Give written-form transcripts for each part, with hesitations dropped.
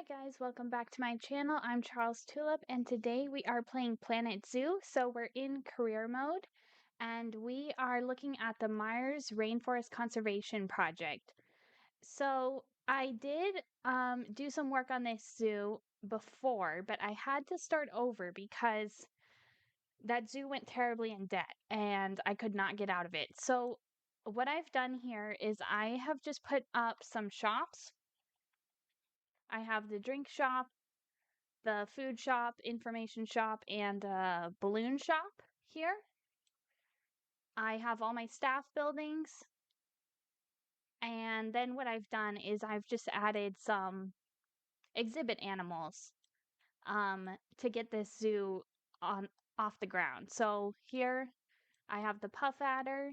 Hi guys, welcome back to my channel. I'm Charles Tulip and today we are playing Planet Zoo. So we're in career mode and we are looking at the Myers Rainforest Conservation Project. So I did do some work on this zoo before, but I had to start over because that zoo went terribly in debt and I could not get out of it. So what I've done here is I have just put up some shops. I have the drink shop, the food shop, information shop, and balloon shop here. I have all my staff buildings. And then what I've done is I've just added some exhibit animals to get this zoo on off the ground. So here I have the puff adder,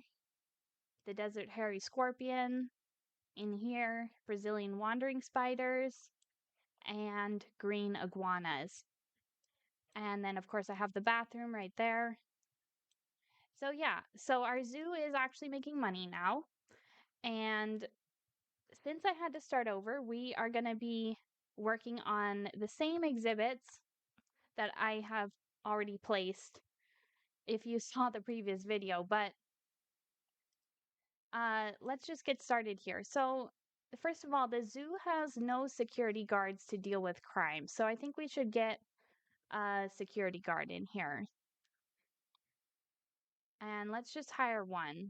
the desert hairy scorpion, in here Brazilian wandering spiders, and green iguanas. And then of course I have the bathroom right there. So yeah, so our zoo is actually making money now. And since I had to start over, we are going to be working on the same exhibits that I have already placed if you saw the previous video, but let's just get started here. So first of all, the zoo has no security guards to deal with crime. So I think we should get a security guard in here. And let's just hire one.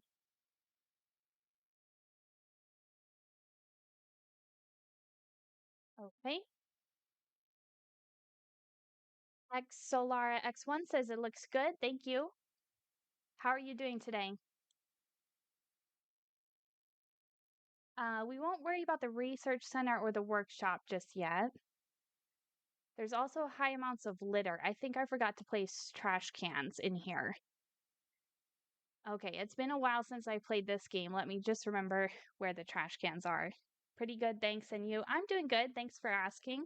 Okay. X Solara X1 says it looks good. Thank you. How are you doing today? We won't worry about the research center or the workshop just yet. There's also high amounts of litter. I think I forgot to place trash cans in here. Okay, it's been a while since I played this game. Let me just remember where the trash cans are. Pretty good, thanks. And you? I'm doing good. Thanks for asking.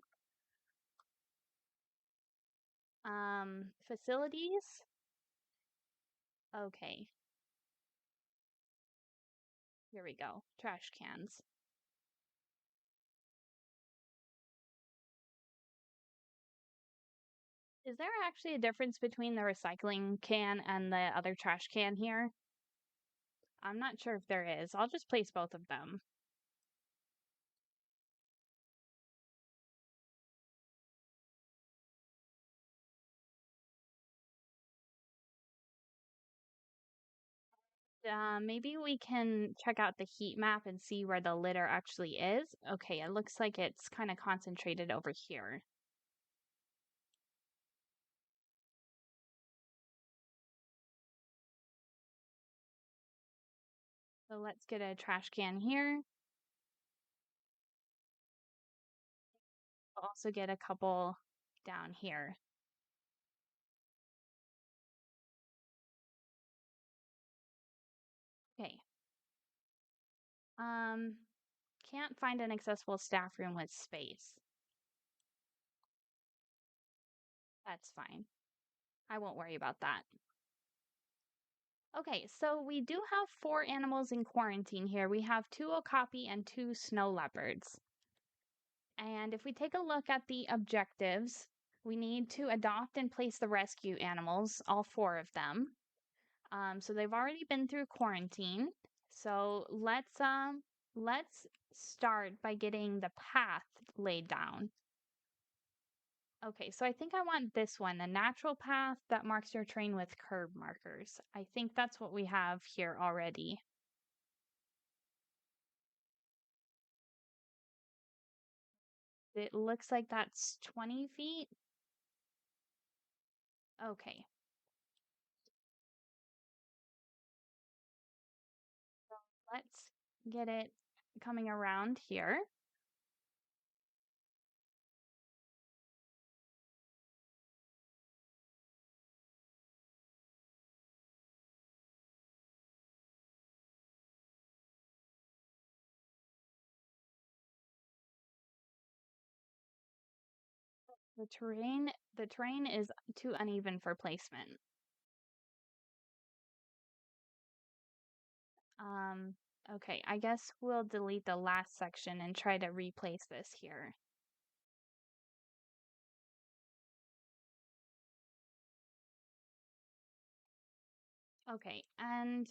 Facilities? Okay, here we go. Trash cans. Is there actually a difference between the recycling can and the other trash can here? I'm not sure if there is. I'll just place both of them. Maybe we can check out the heat map and see where the litter actually is. Okay, it looks like it's kind of concentrated over here. So let's get a trash can here. We'll also get a couple down here. Okay. Um, can't find an accessible staff room with space. That's fine. I won't worry about that. Okay, so we do have 4 animals in quarantine here. We have 2 okapi and 2 snow leopards. And if we take a look at the objectives, we need to adopt and place the rescue animals, all 4 of them. So they've already been through quarantine. So let's start by getting the path laid down. Okay, so I think I want this one, the natural path that marks your terrain with curb markers. I think that's what we have here already. It looks like that's 20 feet. Okay. Let's get it coming around here. The terrain is too uneven for placement. Okay, I guess we'll delete the last section and try to replace this here. Okay, and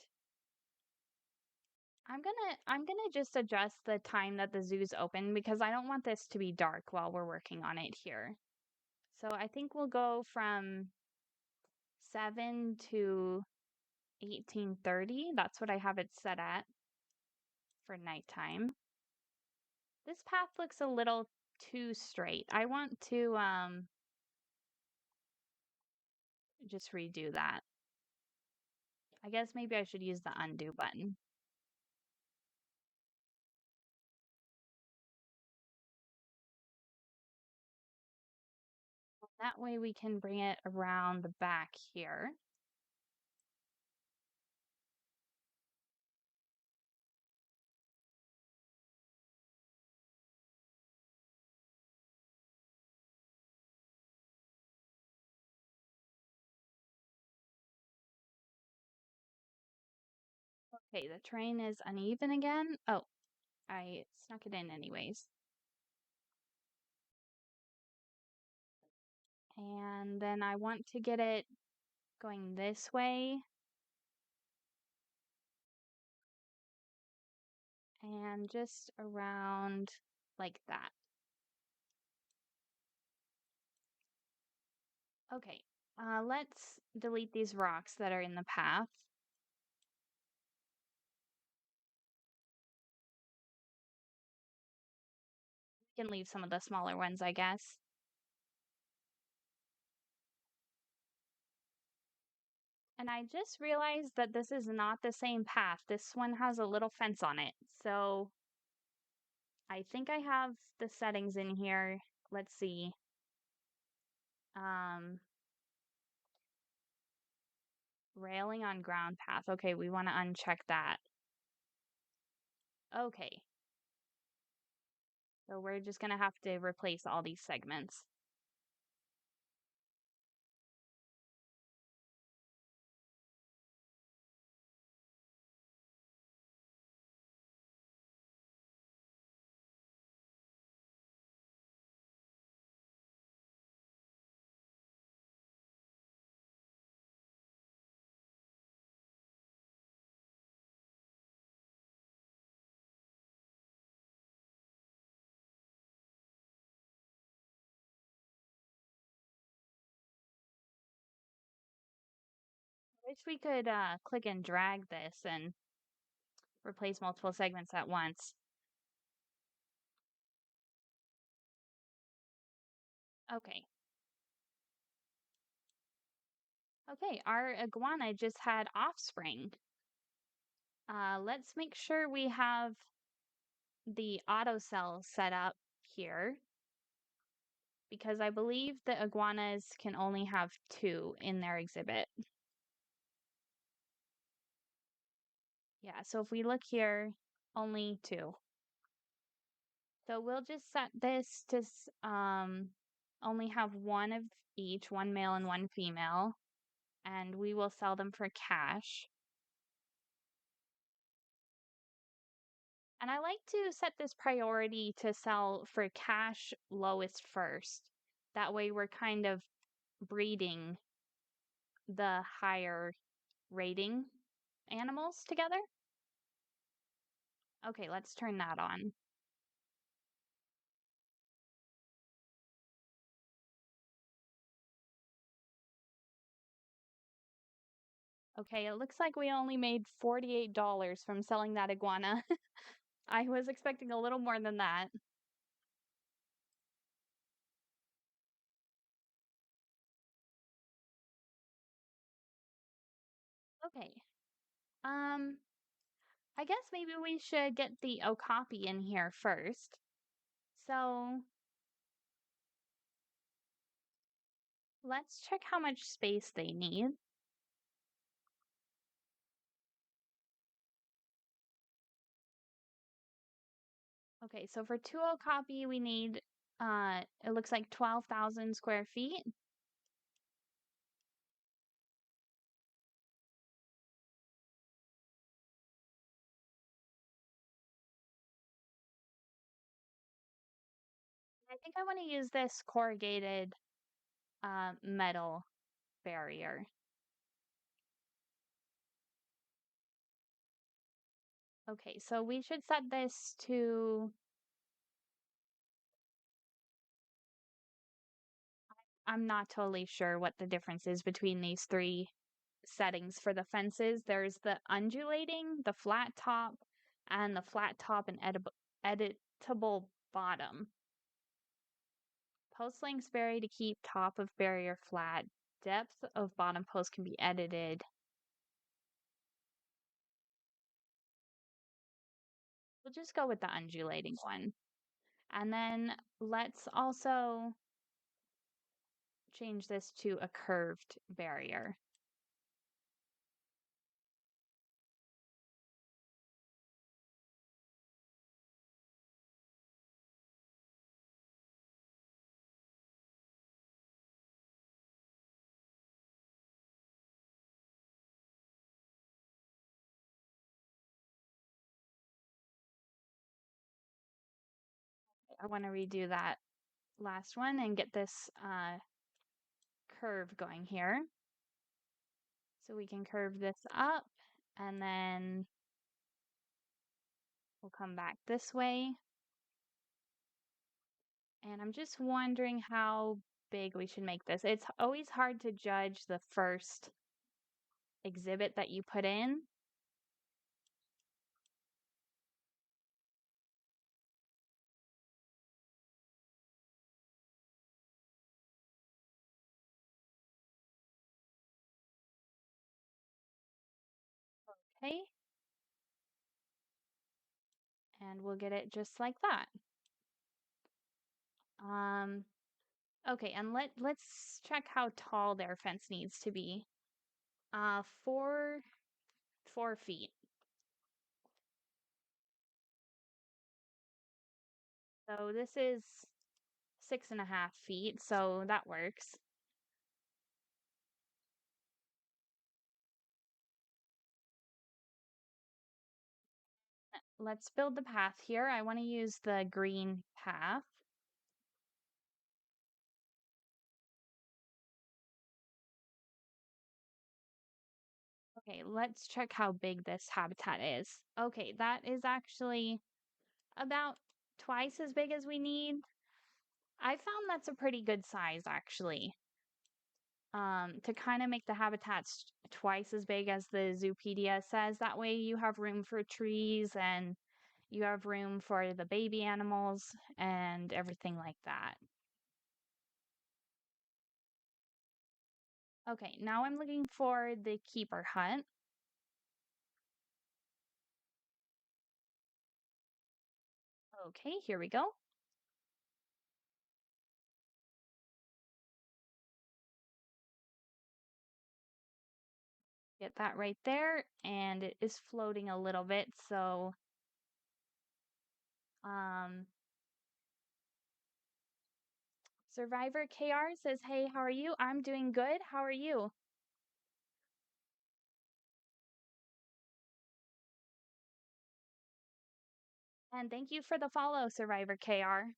I'm gonna just adjust the time that the zoo's open because I don't want this to be dark while we're working on it here. So I think we'll go from 7 to 18:30. That's what I have it set at for nighttime. This path looks a little too straight. I want to just redo that. I guess maybe I should use the undo button. That way we can bring it around the back here. Okay, the terrain is uneven again. Oh, I snuck it in anyways. And then I want to get it going this way and just around like that. Okay, let's delete these rocks that are in the path. We can leave some of the smaller ones, I guess. And I just realized that this is not the same path. This one has a little fence on it. So I think I have the settings in here. Let's see. Um, Railing on ground path. Okay, we want to uncheck that. Okay. So we're just gonna have to replace all these segments. Wish we could click and drag this and replace multiple segments at once. Okay. Okay, our iguana just had offspring. Let's make sure we have the auto cell set up here because I believe the iguanas can only have two in their exhibit. Yeah, so if we look here, only two. So we'll just set this to only have one of each, one male and one female, and we will sell them for cash. And I like to set this priority to sell for cash lowest first. That way we're kind of breeding the higher rating animals together. Okay, let's turn that on. Okay, it looks like we only made $48 from selling that iguana. I was expecting a little more than that. Okay. Um, I guess maybe we should get the okapi in here first. So let's check how much space they need. Okay, so for two okapi, we need, it looks like 12,000 square feet. I think I want to use this corrugated metal barrier. Okay, so we should set this to, I'm not totally sure what the difference is between these three settings for the fences. There's the undulating, the flat top, and the flat top and editable bottom. Post lengths vary to keep top of barrier flat. Depth of bottom post can be edited. We'll just go with the undulating one. And then let's also change this to a curved barrier. I want to redo that last one and get this curve going here. So we can curve this up and then we'll come back this way. And I'm just wondering how big we should make this. It's always hard to judge the first exhibit that you put in. Okay. And we'll get it just like that. Um, okay, and let's check how tall their fence needs to be. 4 feet. So this is 6.5 feet, so that works. Let's build the path here. I want to use the green path. Okay, let's check how big this habitat is. Okay, that is actually about twice as big as we need. I found that's a pretty good size actually. To kind of make the habitats twice as big as the Zoopedia says. That way you have room for trees and you have room for the baby animals and everything like that. Okay, now I'm looking for the keeper hut. Okay, here we go. Get that right there, and it is floating a little bit, so um Survivor KR says, "Hey, how are you? I'm doing good. How are you?" And thank you for the follow, Survivor KR.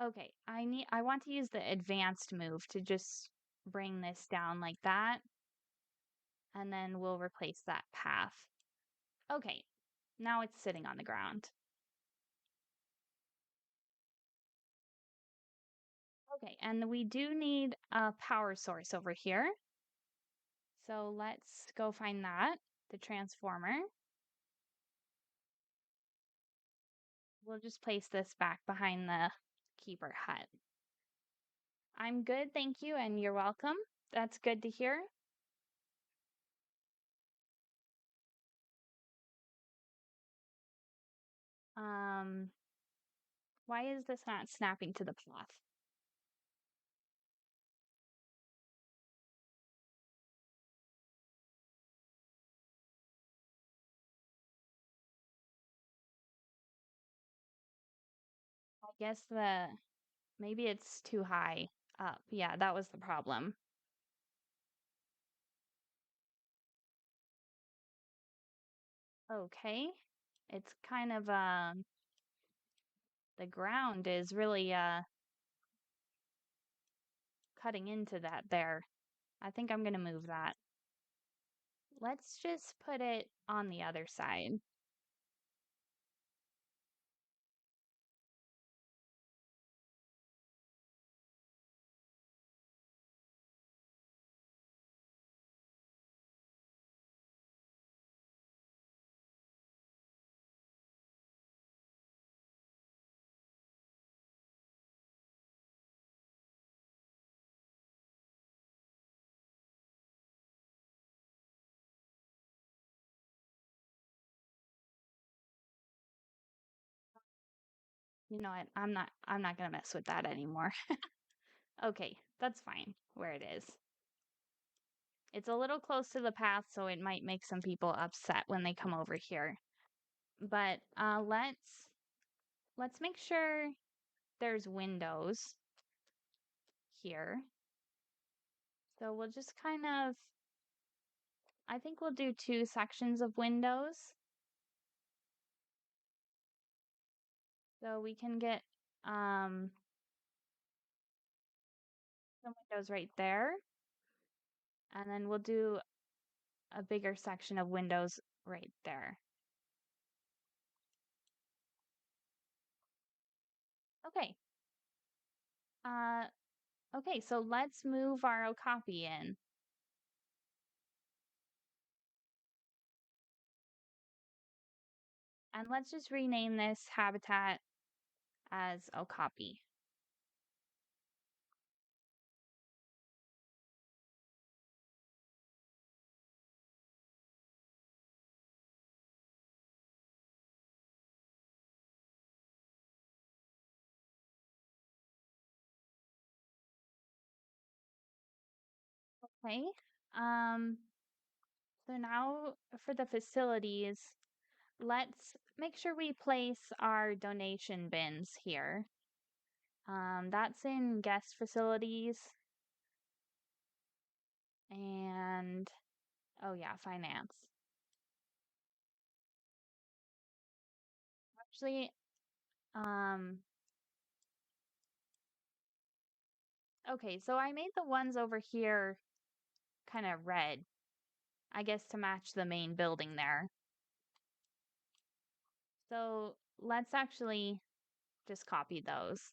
Okay, I want to use the advanced move to just bring this down like that, and then we'll replace that path. Okay, now it's sitting on the ground. Okay, and we do need a power source over here. So let's go find that, the transformer. We'll just place this back behind the keeper hut. I'm good, thank you, and you're welcome. That's good to hear. Um, why is this not snapping to the path? I guess maybe it's too high up. Yeah, that was the problem. Okay. It's kind of the ground is really cutting into that there. I think I'm gonna move that. Let's just put it on the other side. You know what? I'm not gonna mess with that anymore. Okay, that's fine where it is. It's a little close to the path, so it might make some people upset when they come over here. But let's make sure there's windows here. So we'll just kind of I think we'll do two sections of windows. So we can get some windows right there. And then we'll do a bigger section of windows right there. Okay. Uh, okay, so let's move our Okapi in. And let's just rename this habitat as Okapi. Okay. Um, so now for the facilities, let's make sure we place our donation bins here. That's in guest facilities and oh yeah, finance. Actually, um, okay, so I made the ones over here kind of red, I guess to match the main building there. So let's actually just copy those.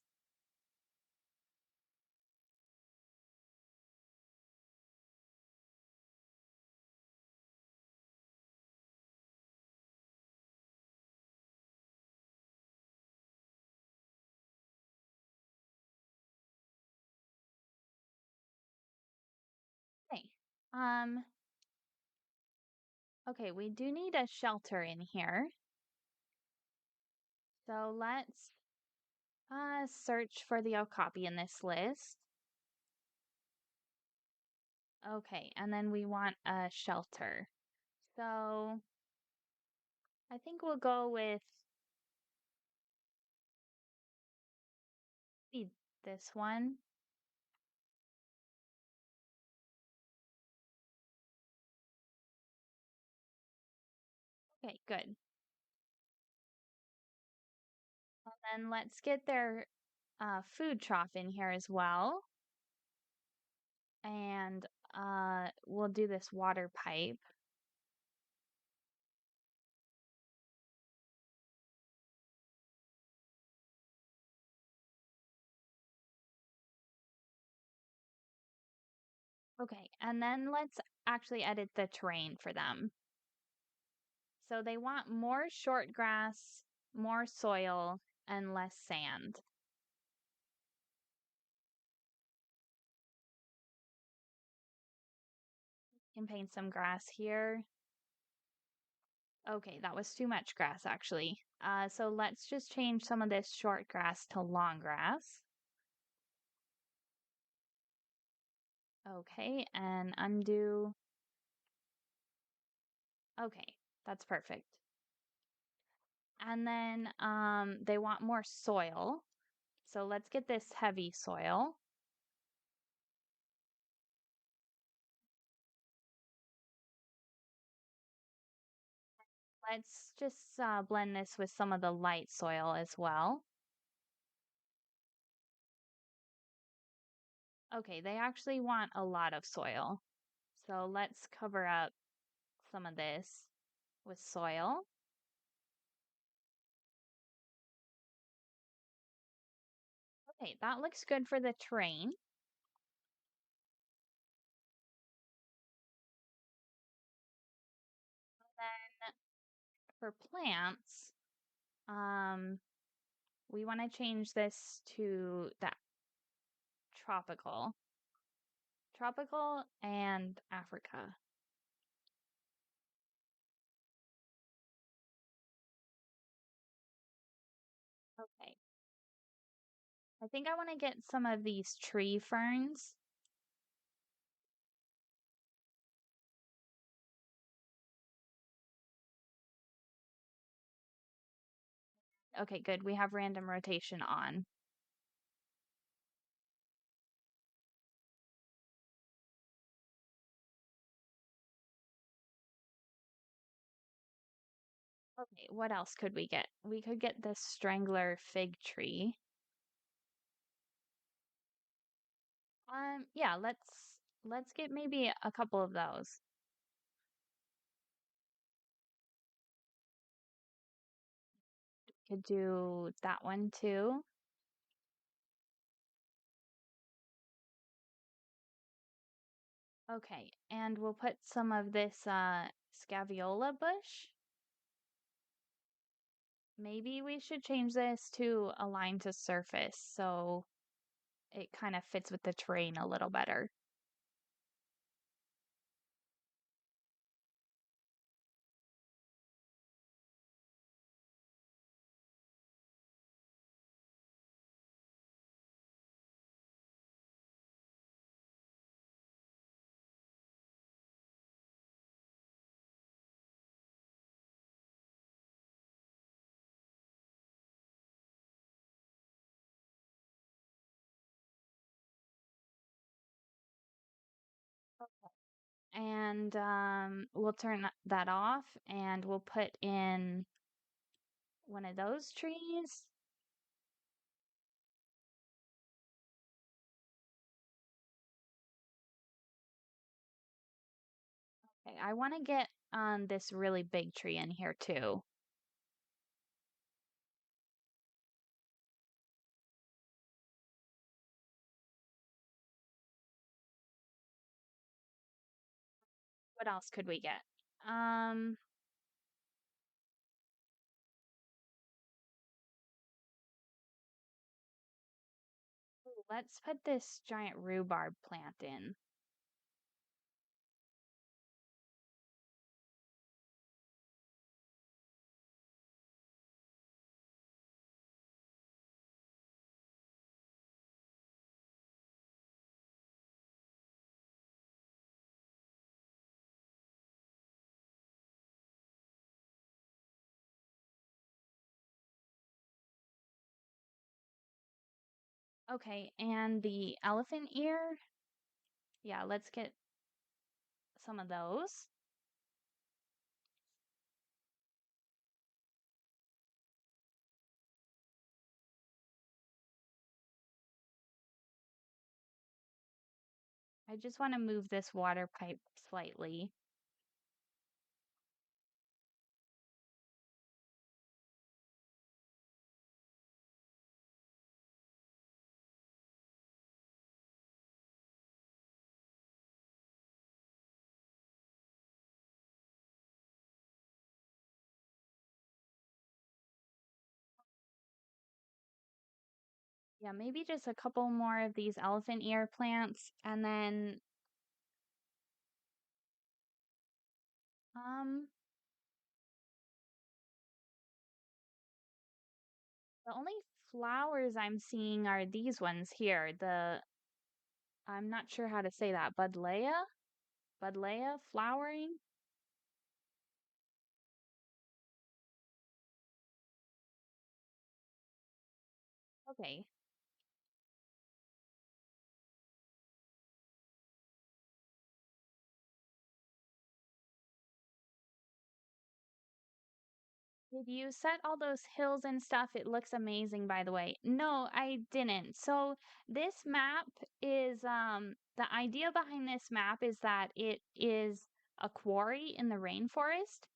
Okay. Um, okay, we do need a shelter in here. So let's search for the Okapi in this list. Okay, and then we want a shelter. So I think we'll go with this one. Okay, good. And then let's get their food trough in here as well. And we'll do this water pipe. Okay, and then let's actually edit the terrain for them. So they want more short grass, more soil, and less sand. You can paint some grass here. Okay, that was too much grass actually. So let's just change some of this short grass to long grass. Okay, and undo. Okay, that's perfect. And then they want more soil. So let's get this heavy soil. Let's just blend this with some of the light soil as well. Okay, they actually want a lot of soil. So let's cover up some of this with soil. Okay, that looks good for the terrain. Then for plants, um, we want to change this to that tropical, tropical and Africa. Okay. I think I want to get some of these tree ferns. Okay, good. We have random rotation on. Okay, what else could we get? We could get this strangler fig tree. Yeah, let's get maybe a couple of those. Could do that one too. Okay, and we'll put some of this scaviola bush. Maybe we should change this to align to surface so it kind of fits with the terrain a little better. And we'll turn that off and we'll put in one of those trees. Okay, I want to get this really big tree in here too. What else could we get? Um, let's put this giant rhubarb plant in. Okay, and the elephant ear. Yeah, let's get some of those. I just want to move this water pipe slightly. Yeah, maybe just a couple more of these elephant ear plants, and then um the only flowers I'm seeing are these ones here. I'm not sure how to say that. Budleia? Budleia flowering? Okay. Did you set all those hills and stuff? It looks amazing, by the way. No, I didn't. So this map is the idea behind this map is that it is a quarry in the rainforest.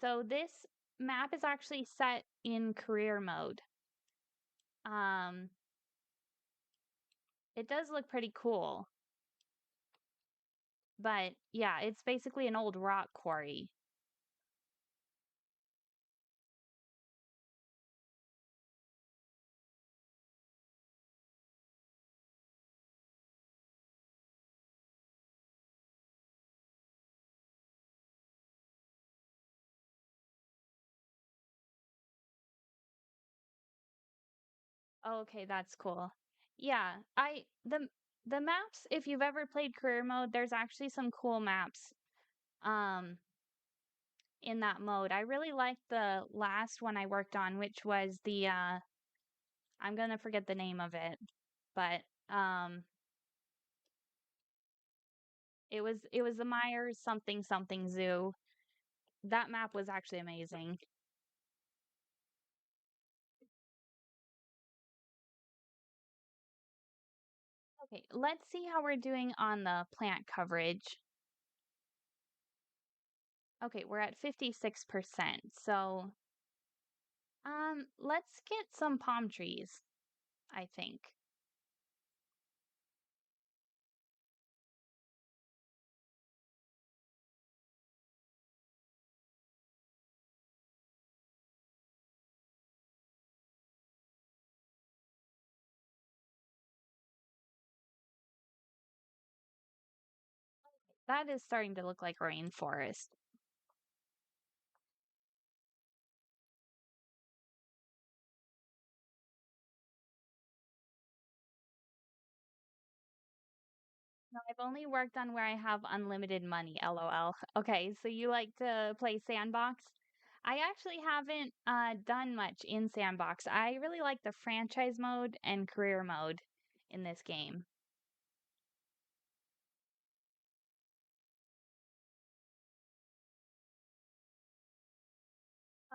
So this map is actually set in career mode. Um it does look pretty cool. But yeah, it's basically an old rock quarry. Okay, that's cool. Yeah, the maps, if you've ever played career mode, there's actually some cool maps um in that mode. I really liked the last one I worked on, which was the I'm gonna forget the name of it, but it was the Myers something something zoo. That map was actually amazing. Okay, let's see how we're doing on the plant coverage. Okay, we're at 56%. So, let's get some palm trees, I think. That is starting to look like rainforest. No, I've only worked on where I have unlimited money, LOL. Okay, so you like to play sandbox? I actually haven't done much in sandbox. I really like the franchise mode and career mode in this game.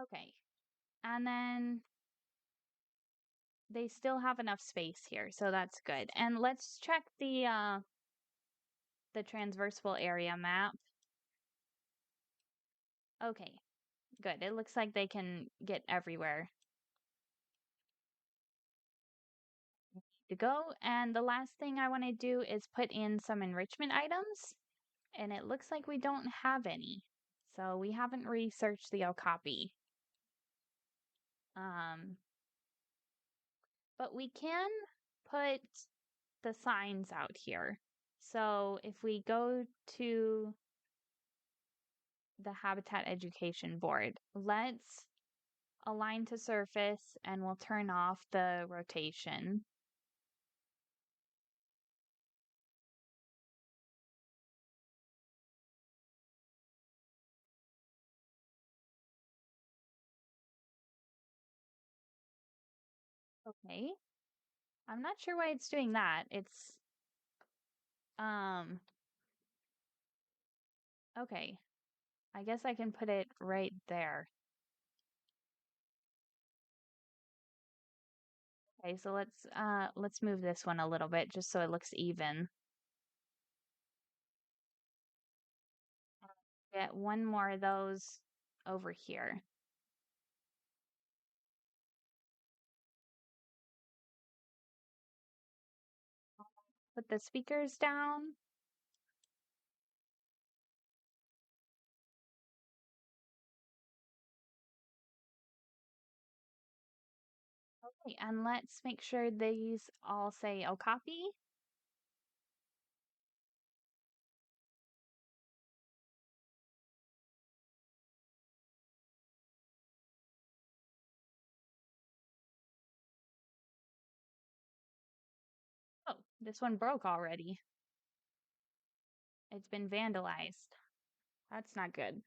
Okay. And then they still have enough space here, so that's good. And let's check the transversal area map. Okay, good. It looks like they can get everywhere to go. And the last thing I want to do is put in some enrichment items. And it looks like we don't have any. So we haven't researched the Okapi. Um, but we can put the signs out here. So if we go to the Habitat Education Board, let's align to surface and we'll turn off the rotation. Okay. I'm not sure why it's doing that. It's um okay. I guess I can put it right there. Okay, so let's move this one a little bit just so it looks even. Get one more of those over here. Put the speakers down. Okay, and let's make sure these all say "Oh, copy." Oh, this one broke already. It's been vandalized. That's not good.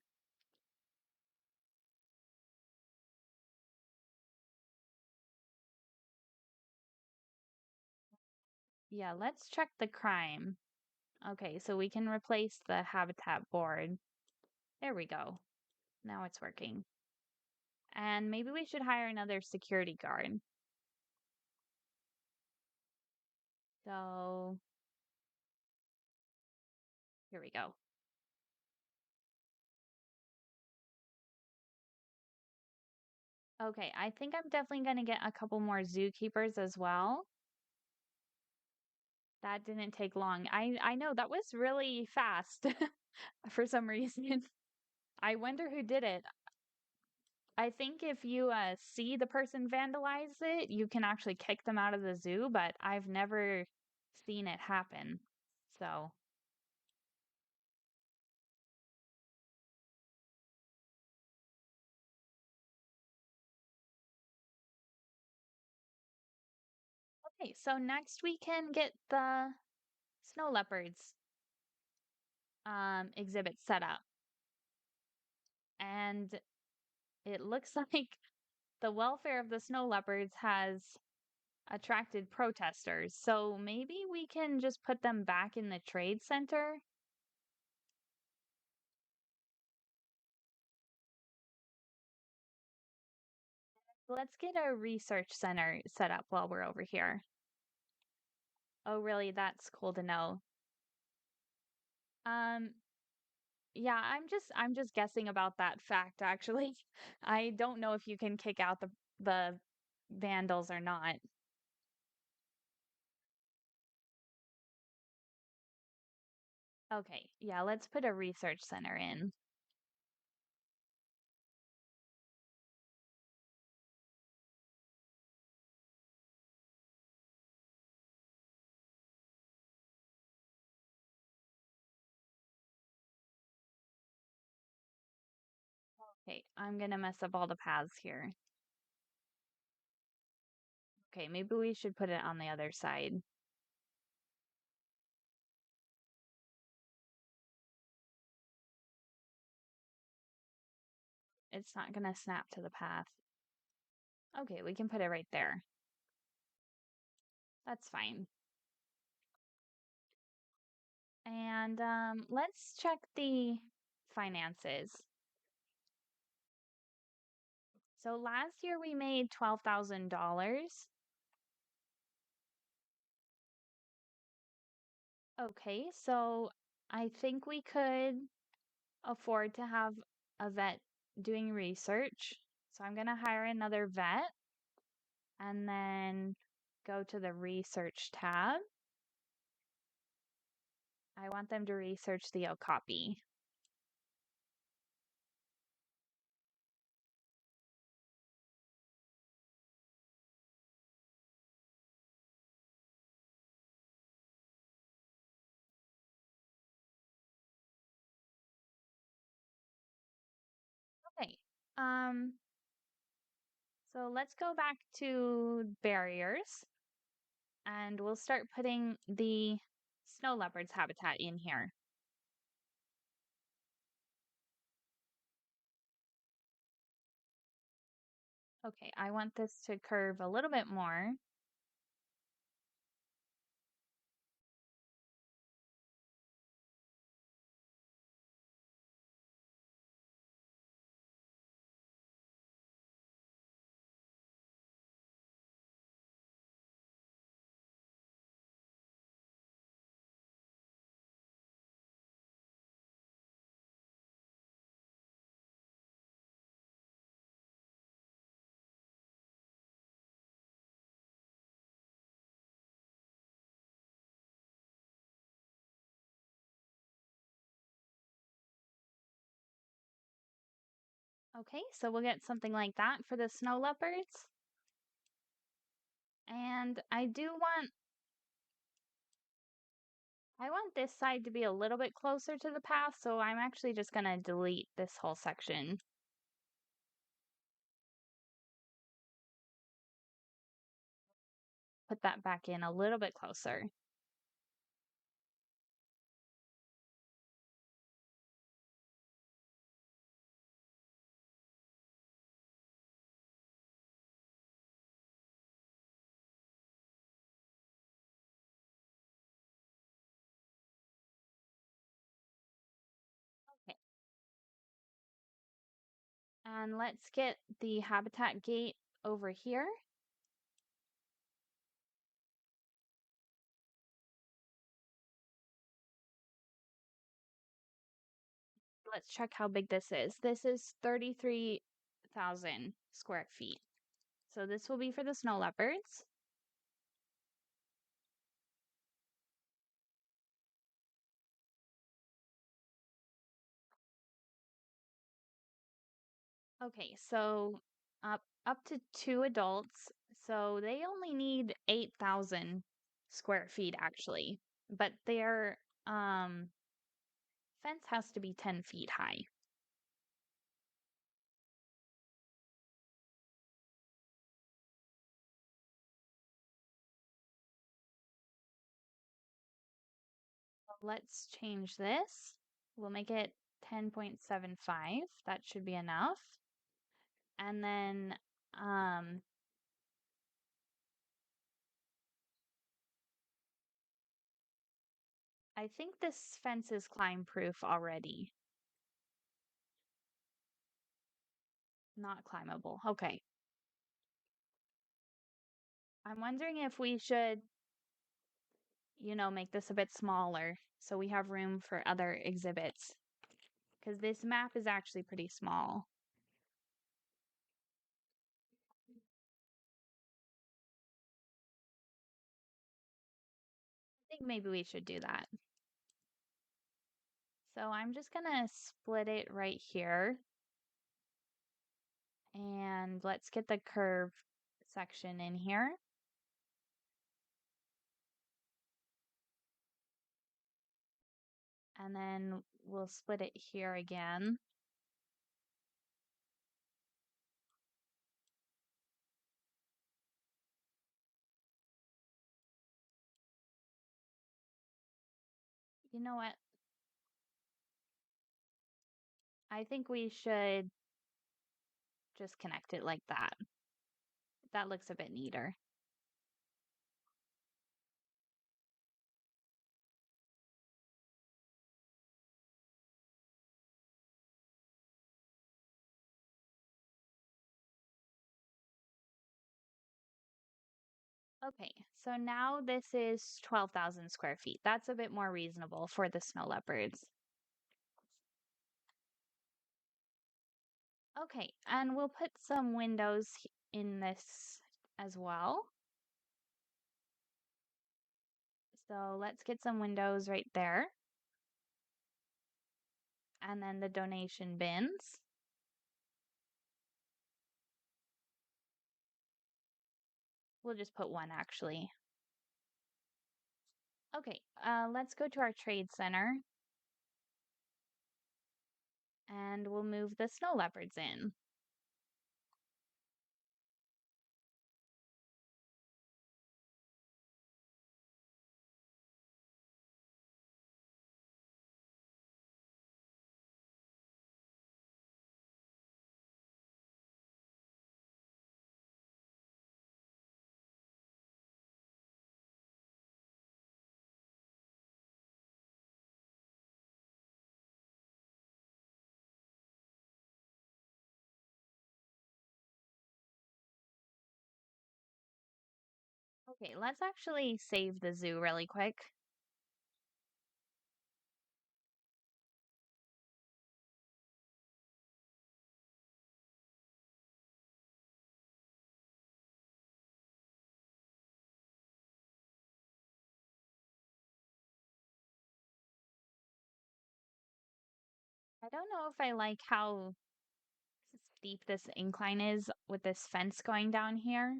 Yeah, let's check the crime. Okay, so we can replace the habitat board. There we go. Now it's working. And maybe we should hire another security guard. So here we go. Okay, I think I'm definitely gonna get a couple more zookeepers as well. That didn't take long. I know that was really fast for some reason. I wonder who did it. I think if you see the person vandalize it, you can actually kick them out of the zoo, but I've never seen it happen. So, okay, so next we can get the snow leopards exhibit set up. And it looks like the welfare of the snow leopards has attracted protesters. So maybe we can just put them back in the trade center. Let's get a research center set up while we're over here. Oh, really? That's cool to know. Um, yeah, I'm just guessing about that fact actually. I don't know if you can kick out the vandals or not. Okay, yeah, let's put a research center in. Okay, I'm gonna mess up all the paths here. Okay, maybe we should put it on the other side. It's not gonna snap to the path. Okay, we can put it right there. That's fine. And let's check the finances. So last year we made $12,000. Okay, so I think we could afford to have a vet doing research. So I'm gonna hire another vet and then go to the research tab. I want them to research the okapi. Okay. Um, so let's go back to barriers and we'll start putting the snow leopard's habitat in here. Okay, I want this to curve a little bit more. Okay, so we'll get something like that for the snow leopards. And I want this side to be a little bit closer to the path, so I'm actually just gonna delete this whole section. Put that back in a little bit closer. Okay. And let's get the habitat gate over here. Let's check how big this is. This is 33,000 square feet. So this will be for the snow leopards. Okay, so up to two adults. So they only need 8,000 square feet actually. But their fence has to be 10 feet high. Let's change this. We'll make it 10.75. That should be enough. And then I think this fence is climb proof already. Not climbable. Okay. I'm wondering if we should, make this a bit smaller so we have room for other exhibits. Because this map is actually pretty small. I think maybe we should do that. So I'm just gonna split it right here. And let's get the curve section in here. And then we'll split it here again. You know what? I think we should just connect it like that. That looks a bit neater. Okay, so now this is 12,000 square feet. That's a bit more reasonable for the snow leopards. Okay, and we'll put some windows in this as well. So let's get some windows right there. And then the donation bins. We'll just put one actually. Okay, let's go to our trade center. And we'll move the snow leopards in. Okay, let's actually save the zoo really quick. I don't know if I like how steep this incline is with this fence going down here.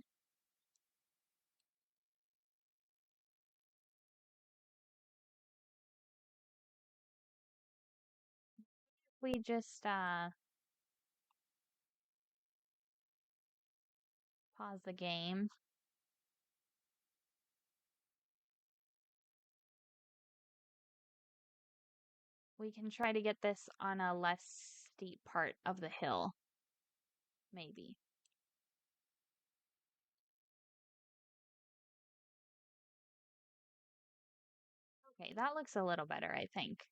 We just pause the game. We can try to get this on a less steep part of the hill, maybe. Okay, that looks a little better, I think.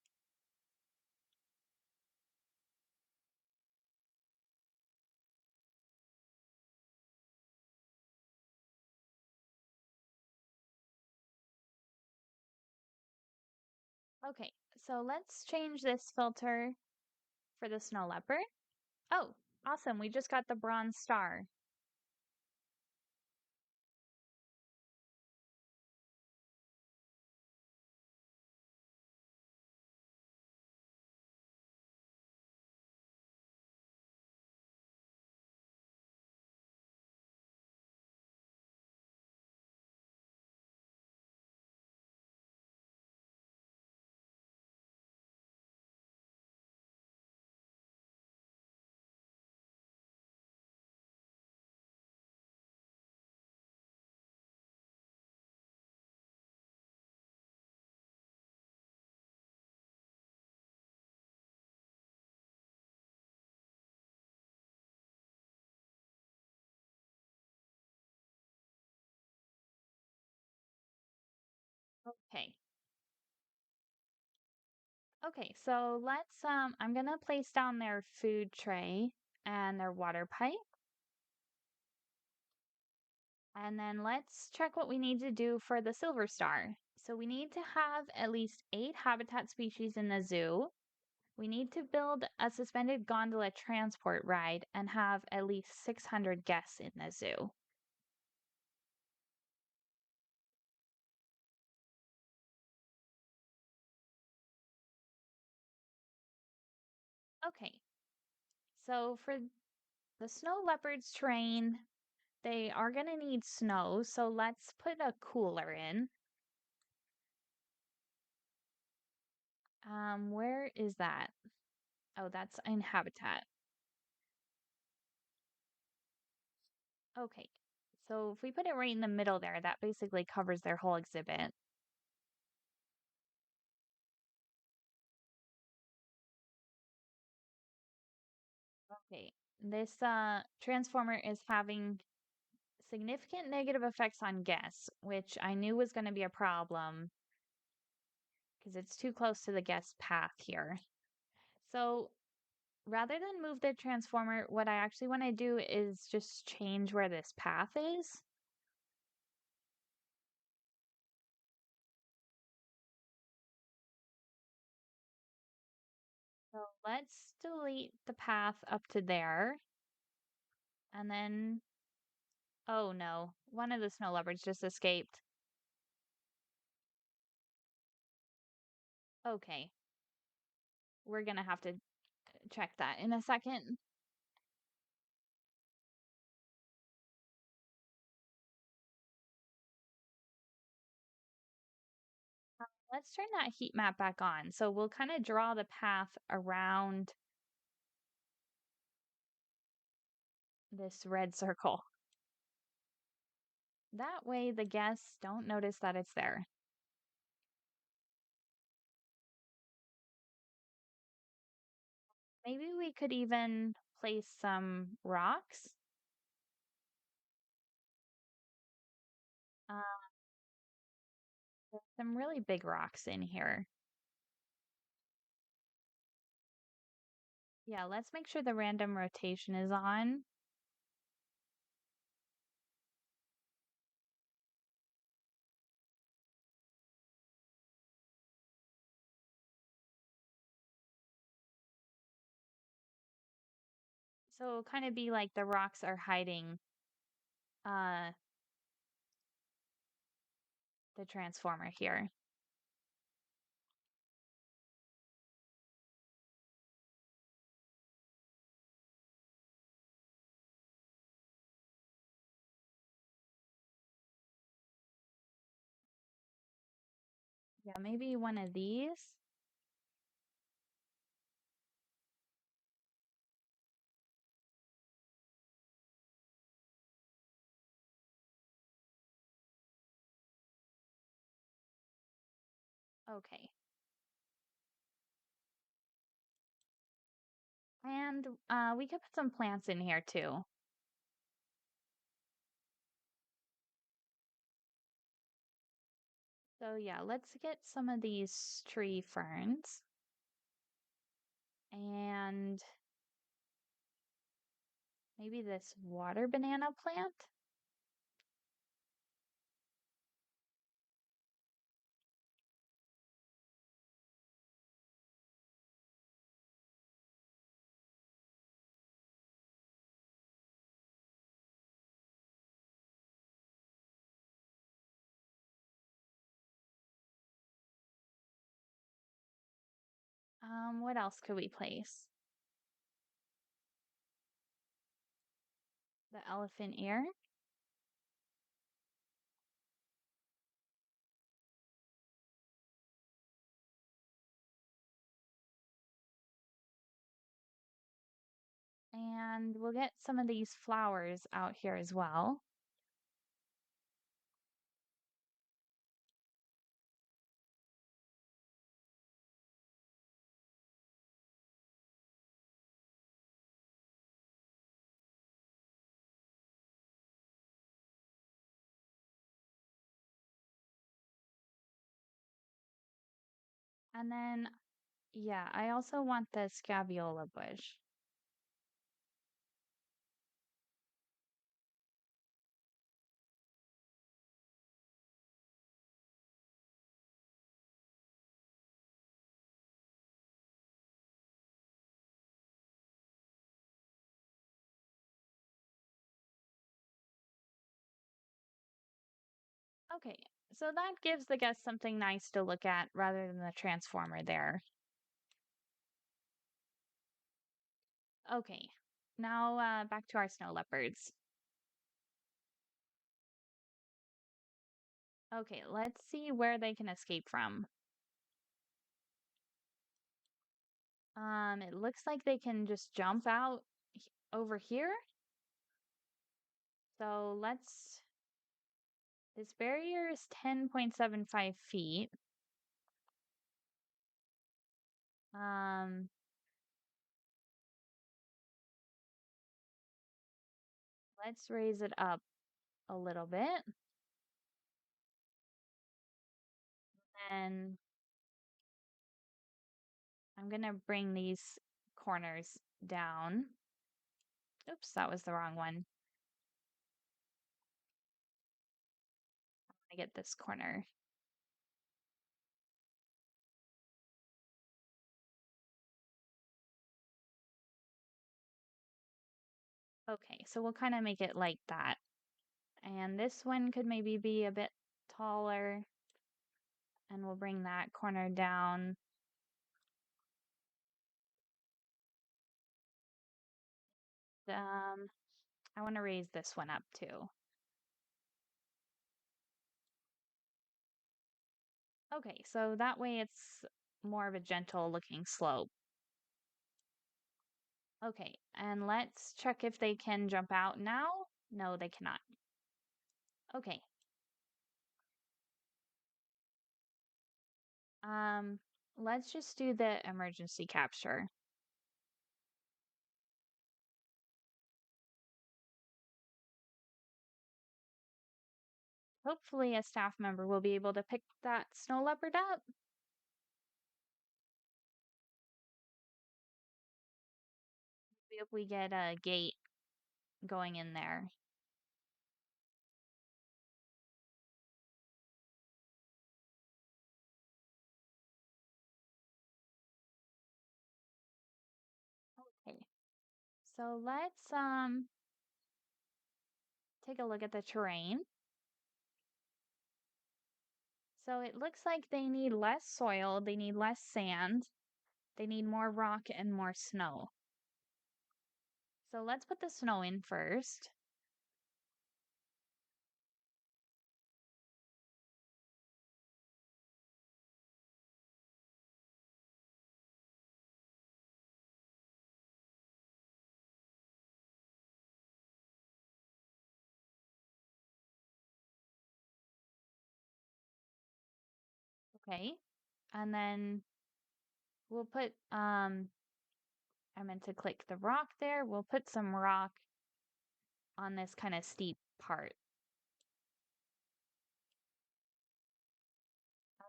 Okay, so let's change this filter for the snow leopard. Oh, awesome. We just got the bronze star. Okay. Okay, so I'm gonna place down their food tray and their water pipe. And then let's check what we need to do for the silver star. So we need to have at least 8 habitat species in the zoo. We need to build a suspended gondola transport ride and have at least 600 guests in the zoo. Okay, so for the snow leopards terrain, they are going to need snow, so let's put a cooler in. Where is that? Oh, that's in habitat. Okay. So if we put it right in the middle there, that basically covers their whole exhibit. Okay. This transformer is having significant negative effects on guests, which I knew was going to be a problem because it's too close to the guest path here. So rather than move the transformer, what I actually want to do is just change where this path is. So let's delete the path up to there. And then, oh no, one of the snow leopards just escaped. Okay, we're gonna have to check that in a second. Let's turn that heat map back on. So we'll kind of draw the path around this red circle. That way the guests don't notice that it's there. Maybe we could even place some rocks. Uh, there's some really big rocks in here. Yeah, let's make sure the random rotation is on. So it'll kind of be like the rocks are hiding uh the transformer here. Yeah, maybe one of these. Okay. And we could put some plants in here too. So yeah, let's get some of these tree ferns and maybe this water banana plant. What else could we place? The elephant ear. And we'll get some of these flowers out here as well. And then, yeah, I also want the scabiole bush. Okay, so that gives the guests something nice to look at rather than the transformer there. Okay, now back to our snow leopards. Okay, let's see where they can escape from. It looks like they can just jump out over here. So this barrier is 10.75 feet. Um, let's raise it up a little bit. And I'm gonna bring these corners down. Oops, that was the wrong one. I get this corner. Okay, so we'll kind of make it like that. And this one could maybe be a bit taller. And we'll bring that corner down. Um, I want to raise this one up too. Okay, so that way it's more of a gentle looking slope. Okay, and let's check if they can jump out now. No, they cannot. Okay. Um, let's just do the emergency capture. Hopefully a staff member will be able to pick that snow leopard up. See if we get a gate going in there. Okay. So let's take a look at the terrain. So it looks like they need less soil, they need less sand, they need more rock and more snow. So let's put the snow in first. Okay. And then we'll put I meant to click the rock there. We'll put some rock on this kind of steep part.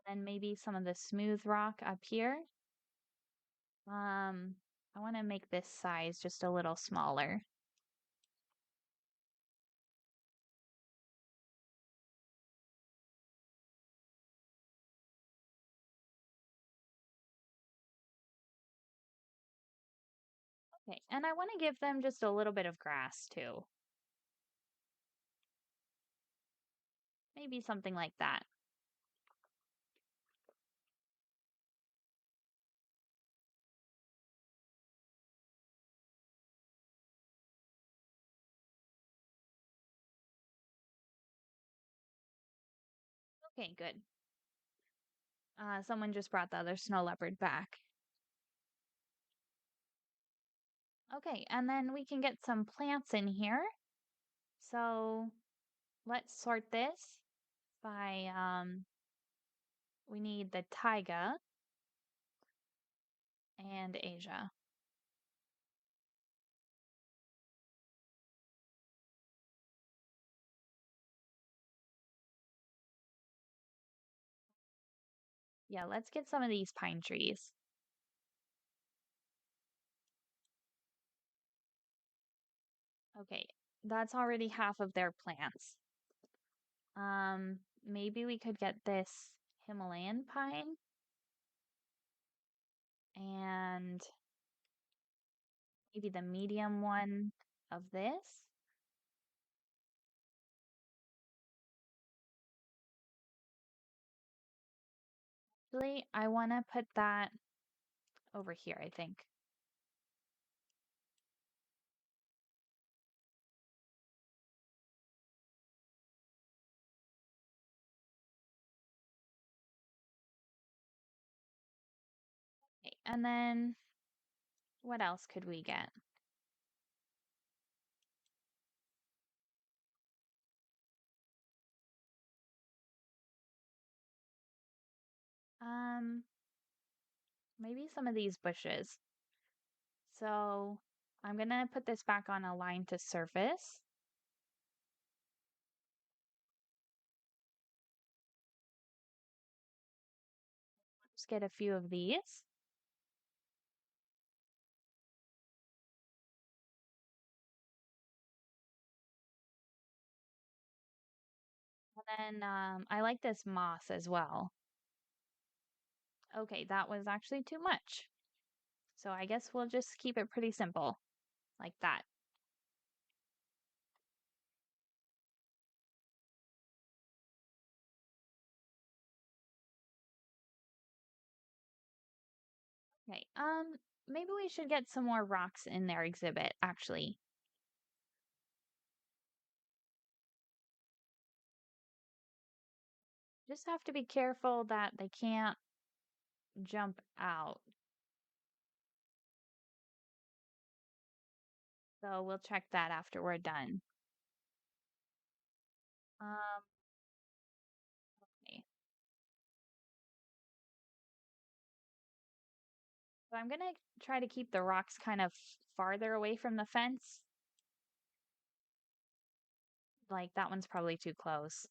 And then maybe some of the smooth rock up here. I want to make this size just a little smaller. Okay, and I want to give them just a little bit of grass too. Maybe something like that. Okay, good. Someone just brought the other snow leopard back. Okay, and then we can get some plants in here. So let's sort this by, we need the taiga and Asia. Yeah, let's get some of these pine trees. Okay, that's already half of their plants. Maybe we could get this Himalayan pine and maybe the medium one of this. Actually, I want to put that over here, I think. Okay, and then what else could we get? Um, Maybe some of these bushes. So I'm gonna put this back on align to surface. Just get a few of these. And then I like this moss as well. Okay, that was actually too much. So I guess we'll just keep it pretty simple, like that. Okay, maybe we should get some more rocks in their exhibit, actually. Just have to be careful that they can't jump out. So we'll check that after we're done. Um, okay. So I'm gonna try to keep the rocks kind of farther away from the fence. Like that one's probably too close.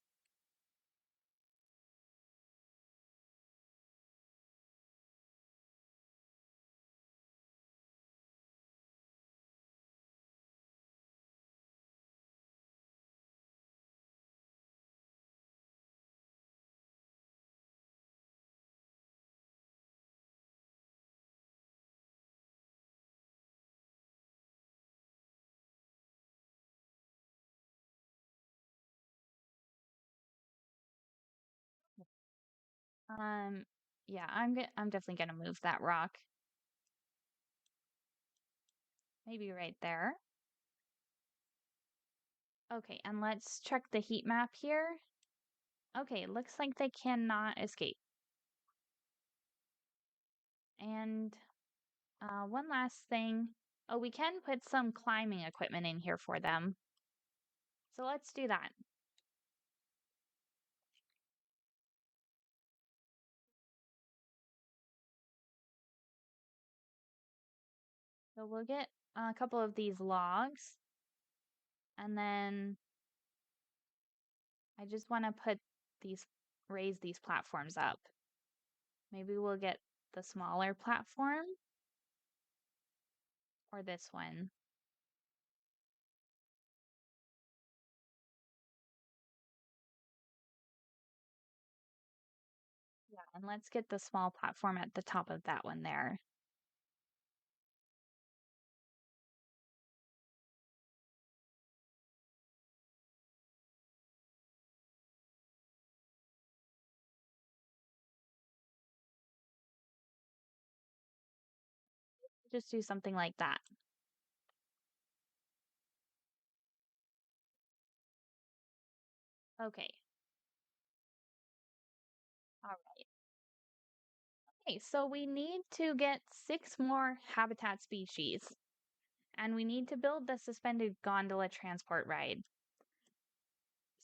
Um, yeah, I'm definitely gonna move that rock. Maybe right there. Okay, and let's check the heat map here. Okay, looks like they cannot escape. And one last thing. Oh, we can put some climbing equipment in here for them. So let's do that. So we'll get a couple of these logs, and then I just want to raise these platforms up. Maybe we'll get the smaller platform or this one. Yeah, and let's get the small platform at the top of that one there. Just do something like that. Okay. Okay, so we need to get 6 more habitat species, and we need to build the suspended gondola transport ride.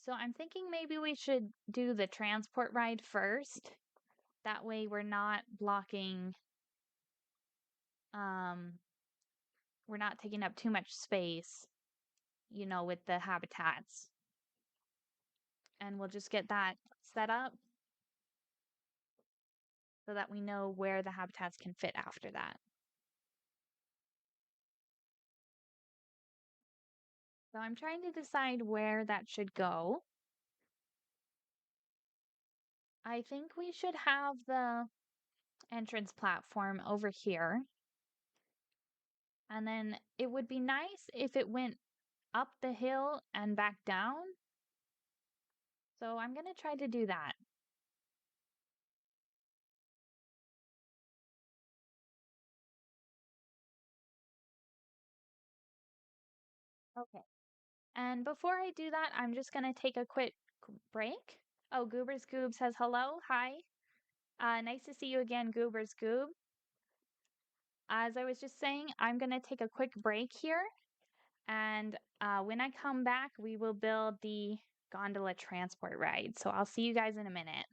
So I'm thinking maybe we should do the transport ride first. That way um, we're not taking up too much space, with the habitats. And we'll just get that set up so that we know where the habitats can fit after that. So I'm trying to decide where that should go. I think we should have the entrance platform over here. And then it would be nice if it went up the hill and back down. So I'm going to try to do that. Okay. And before I do that, I'm just going to take a quick break. Oh, Goober's Goob says hello. Hi. Nice to see you again, Goober's Goob. As I was just saying, I'm going to take a quick break here. And when I come back, we will build the gondola transport ride. So I'll see you guys in a minute.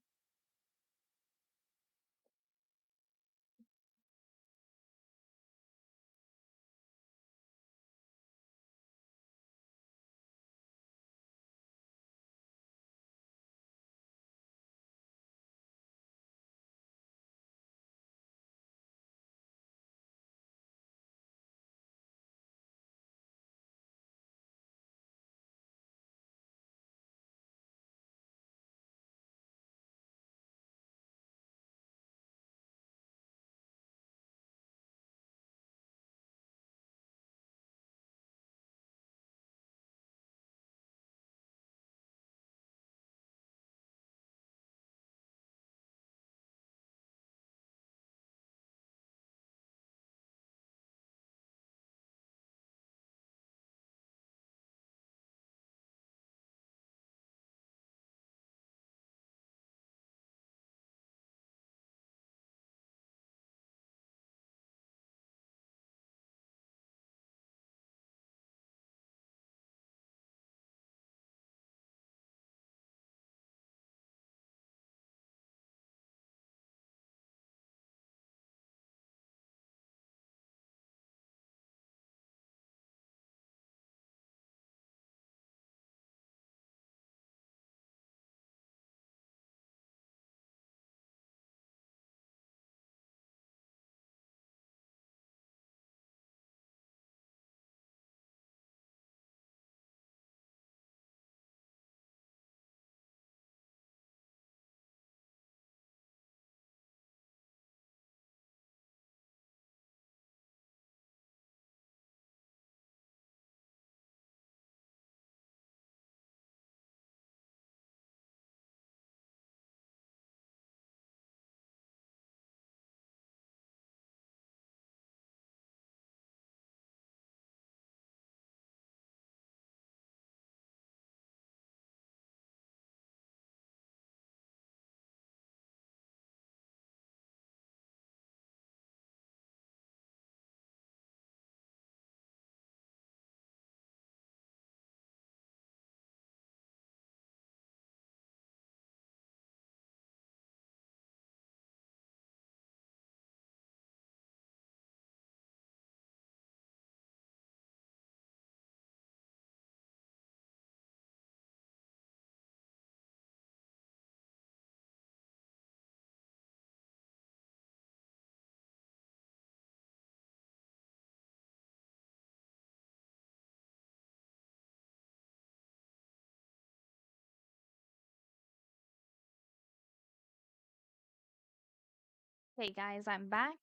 Hey guys, I'm back.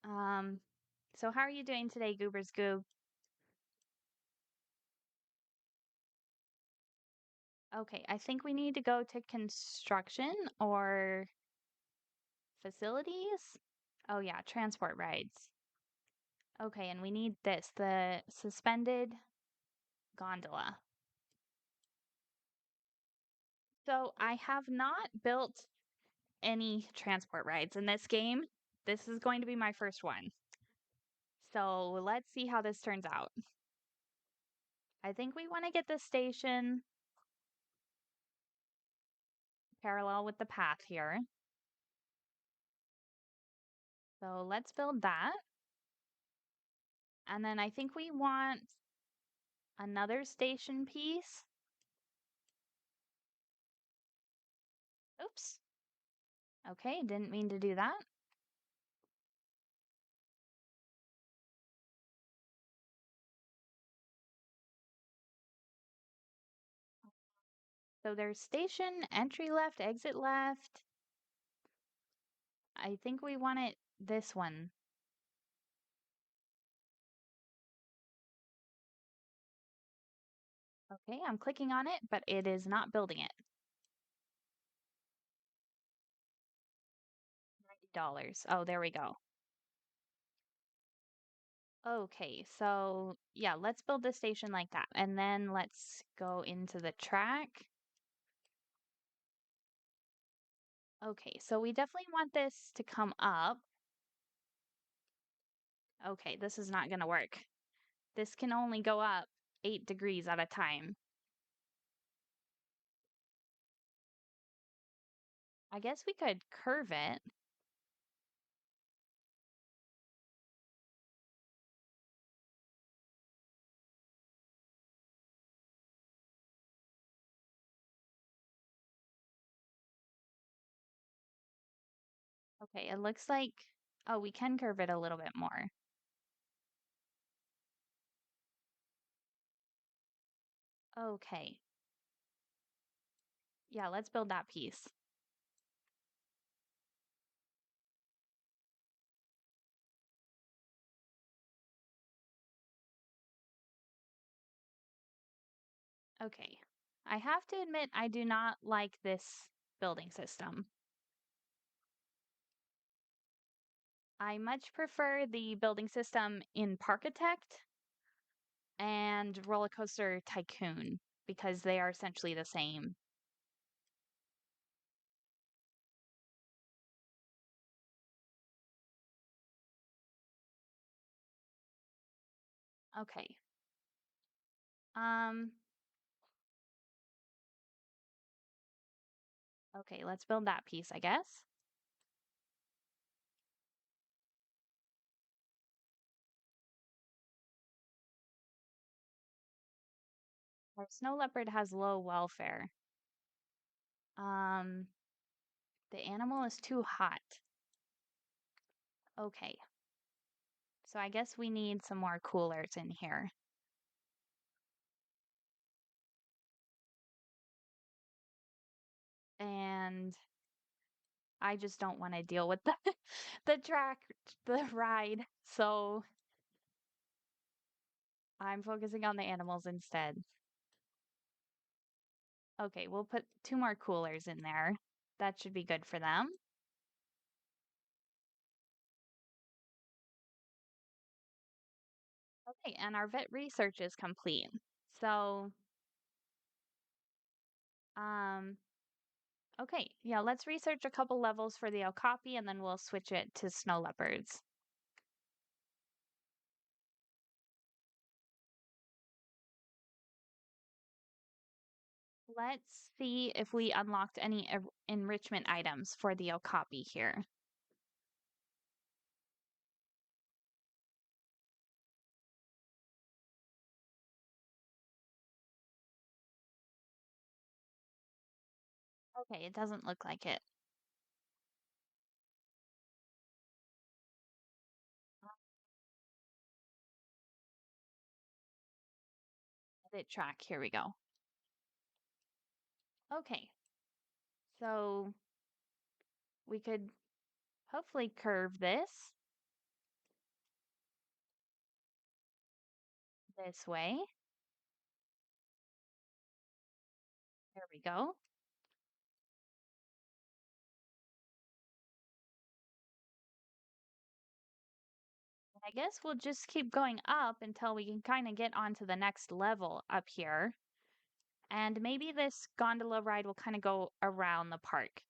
Um, so how are you doing today, Goober's Goob? Okay, I think we need to go to construction or facilities. Oh yeah, transport rides. Okay, and we need this, the suspended gondola. So I have not built any transport rides in this game. This is going to be my first one. So let's see how this turns out. I think we want to get the station parallel with the path here. So let's build that. And then I think we want another station piece. Oops. Okay, didn't mean to do that. So there's station, entry left, exit left. I think we want it this one. Okay, I'm clicking on it, but it is not building it. $90. Oh, there we go. Okay, so yeah, let's build the station like that. And then let's go into the track. Okay, so we definitely want this to come up. Okay, this is not gonna work. This can only go up 8 degrees at a time. I guess we could curve it. Okay, it looks like, oh, we can curve it a little bit more. Okay. Yeah, let's build that piece. Okay. I have to admit, I do not like this building system. I much prefer the building system in Parkitect and Roller Coaster Tycoon because they are essentially the same. Okay. Um, okay, let's build that piece, I guess. Our snow leopard has low welfare. Um, the animal is too hot. Okay. So I guess we need some more coolers in here. And I just don't want to deal with the the track, the ride. So I'm focusing on the animals instead. Okay, we'll put 2 more coolers in there. That should be good for them. Okay, and our vet research is complete. So, um, okay, yeah, let's research a couple levels for the okapi and then we'll switch it to snow leopards. Let's see if we unlocked any enrichment items for the okapi here. Okay, it doesn't look like it. Edit track, here we go. Okay, so we could hopefully curve this way. There we go. I guess we'll just keep going up until we can kind of get onto the next level up here. And maybe this gondola ride will kind of go around the park.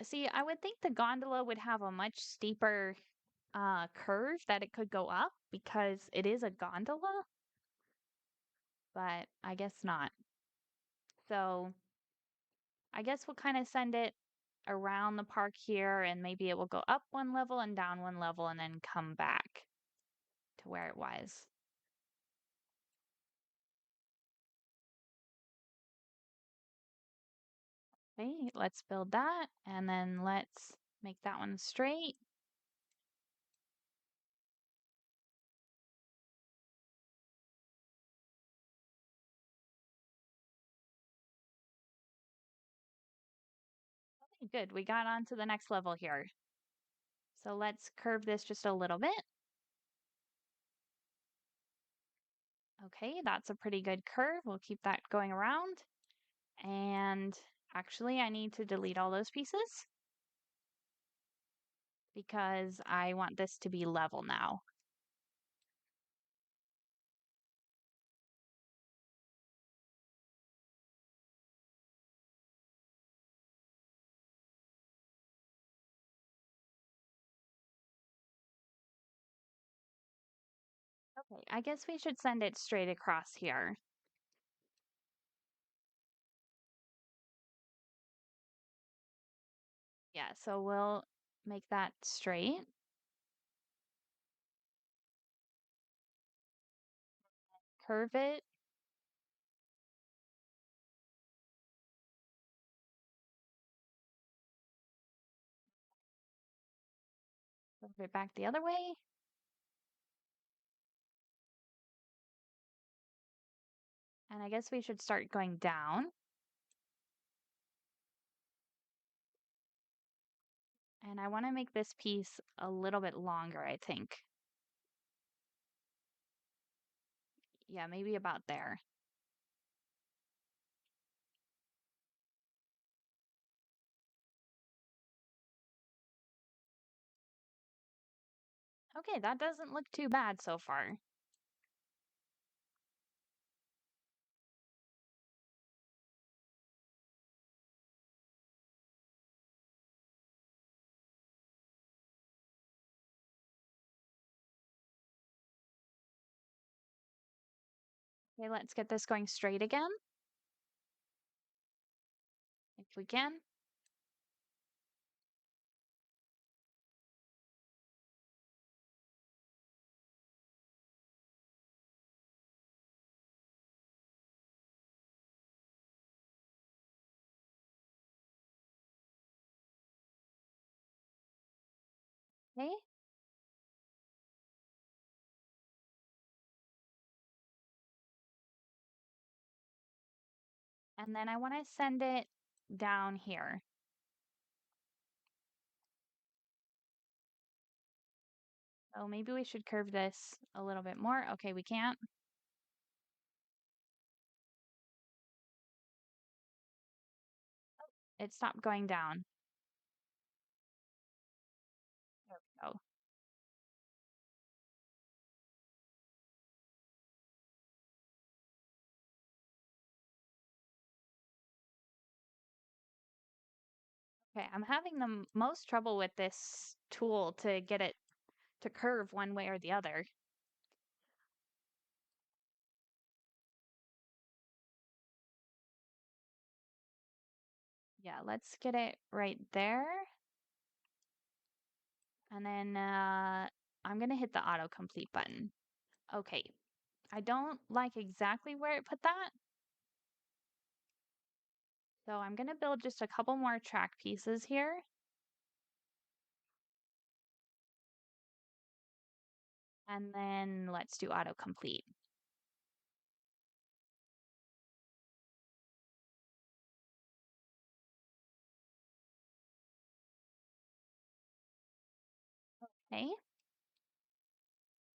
See, I would think the gondola would have a much steeper curve that it could go up because it is a gondola, but I guess not. So I guess we'll kind of send it around the park here and maybe it will go up one level and down one level and then come back to where it was. Okay, let's build that and then let's make that one straight. Okay, good. We got on to the next level here. So let's curve this just a little bit. Okay, that's a pretty good curve. We'll keep that going around. And actually, I need to delete all those pieces because I want this to be level now. Okay, I guess we should send it straight across here. Yeah, so we'll make that straight, curve it, curve it back the other way. And I guess we should start going down. And I want to make this piece a little bit longer, I think. Yeah, maybe about there. Okay, that doesn't look too bad so far. Okay, let's get this going straight again, if we can. Okay, and then I want to send it down here. So maybe we should curve this a little bit more. Okay, we can't. It stopped going down. There we go. Okay, I'm having the most trouble with this tool to get it to curve one way or the other. Yeah, let's get it right there. And then I'm gonna hit the autocomplete button. Okay, I don't like exactly where it put that. So I'm gonna build just a couple more track pieces here. And then let's do autocomplete. Okay,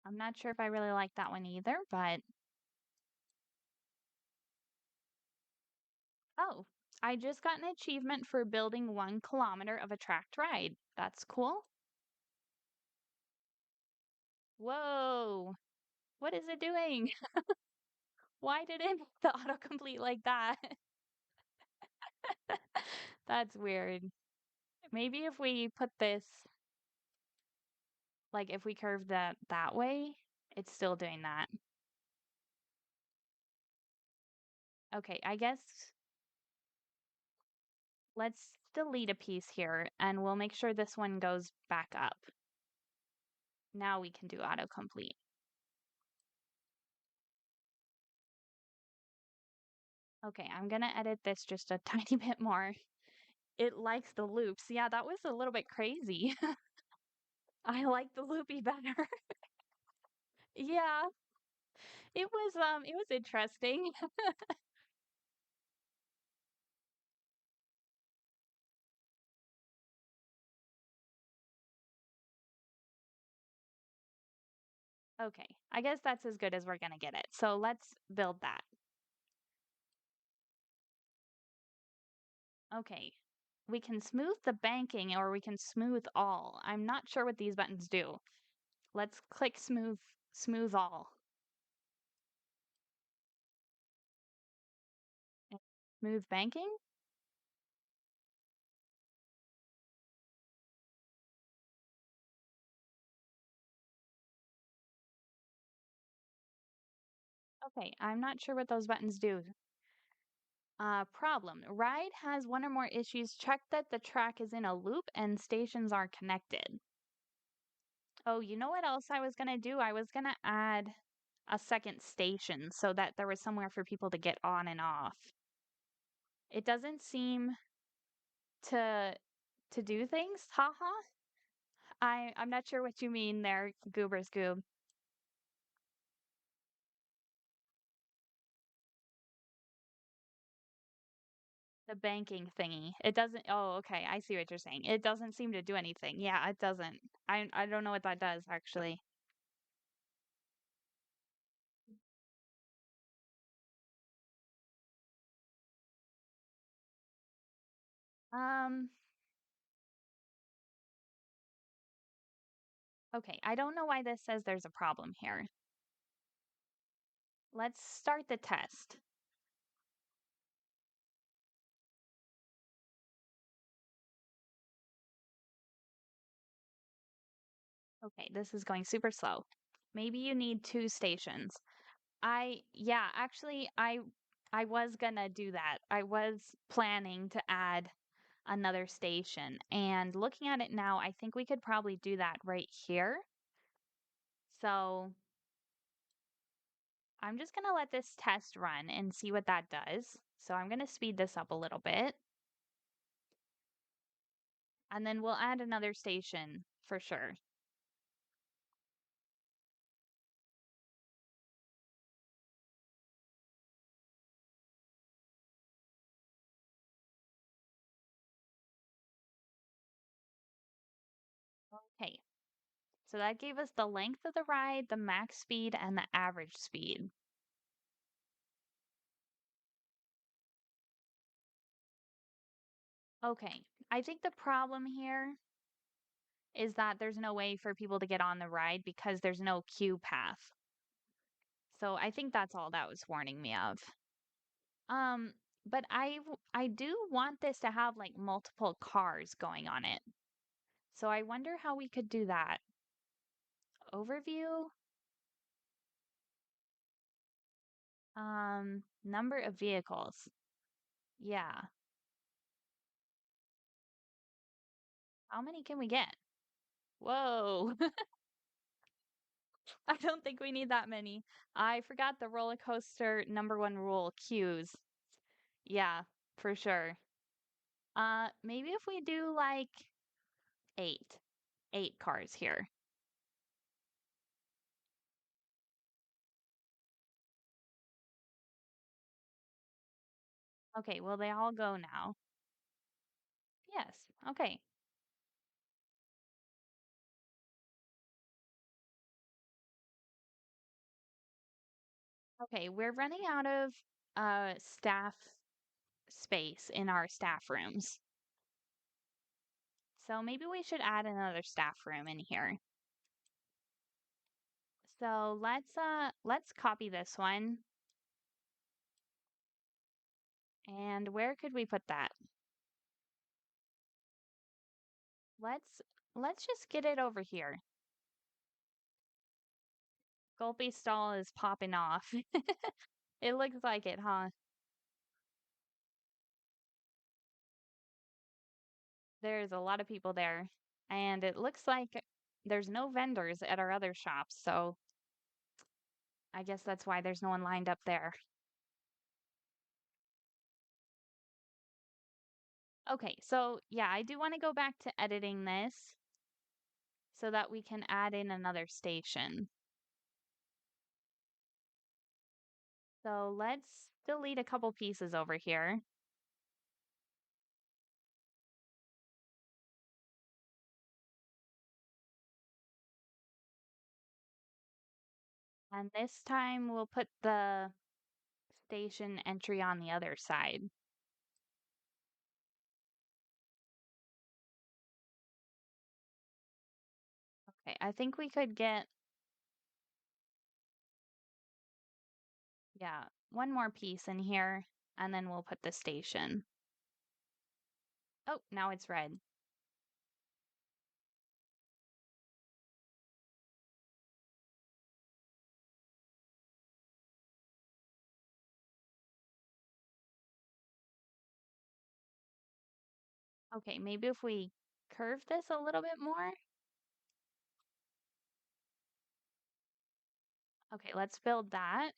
I'm not sure if I really like that one either, but oh, I just got an achievement for building 1 kilometer of a tracked ride. That's cool. Whoa, what is it doing? Why did it make the autocomplete like that? That's weird. Maybe if we put this, like if we curve that way, it's still doing that. Okay, I guess let's delete a piece here and we'll make sure this one goes back up. Now we can do autocomplete. Okay, I'm gonna edit this just a tiny bit more. It likes the loops. Yeah, that was a little bit crazy. I like the loopy better. Yeah, it was interesting. Okay, I guess that's as good as we're gonna get it. So let's build that. Okay, we can smooth the banking or we can smooth all. I'm not sure what these buttons do. Let's click smooth all. And smooth banking? Okay, I'm not sure what those buttons do. Problem. Ride has one or more issues. Check that the track is in a loop and stations are connected. Oh, you know what else I was gonna do? I was gonna add a second station so that there was somewhere for people to get on and off. It doesn't seem to do things. Haha. I'm not sure what you mean there, Goober's Goob. The banking thingy. It doesn't. Oh, okay. I see what you're saying. It doesn't seem to do anything. Yeah, it doesn't. I don't know what that does actually. Um. Okay. I don't know why this says there's a problem here. Let's start the test. Okay, this is going super slow. Maybe you need two stations. Yeah, actually I was gonna do that. I was planning to add another station. And looking at it now, I think we could probably do that right here. So I'm just gonna let this test run and see what that does. So I'm gonna speed this up a little bit. And then we'll add another station for sure. Okay, so that gave us the length of the ride, the max speed, and the average speed. Okay, I think the problem here is that there's no way for people to get on the ride because there's no queue path. So I think that's all that was warning me of. Um, but I do want this to have like multiple cars going on it. So I wonder how we could do that. Overview, number of vehicles. Yeah. How many can we get? Whoa. I don't think we need that many. I forgot the roller coaster number one rule, queues. Yeah, for sure. Maybe if we do like eight, 8 cars here. Okay, well, they all go now. Yes. Okay. Okay, we're running out of staff space in our staff rooms. So maybe we should add another staff room in here. So let's copy this one. And where could we put that? Let's let's just get it over here. Gulpy stall is popping off. It looks like it, huh? There's a lot of people there. And it looks like there's no vendors at our other shops, so I guess that's why there's no one lined up there. Okay, so yeah, I do want to go back to editing this so that we can add in another station. So let's delete a couple pieces over here. And this time we'll put the station entry on the other side. Okay, I think we could get, yeah, one more piece in here, and then we'll put the station. Oh, now it's red. Okay, maybe if we curve this a little bit more. Okay, let's build that.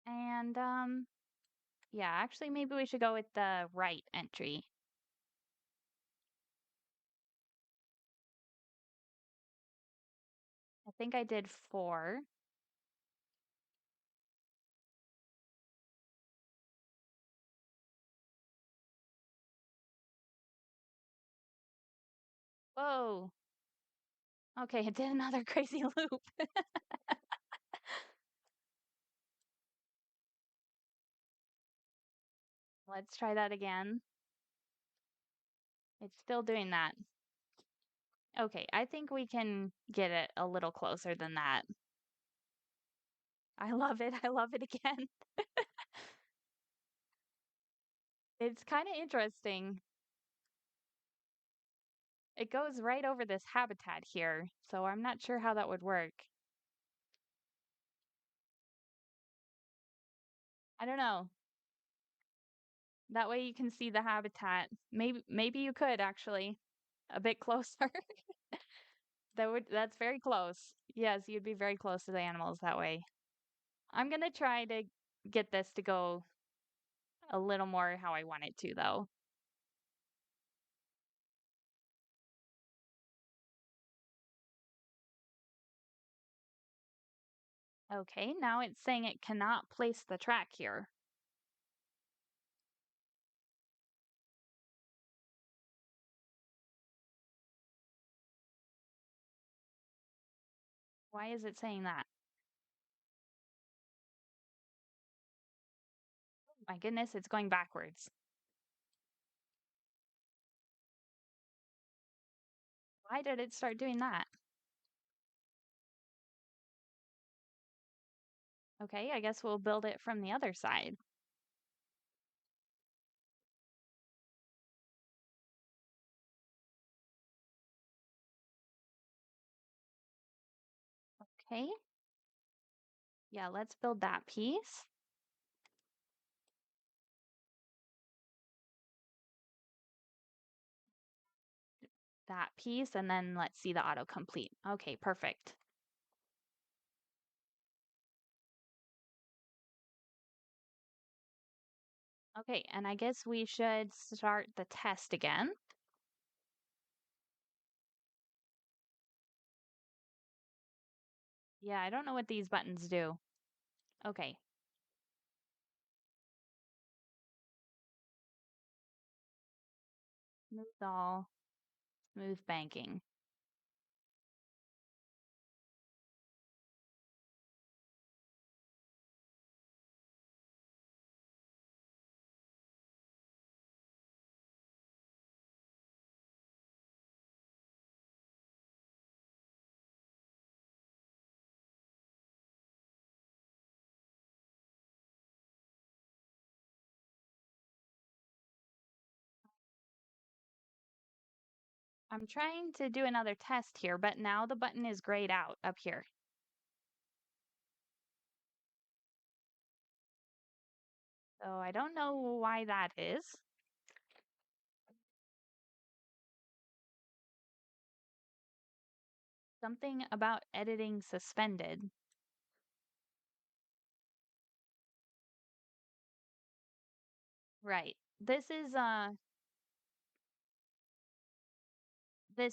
And yeah, actually maybe we should go with the right entry. I think I did 4. Whoa. Okay, it did another crazy loop. Let's try that again. It's still doing that. Okay, I think we can get it a little closer than that. I love it. I love it again. It's kind of interesting. It goes right over this habitat here, so I'm not sure how that would work. I don't know. That way you can see the habitat. Maybe you could actually a bit closer. That's very close. Yes, you'd be very close to the animals that way. I'm gonna try to get this to go a little more how I want it to though. Okay, now it's saying it cannot place the track here. Why is it saying that? My goodness, it's going backwards. Why did it start doing that? Okay, I guess we'll build it from the other side. Okay. Yeah, let's build that piece. That piece, and then let's see the autocomplete. Okay, perfect. Okay, and I guess we should start the test again. Yeah, I don't know what these buttons do. Okay. Smooth all, smooth banking. I'm trying to do another test here, but now the button is grayed out up here. So I don't know why that is. Something about editing suspended. Right. This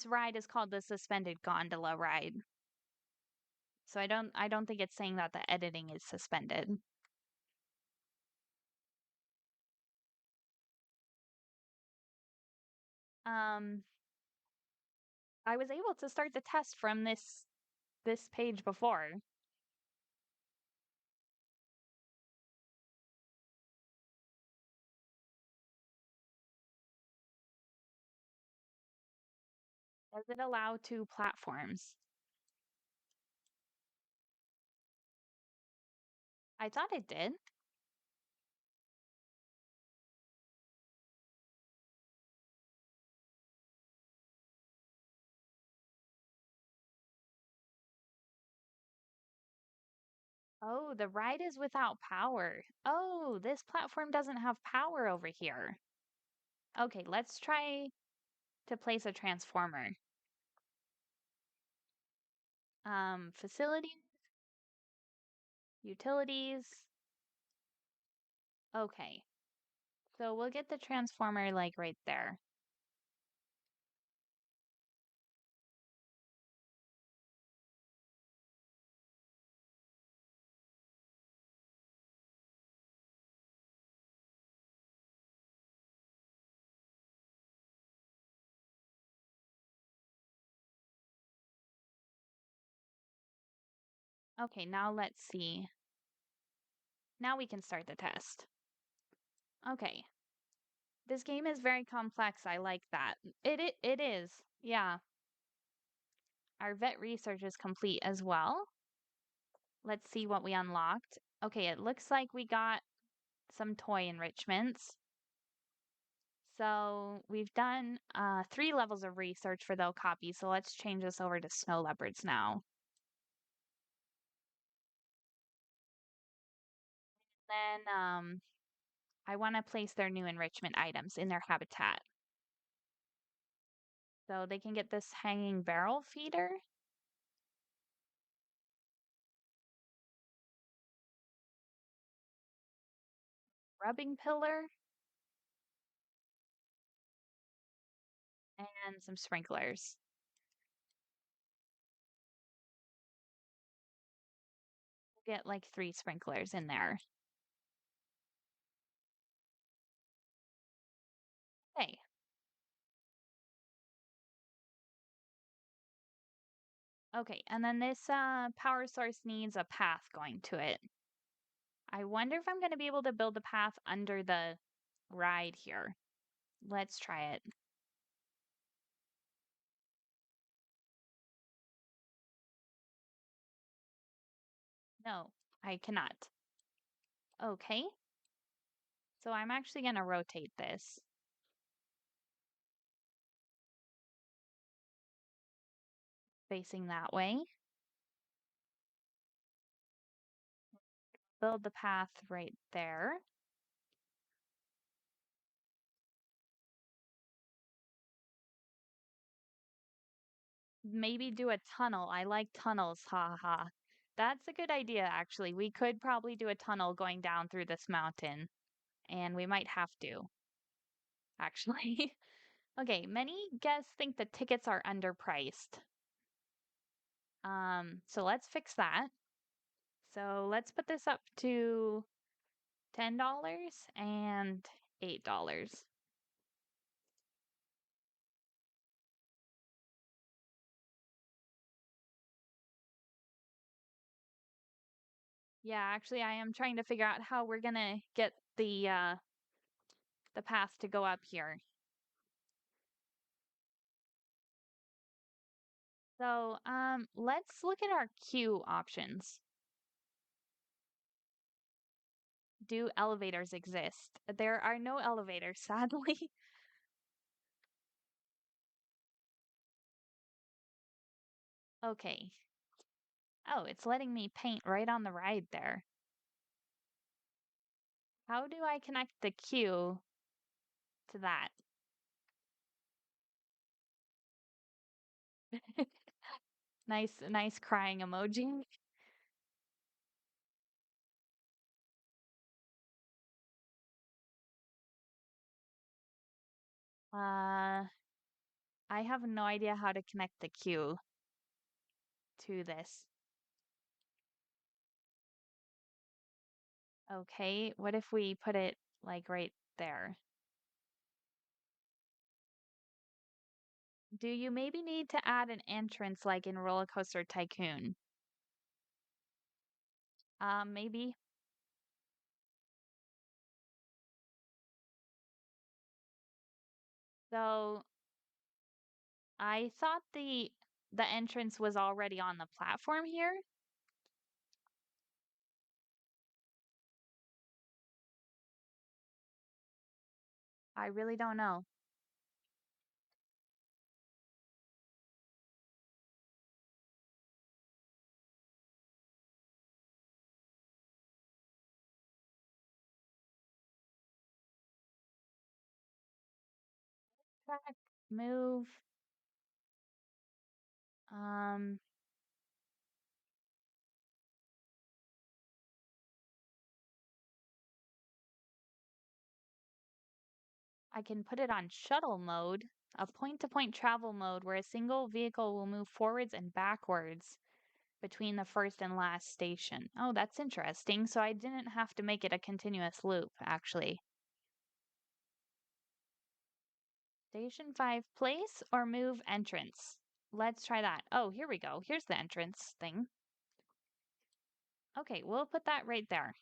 ride is called the suspended gondola ride. So I don't think it's saying that the editing is suspended. Um I was able to start the test from this page before. Does it allow two platforms? I thought it did. Oh, the ride is without power. Oh, this platform doesn't have power over here. Okay, let's try to place a transformer. Facility, utilities. Okay, so we'll get the transformer like right there. Okay, now let's see. Now we can start the test. Okay, this game is very complex. I like that. It is. Yeah. Our vet research is complete as well. Let's see what we unlocked. Okay, it looks like we got some toy enrichments. So we've done 3 levels of research for the copy. So let's change this over to snow leopards now. Then I want to place their new enrichment items in their habitat. So they can get this hanging barrel feeder, rubbing pillar, and some sprinklers. We'll get like 3 sprinklers in there. Okay. Okay, and then this power source needs a path going to it. I wonder if I'm going to be able to build a path under the ride here. Let's try it. No, I cannot. Okay, so I'm actually going to rotate this facing that way. Build the path right there. Maybe do a tunnel. I like tunnels, ha ha. That's a good idea, actually. We could probably do a tunnel going down through this mountain, and we might have to, actually. Okay, many guests think the tickets are underpriced. So let's fix that. So let's put this up to $10 and $8. Yeah, actually I am trying to figure out how we're gonna get the path to go up here. So, let's look at our queue options. Do elevators exist? There are no elevators, sadly. Okay. Oh, it's letting me paint right on the ride there. How do I connect the queue to that? Nice crying emoji. Uh, I have no idea how to connect the queue to this. Okay, what if we put it like right there? Do you maybe need to add an entrance like in Roller Coaster Tycoon? Maybe. So I thought the entrance was already on the platform here. I really don't know. Track, move. Um, I can put it on shuttle mode, a point-to-point travel mode where a single vehicle will move forwards and backwards between the first and last station. Oh, that's interesting. So I didn't have to make it a continuous loop, actually. Station 5, place or move entrance. Let's try that. Oh, here we go. Here's the entrance thing. Okay, we'll put that right there.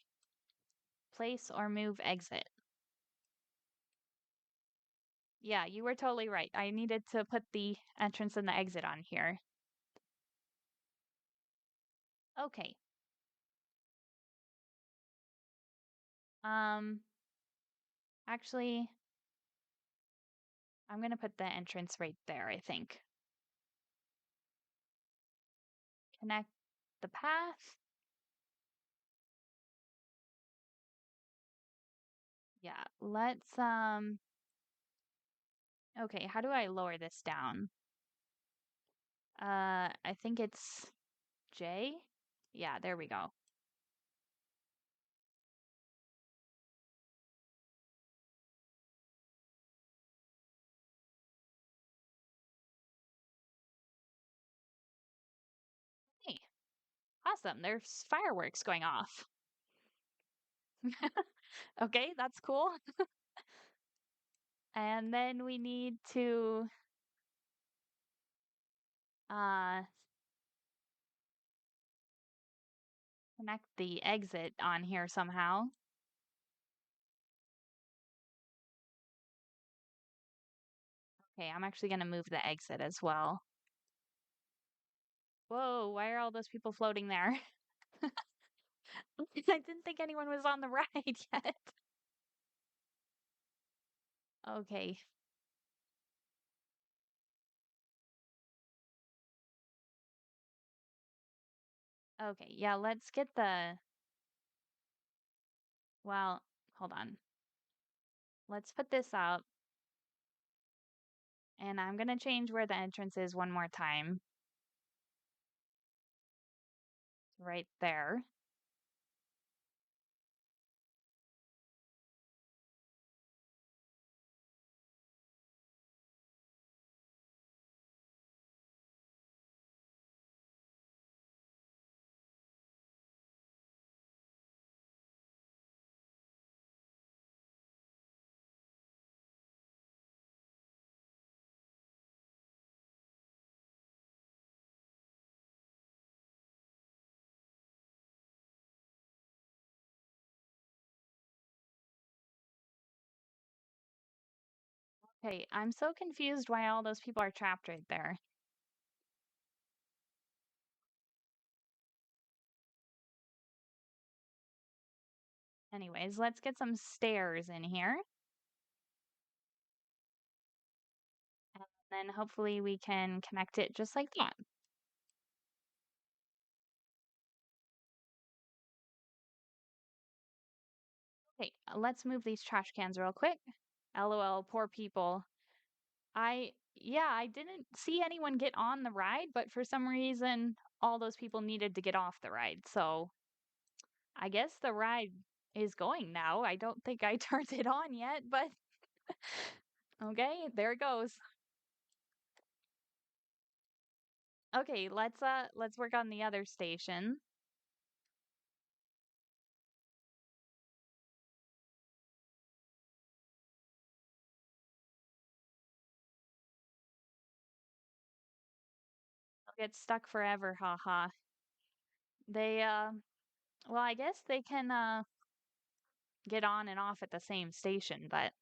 Place or move exit. Yeah, you were totally right. I needed to put the entrance and the exit on here. Okay. Um, actually, I'm gonna put the entrance right there, I think. Connect the path. Yeah, let's okay, how do I lower this down? I think it's J. Yeah, there we go. Hey, awesome. There's fireworks going off. Okay, that's cool. And then we need to uh connect the exit on here somehow. Okay, I'm actually gonna move the exit as well. Whoa, why are all those people floating there? I didn't think anyone was on the ride yet. Okay. Okay, yeah, let's get the well, hold on. Let's put this up, and I'm gonna change where the entrance is one more time. Right there. Okay, I'm so confused why all those people are trapped right there. Anyways, let's get some stairs in here, and then hopefully we can connect it just like that. let's move these trash cans real quick. LOL, poor people. Yeah, I didn't see anyone get on the ride, but for some reason, all those people needed to get off the ride. So I guess the ride is going now. I don't think I turned it on yet, but okay, there it goes. Okay, let's work on the other station. I'll get stuck forever, haha. They well, I guess they can get on and off at the same station, but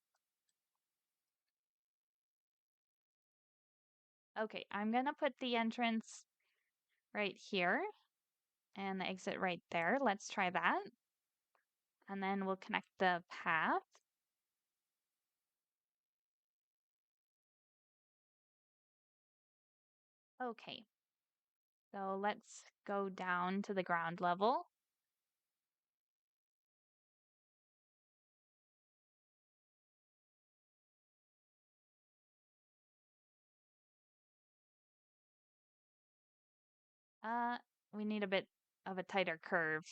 okay, I'm gonna put the entrance right here and the exit right there. Let's try that. And then we'll connect the path. Okay, so let's go down to the ground level. Uh, we need a bit of a tighter curve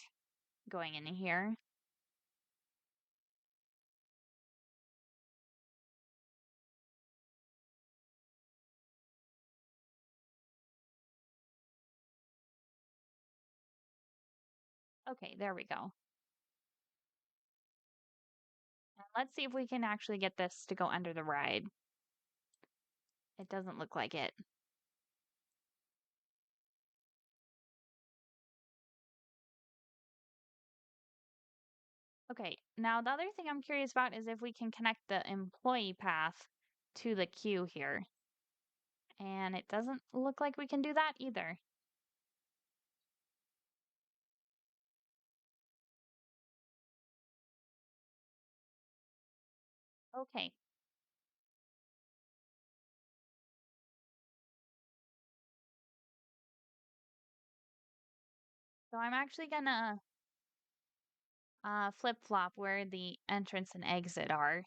going in here. Okay, there we go. And let's see if we can actually get this to go under the ride. It doesn't look like it. Okay, now the other thing I'm curious about is if we can connect the employee path to the queue here. And it doesn't look like we can do that either. Okay, so I'm actually gonna flip-flop where the entrance and exit are.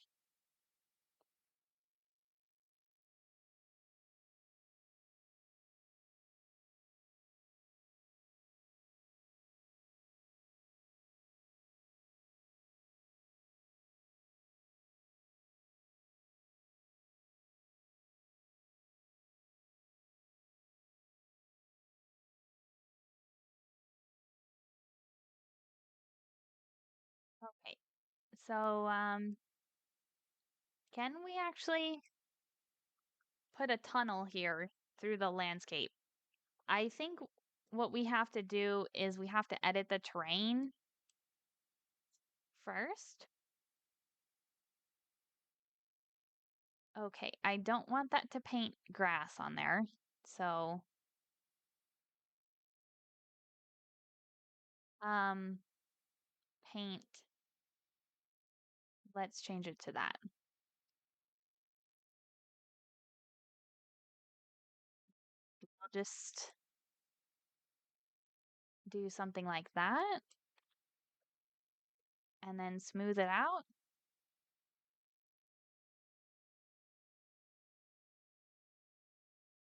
Okay, so can we actually put a tunnel here through the landscape? I think what we have to do is we have to edit the terrain first. Okay, I don't want that to paint grass on there. So, um, paint, let's change it to that. I'll just do something like that and then smooth it out.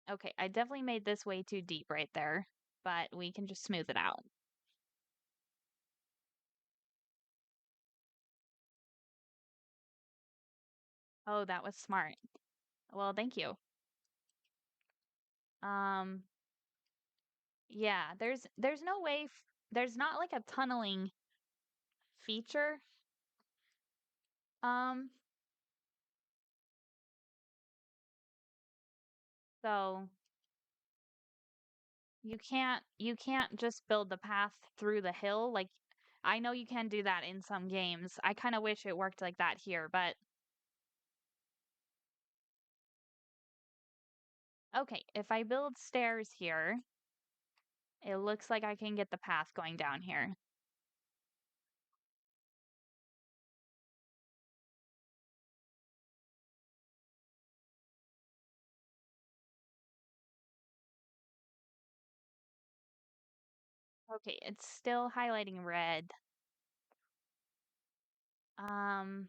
Okay, I definitely made this way too deep right there, but we can just smooth it out. Oh, that was smart. Well, thank you. Um, yeah, there's no way there's not like a tunneling feature. Um, so you can't just build the path through the hill. Like I know you can do that in some games. I kind of wish it worked like that here, but okay, if I build stairs here, it looks like I can get the path going down here. Okay, it's still highlighting red. Um,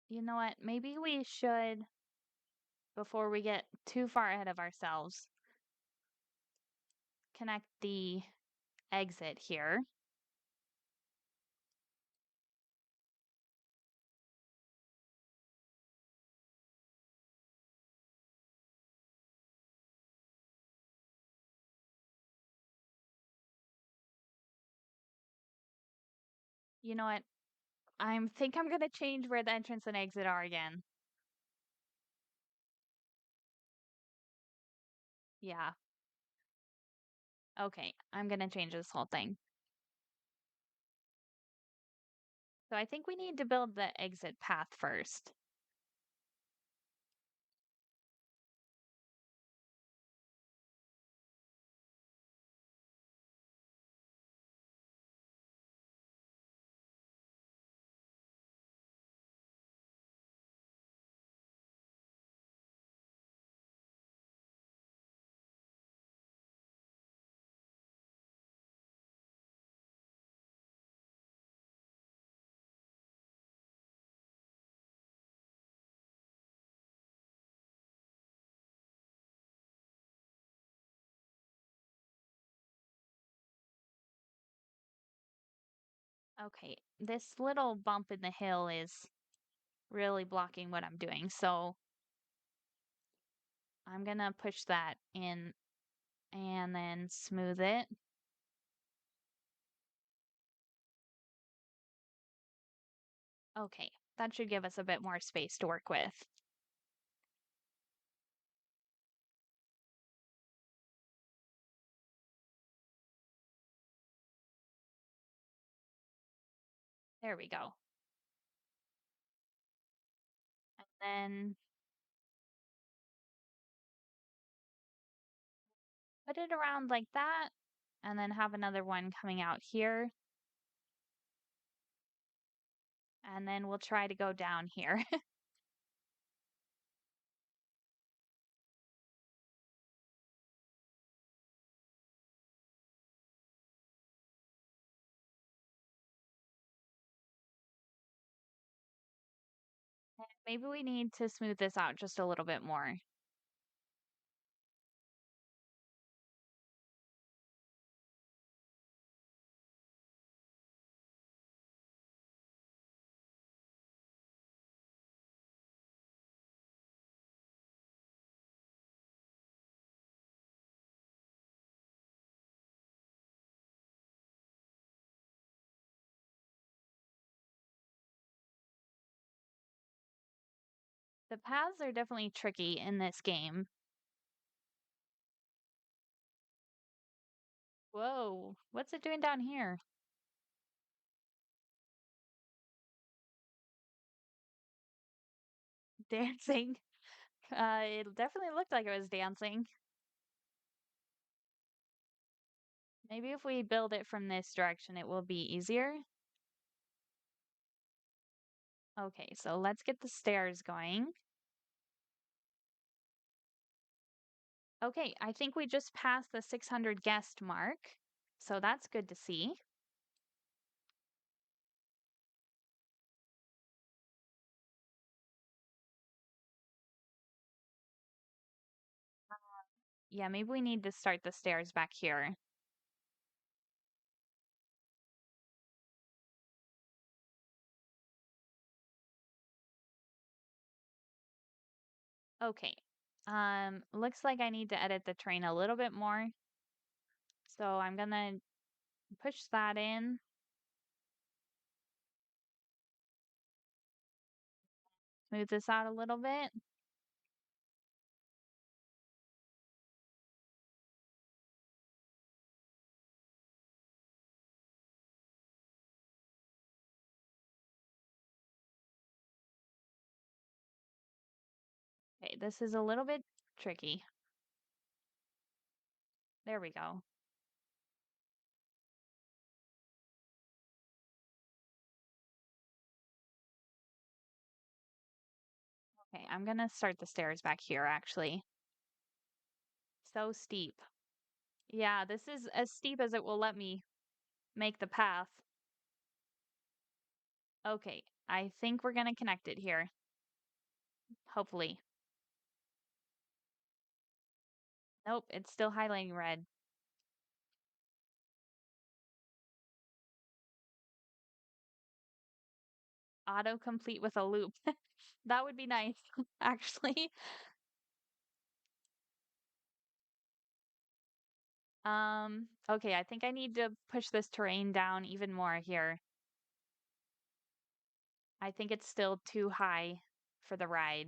you know what? Maybe we should, before we get too far ahead of ourselves, connect the exit here. You know what? I'm gonna change where the entrance and exit are again. Yeah. Okay, I'm gonna change this whole thing. So I think we need to build the exit path first. Okay, this little bump in the hill is really blocking what I'm doing, so I'm gonna push that in and then smooth it. Okay, that should give us a bit more space to work with. There we go. And then put it around like that, and then have another one coming out here, and then we'll try to go down here. Maybe we need to smooth this out just a little bit more. The paths are definitely tricky in this game. Whoa, what's it doing down here? Dancing. It definitely looked like it was dancing. Maybe if we build it from this direction, it will be easier. Okay, so let's get the stairs going. Okay, I think we just passed the 600 guest mark, so that's good to see. Yeah, maybe we need to start the stairs back here. Okay. Looks like I need to edit the train a little bit more. So I'm gonna push that in. Move this out a little bit. Okay, this is a little bit tricky. There we go. Okay, I'm gonna start the stairs back here actually. So steep. Yeah, this is as steep as it will let me make the path. Okay, I think we're gonna connect it here. Hopefully. Nope, it's still highlighting red. Autocomplete with a loop. That would be nice, actually. Okay, I think I need to push this terrain down even more here. I think it's still too high for the ride.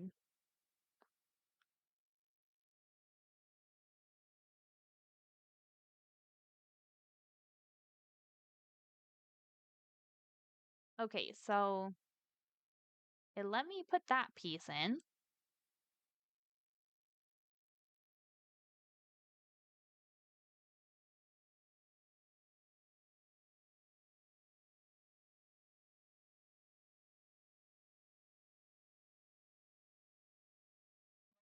Okay, so it let me put that piece in.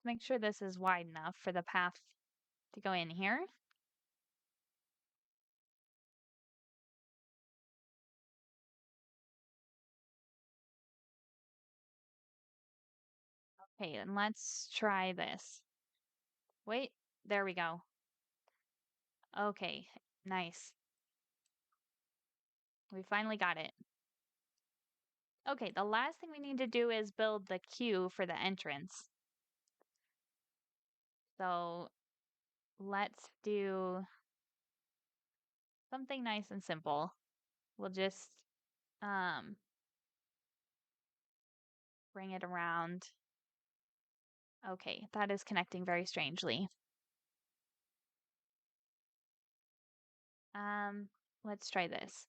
Make sure this is wide enough for the path to go in here. Okay, and let's try this. Wait, there we go. Okay, nice. We finally got it. Okay, the last thing we need to do is build the queue for the entrance. So let's do something nice and simple. We'll just um bring it around. Okay, that is connecting very strangely. Um, let's try this.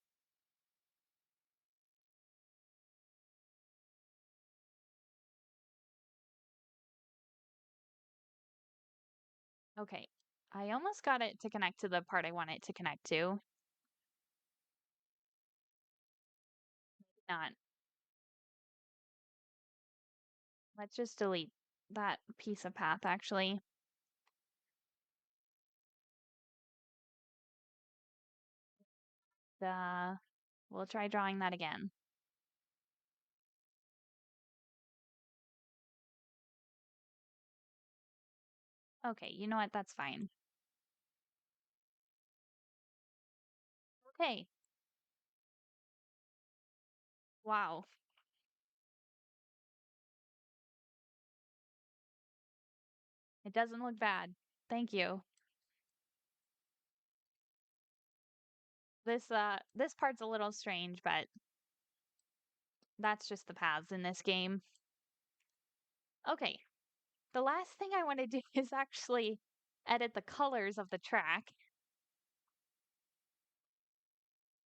Okay, I almost got it to connect to the part I want it to connect to. Not. Let's just delete that piece of path, actually. We'll try drawing that again. Okay, you know what? That's fine. Okay. Wow. It doesn't look bad. Thank you. This part's a little strange, but that's just the paths in this game. Okay. The last thing I want to do is actually edit the colors of the track.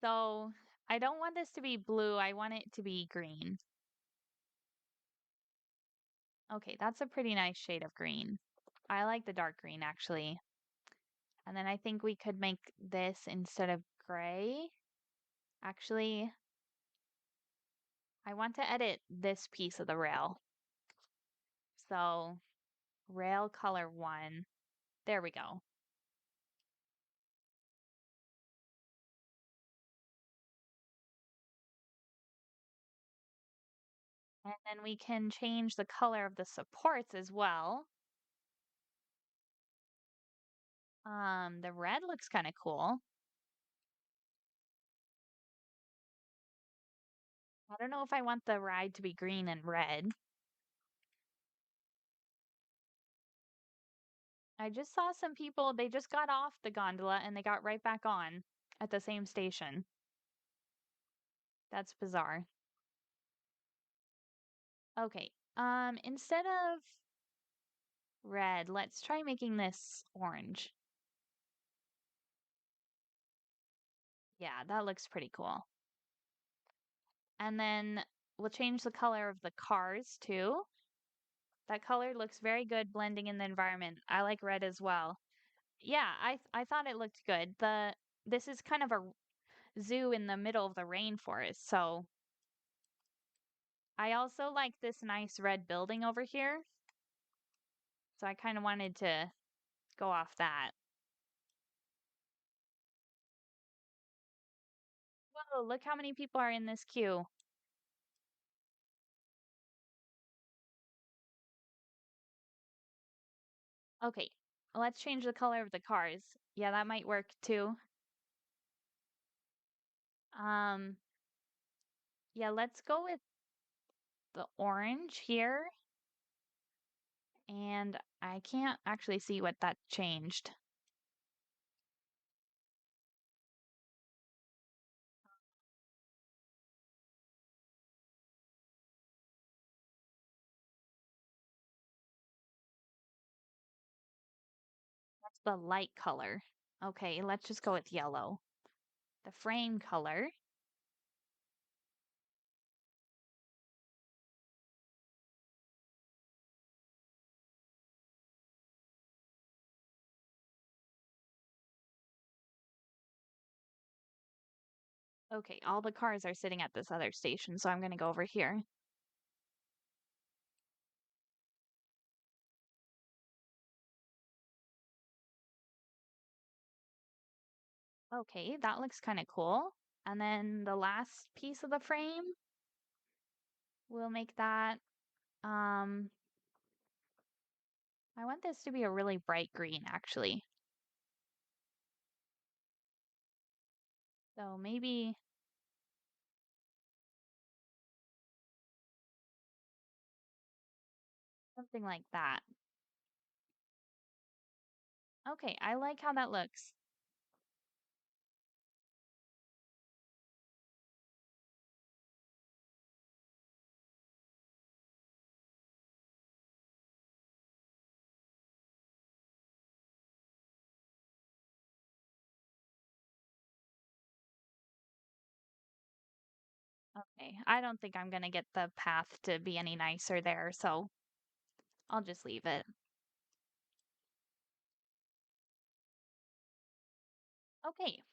So I don't want this to be blue. I want it to be green. Okay, that's a pretty nice shade of green. I like the dark green actually. And then I think we could make this instead of gray. Actually, I want to edit this piece of the rail. So rail color 1. There we go. And then we can change the color of the supports as well. The red looks kind of cool. I don't know if I want the ride to be green and red. I just saw some people, they just got off the gondola and they got right back on at the same station. That's bizarre. Okay. Instead of red, let's try making this orange. Yeah, that looks pretty cool. And then we'll change the color of the cars too. That color looks very good blending in the environment. I like red as well. Yeah, I thought it looked good. This is kind of a zoo in the middle of the rainforest, so I also like this nice red building over here. So I kind of wanted to go off that. Oh, look how many people are in this queue. Okay, let's change the color of the cars. Yeah, that might work too. Um, yeah, let's go with the orange here. And I can't actually see what that changed. That's the light color. Okay, let's just go with yellow. The frame color. Okay, all the cars are sitting at this other station, so I'm gonna go over here. Okay, that looks kind of cool. And then the last piece of the frame, we'll make that, um, I want this to be a really bright green, actually. So maybe something like that. Okay, I like how that looks. Okay, I don't think I'm gonna get the path to be any nicer there, so I'll just leave it. Okay,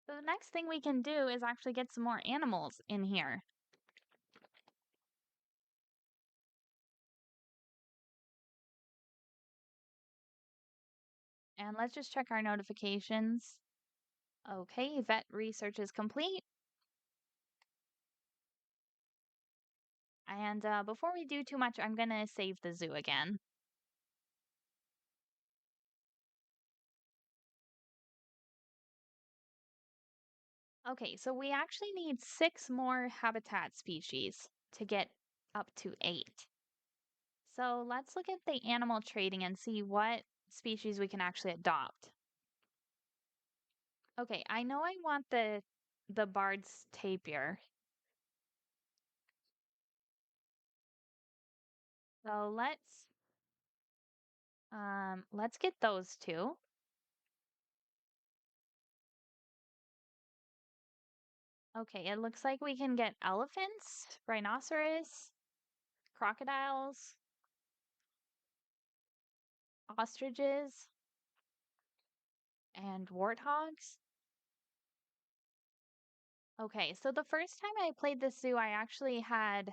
so the next thing we can do is actually get some more animals in here. And let's just check our notifications. Okay, vet research is complete. And before we do too much, I'm gonna save the zoo again. Okay, so we actually need 6 more habitat species to get up to 8. So let's look at the animal trading and see what species we can actually adopt. Okay, I know I want the Bard's tapir. So let's get those two. Okay, it looks like we can get elephants, rhinoceros, crocodiles, ostriches, and warthogs. Okay, so the first time I played this zoo, I actually had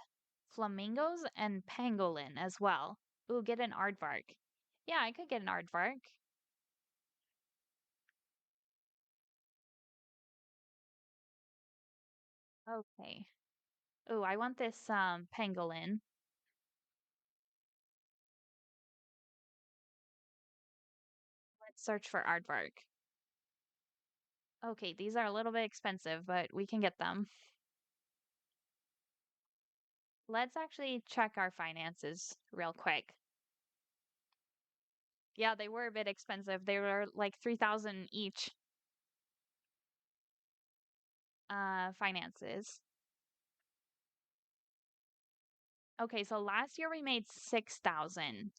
flamingos and pangolin as well. Ooh, get an aardvark. Yeah, I could get an aardvark. Okay. Ooh, I want this pangolin. Let's search for aardvark. Okay, these are a little bit expensive, but we can get them. Let's actually check our finances real quick. Yeah, they were a bit expensive. They were like 3,000 each. Finances. Okay, so last year we made 6,000.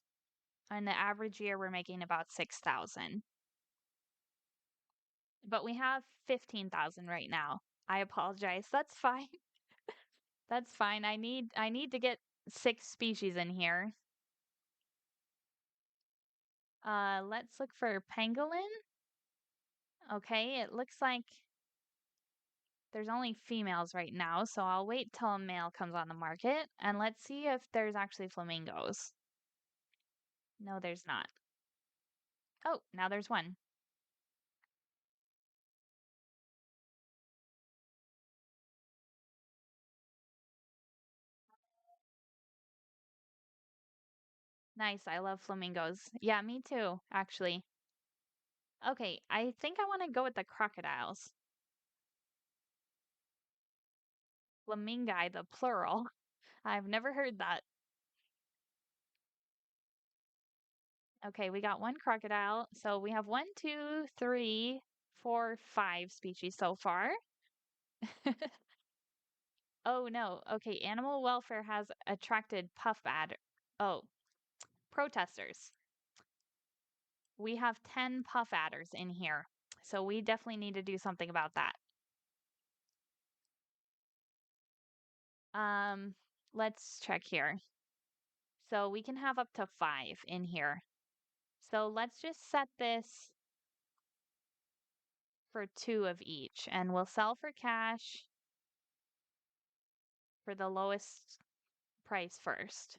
On the average year, we're making about 6,000. But we have 15,000 right now. I apologize. That's fine. That's fine. I need to get 6 species in here. Let's look for pangolin. Okay, it looks like there's only females right now, so I'll wait till a male comes on the market and let's see if there's actually flamingos. No, there's not. Oh, now there's one. Nice, I love flamingos. Yeah, me too, actually. Okay, I think I wanna go with the crocodiles. Flamingi, the plural. I've never heard that. Okay, we got one crocodile. So we have one, two, three, four, five species so far. Oh no. Okay, animal welfare has attracted oh, protesters. We have 10 puff adders in here. So we definitely need to do something about that. Um, let's check here. So we can have up to 5 in here. So let's just set this for 2 of each, and we'll sell for cash for the lowest price first.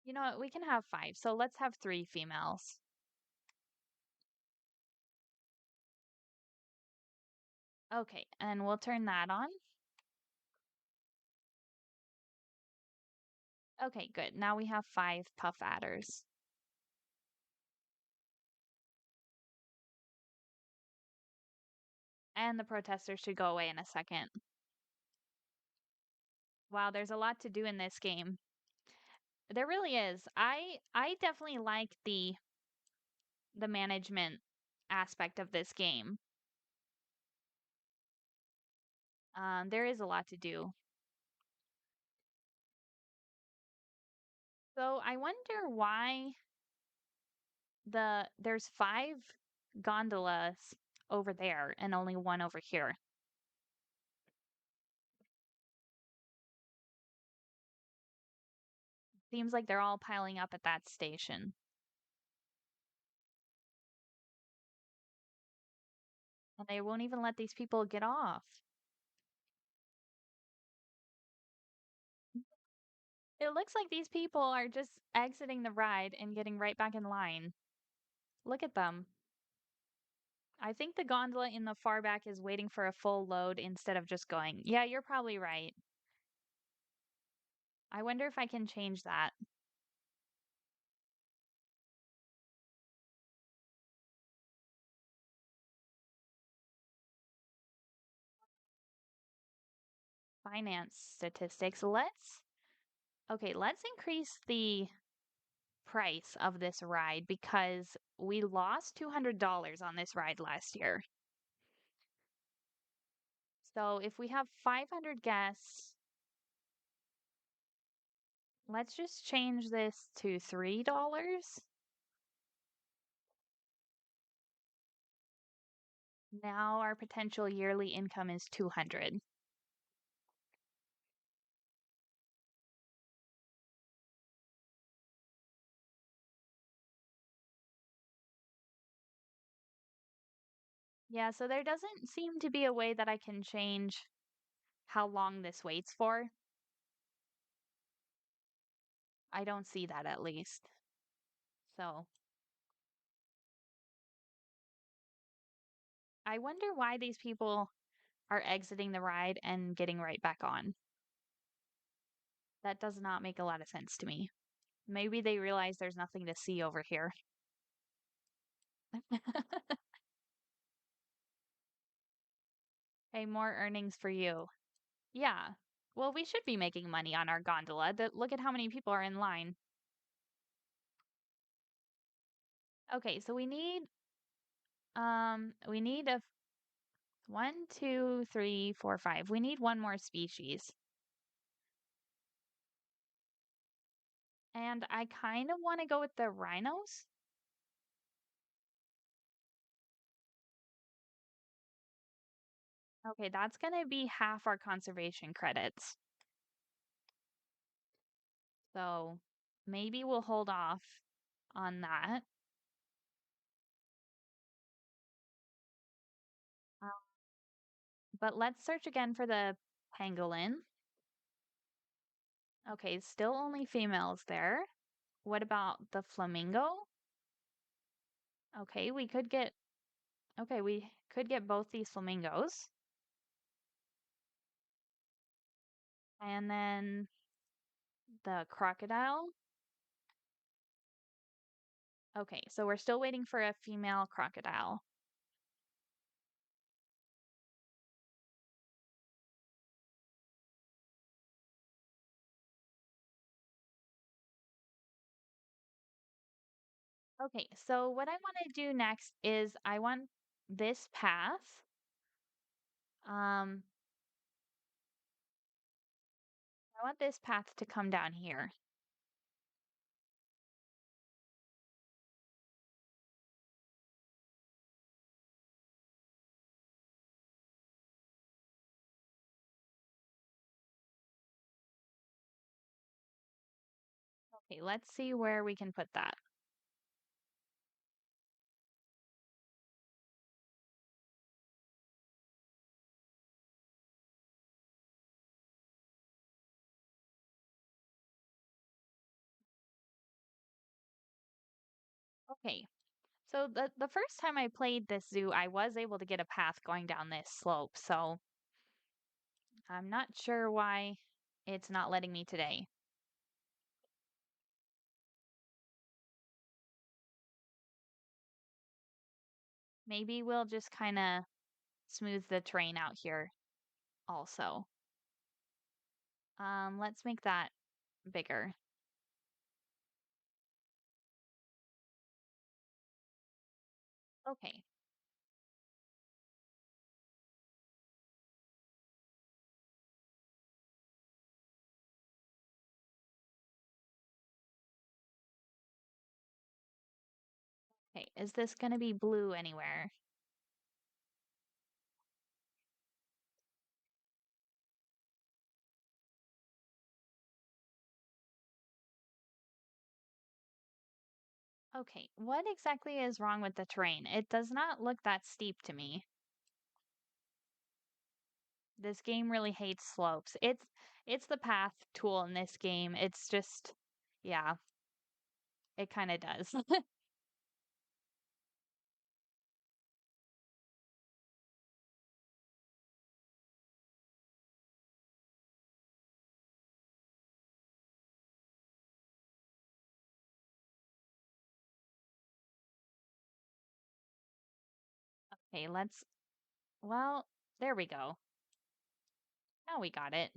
You know what? We can have 5. So let's have 3 females. Okay, and we'll turn that on. Okay, good. Now we have 5 puff adders. And the protesters should go away in a second. Wow, there's a lot to do in this game. There really is. I definitely like the management aspect of this game. There is a lot to do. So I wonder why there's 5 gondolas over there and only one over here. Seems like they're all piling up at that station. And they won't even let these people get off. It looks like these people are just exiting the ride and getting right back in line. Look at them. I think the gondola in the far back is waiting for a full load instead of just going. Yeah, you're probably right. I wonder if I can change that. Finance statistics. Let's increase the price of this ride because we lost $200 on this ride last year. So if we have 500 guests, let's just change this to $3. Now our potential yearly income is 200. Yeah, so there doesn't seem to be a way that I can change how long this waits for. I don't see that at least. So I wonder why these people are exiting the ride and getting right back on. That does not make a lot of sense to me. Maybe they realize there's nothing to see over here. Hey, more earnings for you. Yeah. Well, we should be making money on our gondola. Look at how many people are in line. Okay, so we need a one, two, three, four, five. We need one more species. And I kind of want to go with the rhinos. Okay, that's going to be half our conservation credits. So maybe we'll hold off on that. Uh, But let's search again for the pangolin. Okay, still only females there. What about the flamingo? Okay, we could get both these flamingos. And then the crocodile. Okay, so we're still waiting for a female crocodile. Okay, so what I want to do next is I want this path. Um, I want this path to come down here. Okay, let's see where we can put that. Okay, so the first time I played this zoo, I was able to get a path going down this slope, so I'm not sure why it's not letting me today. Maybe we'll just kind of smooth the terrain out here also. Let's make that bigger. Okay. Okay, is this gonna be blue anywhere? Okay, what exactly is wrong with the terrain? It does not look that steep to me. This game really hates slopes. It's the path tool in this game. It's just yeah, it kind of does. Okay, well, there we go. Now we got it.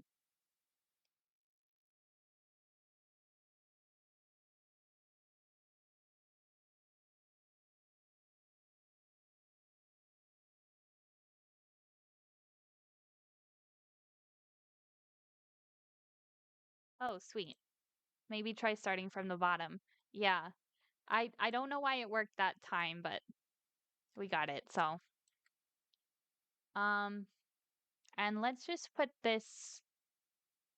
Oh, sweet. Maybe try starting from the bottom. Yeah. I don't know why it worked that time, but we got it. So, um and let's just put this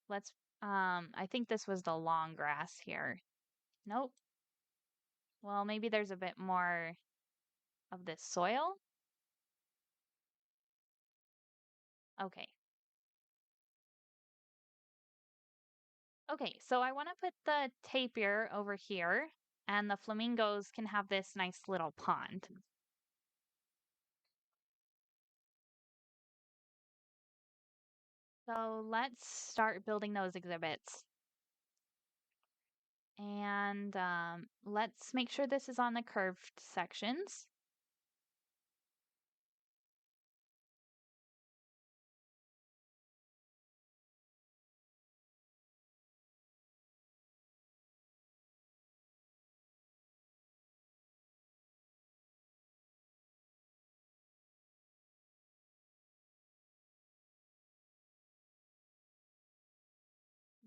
let's I think this was the long grass here. Nope. Well, maybe there's a bit more of this soil. Okay. Okay, so I want to put the tapir over here, and the flamingos can have this nice little pond. So let's start building those exhibits. And let's make sure this is on the curved sections.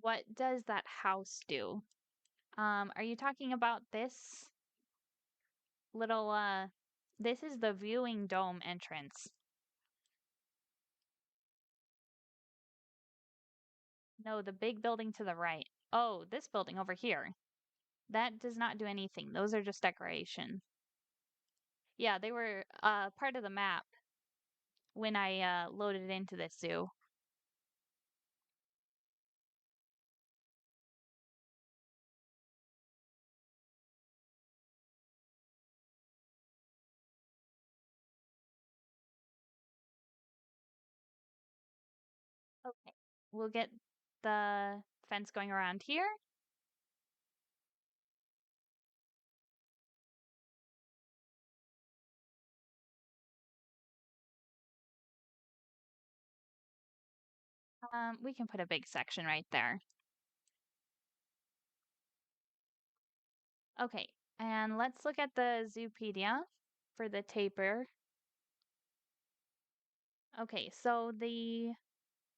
What does that house do? Are you talking about this little this is the viewing dome entrance. No, the big building to the right. Oh, this building over here. That does not do anything. Those are just decoration. Yeah, they were part of the map when I loaded it into this zoo. Okay. We'll get the fence going around here. We can put a big section right there. Okay, and let's look at the Zoopedia for the tapir. Okay, so the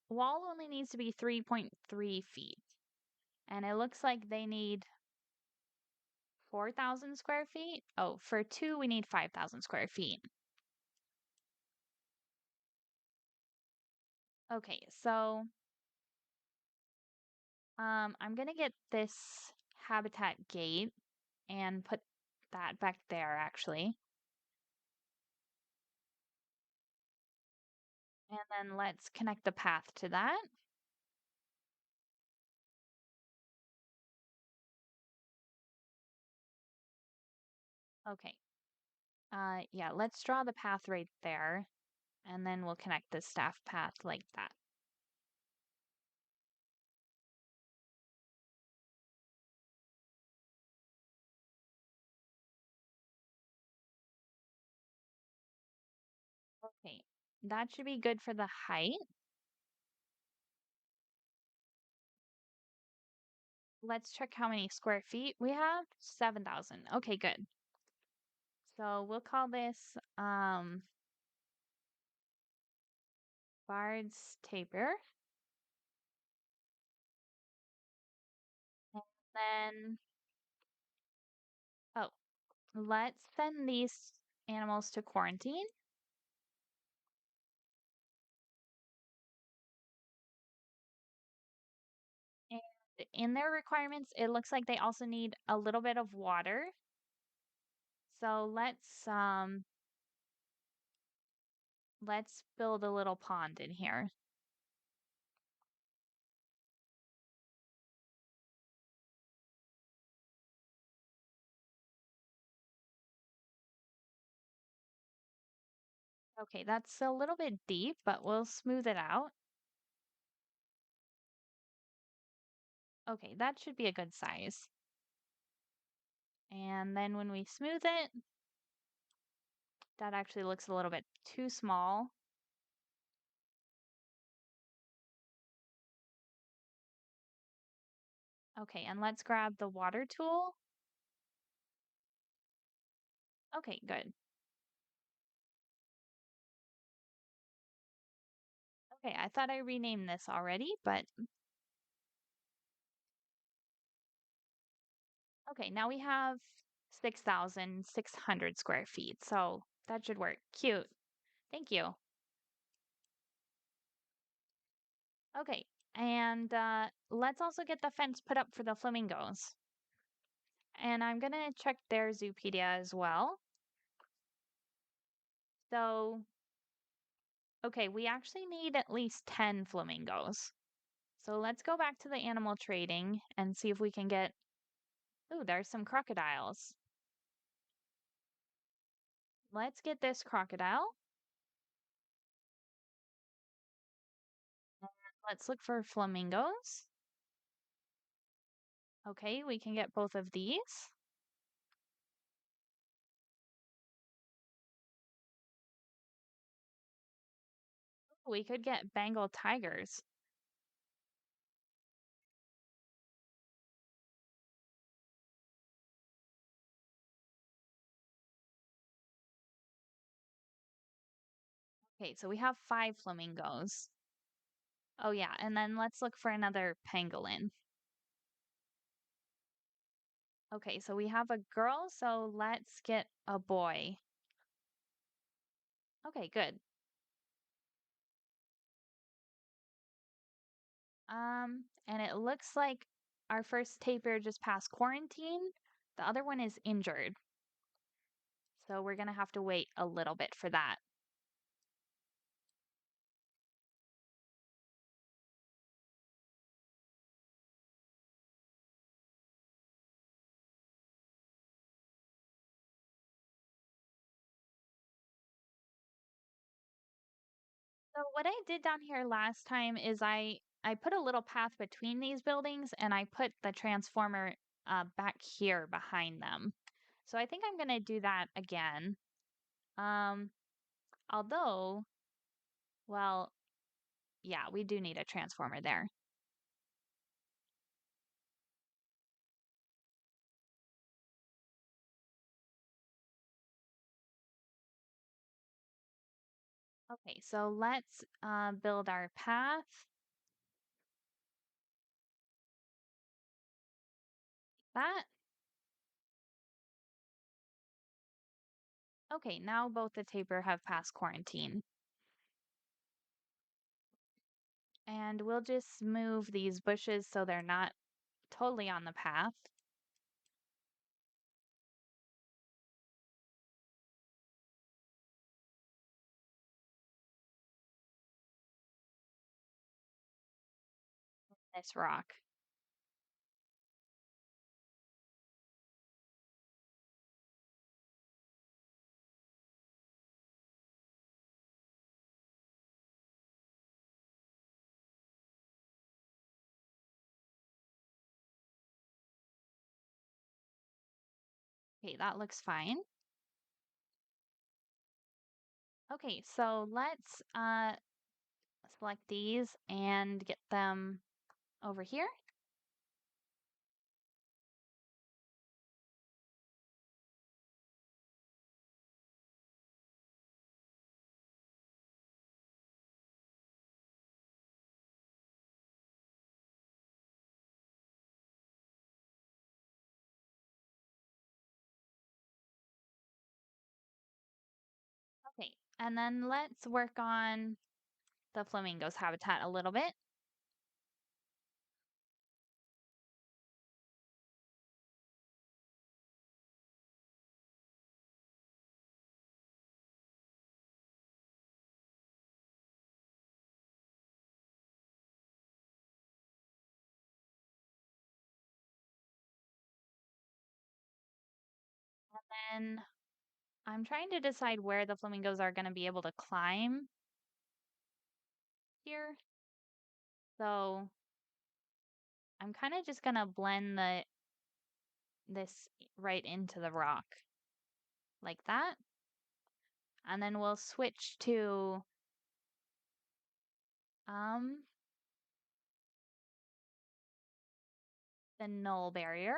wall only needs to be 3.3 feet, and it looks like they need 4,000 square feet. Oh, for two, we need 5,000 square feet. Okay, so I'm gonna get this habitat gate and put that back there actually. And then let's connect the path to that. Okay. Yeah, let's draw the path right there, and then we'll connect the staff path like that. Okay, that should be good for the height. Let's check how many square feet we have. 7,000. Okay, good. So we'll call this Bard's Taper. And then, oh, let's send these animals to quarantine. And in their requirements, it looks like they also need a little bit of water. So let's build a little pond in here. Okay, that's a little bit deep, but we'll smooth it out. Okay, that should be a good size. And then when we smooth it, that actually looks a little bit too small. Okay, and let's grab the water tool. Okay, good. Okay, I thought I renamed this already, but okay, now we have 6,600 square feet, so that should work. Cute. Thank you. Okay, and let's also get the fence put up for the flamingos. And I'm gonna check their Zoopedia as well. So, okay, we actually need at least 10 flamingos. So let's go back to the animal trading and see if we can get. Ooh, there's some crocodiles. Let's get this crocodile. Let's look for flamingos. Okay, we can get both of these. We could get Bengal tigers. Okay, so we have 5 flamingos. Oh yeah, and then let's look for another pangolin. Okay, so we have a girl, so let's get a boy. Okay, good. And it looks like our first tapir just passed quarantine. The other one is injured. So we're gonna have to wait a little bit for that. So what I did down here last time is I put a little path between these buildings and I put the transformer back here behind them. So I think I'm gonna do that again. Um, although, well, Yeah, we do need a transformer there. Okay, so let's build our path. That. Okay, now both the tapir have passed quarantine. And we'll just move these bushes so they're not totally on the path. This rock. Okay, that looks fine. Okay, so let's select these and get them over here. Okay, and then let's work on the flamingo's habitat a little bit. And I'm trying to decide where the flamingos are going to be able to climb here. So I'm kind of just going to blend this right into the rock like that. And then we'll switch to um the null barrier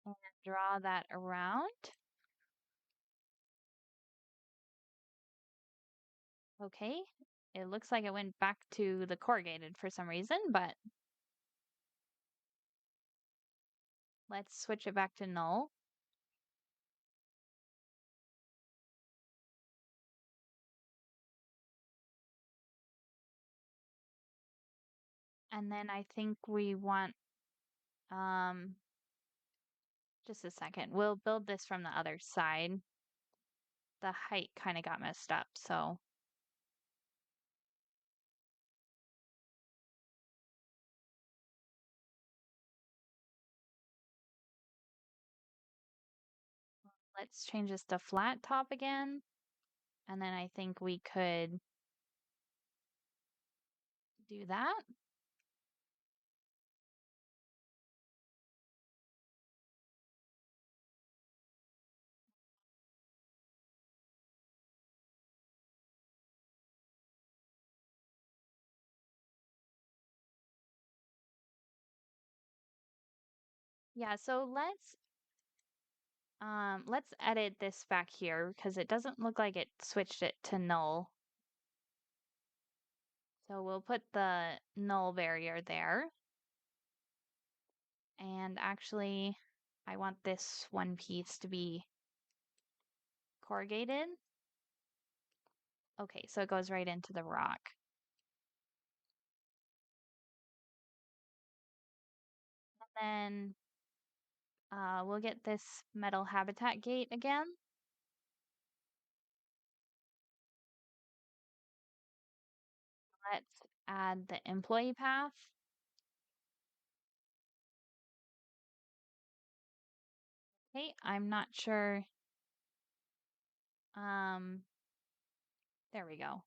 and draw that around. Okay. It looks like it went back to the corrugated for some reason, but let's switch it back to null. And then I think we want, um, just a second. We'll build this from the other side. The height kind of got messed up, so let's change this to flat top again. And then I think we could do that. Yeah, so let's edit this back here because it doesn't look like it switched it to null. So we'll put the null barrier there. And actually, I want this one piece to be corrugated. Okay, so it goes right into the rock. And then we'll get this metal habitat gate again. Let's add the employee path. Okay, I'm not sure. Um, there we go.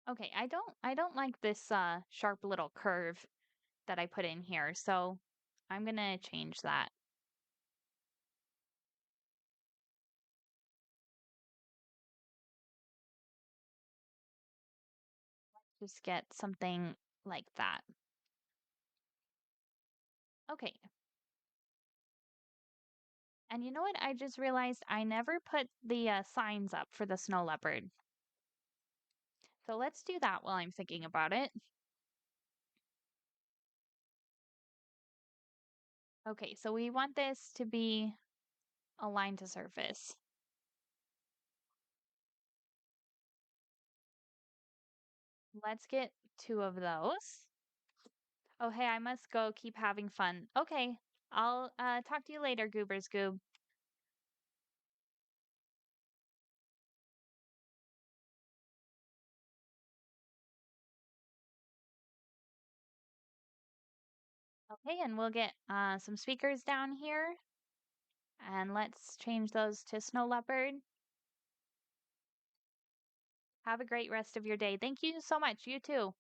Okay, I don't like this sharp little curve that I put in here, so I'm gonna change that. Just get something like that. Okay. And you know what? I just realized I never put the signs up for the snow leopard. So let's do that while I'm thinking about it. Okay, so we want this to be aligned to surface. Let's get two of those. Oh, hey, I must go keep having fun. Okay, I'll talk to you later, Goober's Goob. Okay, and we'll get some speakers down here. And let's change those to snow leopard. Have a great rest of your day. Thank you so much. You too.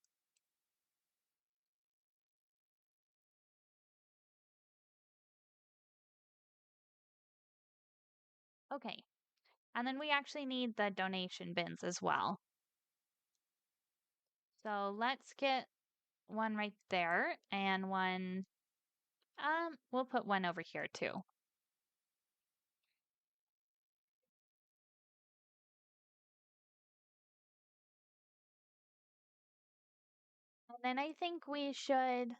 Okay, and then we actually need the donation bins as well. So let's get one right there and one, we'll put one over here too. And then I think we should,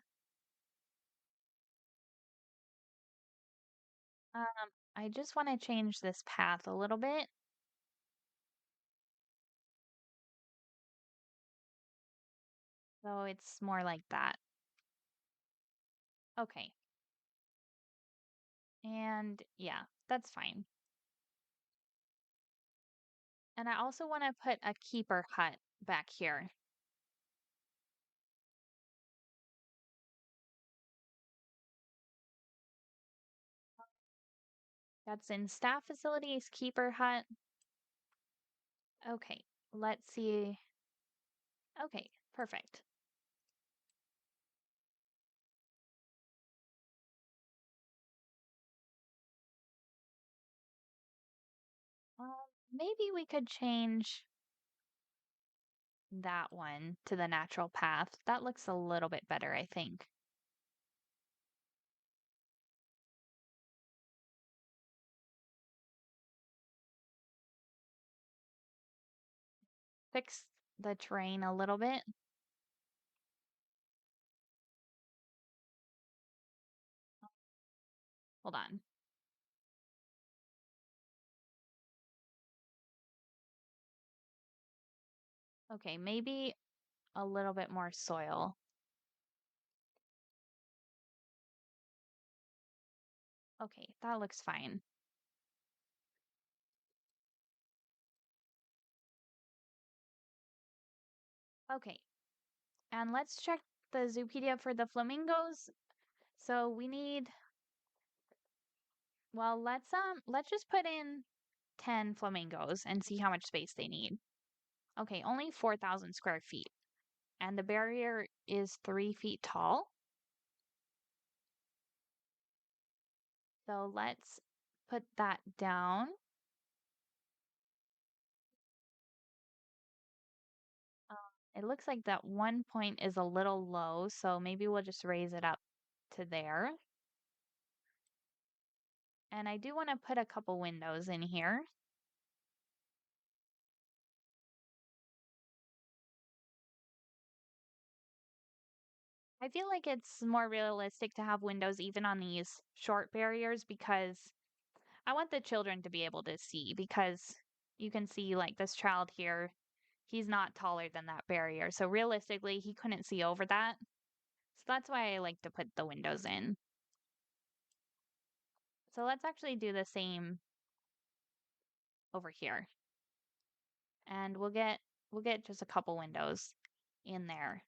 I just want to change this path a little bit. So it's more like that. Okay. And yeah, that's fine. And I also want to put a keeper hut back here. That's in staff facilities, keeper hut. Okay, let's see. Okay, perfect. Maybe we could change that one to the natural path. That looks a little bit better, I think. Fix the terrain a little bit. Hold on. Okay, maybe a little bit more soil. Okay, that looks fine. Okay, and let's check the Zoopedia for the flamingos. So we need, well, let's just put in 10 flamingos and see how much space they need. Okay, only 4,000 square feet. And the barrier is 3 feet tall. So let's put that down. Um, it looks like that one point is a little low, so maybe we'll just raise it up to there. And I do want to put a couple windows in here. I feel like it's more realistic to have windows even on these short barriers because I want the children to be able to see because you can see like this child here, he's not taller than that barrier. So realistically, he couldn't see over that. So that's why I like to put the windows in. So let's actually do the same over here. And we'll get just a couple windows in there.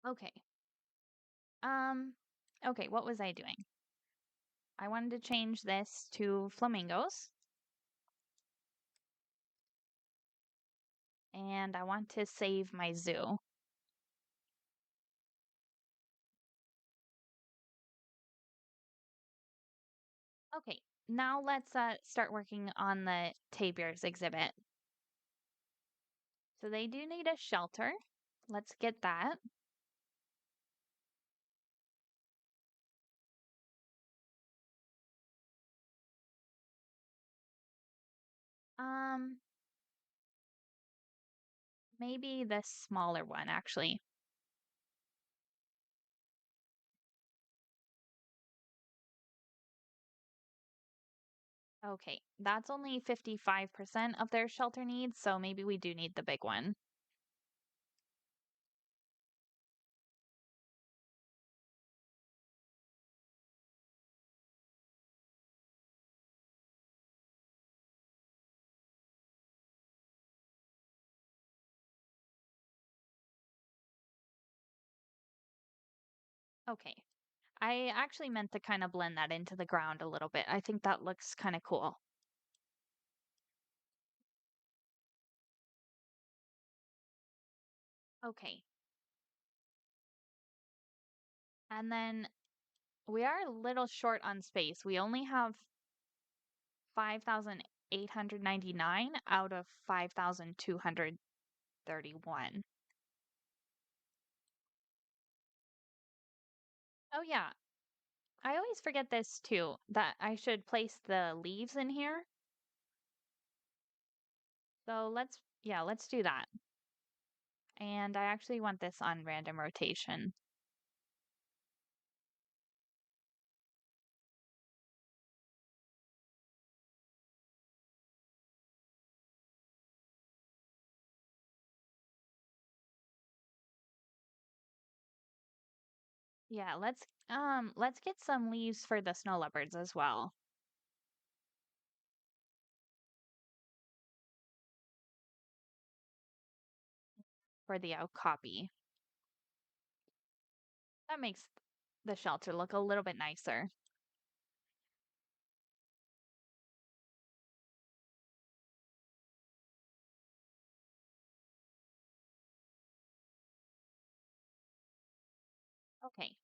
Okay. Um, okay, what was I doing? I wanted to change this to flamingos, and I want to save my zoo. Okay, now let's start working on the tapirs exhibit. So they do need a shelter. Let's get that. Um, maybe the smaller one actually. Okay, that's only 55% of their shelter needs, so maybe we do need the big one. Okay. I actually meant to kind of blend that into the ground a little bit. I think that looks kind of cool. Okay. And then we are a little short on space. We only have 5,899 out of 5,231. Oh, yeah. I always forget this too, that I should place the leaves in here. So yeah, let's do that. And I actually want this on random rotation. Yeah, let's get some leaves for the snow leopards as well for the copy. That makes the shelter look a little bit nicer. Okay.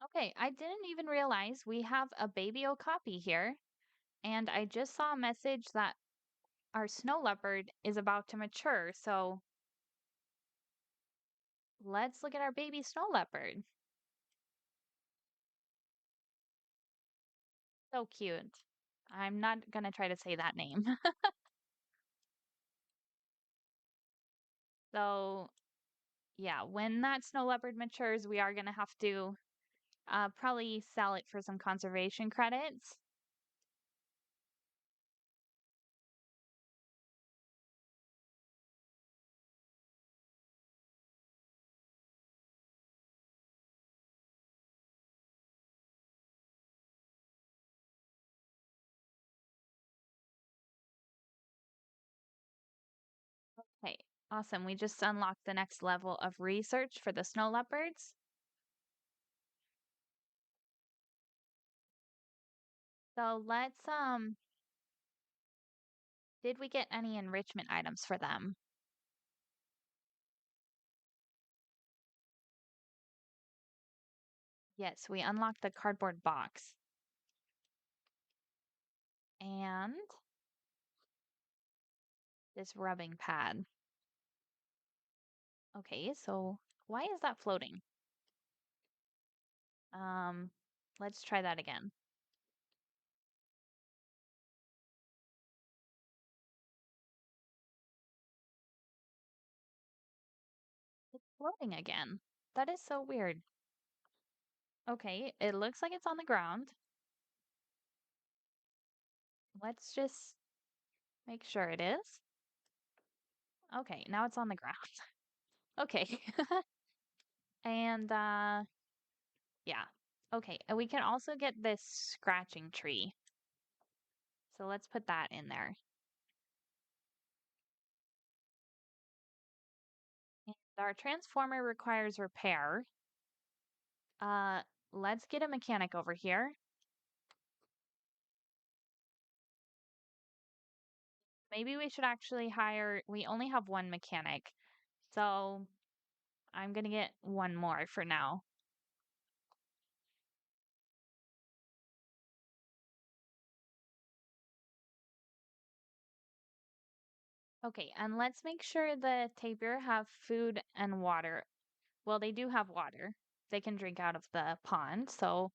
Okay, I didn't even realize we have a baby okapi here, and I just saw a message that our snow leopard is about to mature, so let's look at our baby snow leopard. So cute. I'm not gonna try to say that name. So, yeah, when that snow leopard matures, we are gonna have to probably sell it for some conservation credits. Okay, awesome. We just unlocked the next level of research for the snow leopards. So did we get any enrichment items for them? Yes, we unlocked the cardboard box. And this rubbing pad. Okay, so why is that floating? Um, let's try that again. It's floating again. That is so weird. Okay, it looks like it's on the ground. Let's just make sure it is. Okay, now it's on the ground. Okay. And yeah. Okay, and we can also get this scratching tree. So let's put that in there. And our transformer requires repair. Uh, let's get a mechanic over here. Maybe we should actually hire, we only have one mechanic. So I'm gonna get one more for now. Okay, and let's make sure the tapir have food and water. Well, they do have water. They can drink out of the pond, so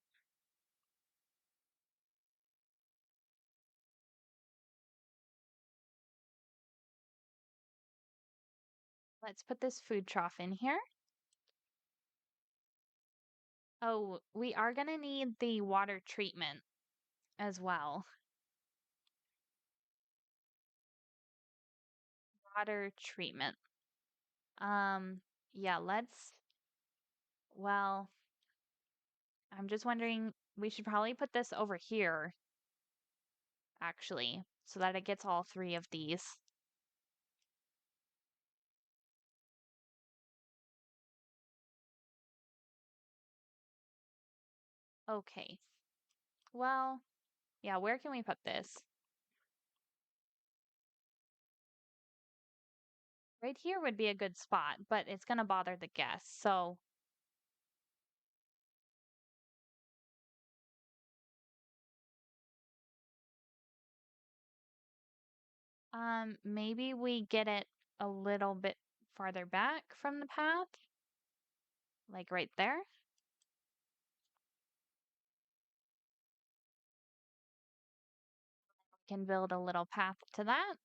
let's put this food trough in here. Oh, we are gonna need the water treatment as well. Water treatment. Um, yeah, well, I'm just wondering, we should probably put this over here, actually, so that it gets all three of these. Okay. Well, yeah, where can we put this? Right here would be a good spot, but it's gonna bother the guests, so maybe we get it a little bit farther back from the path, like right there. Can build a little path to that.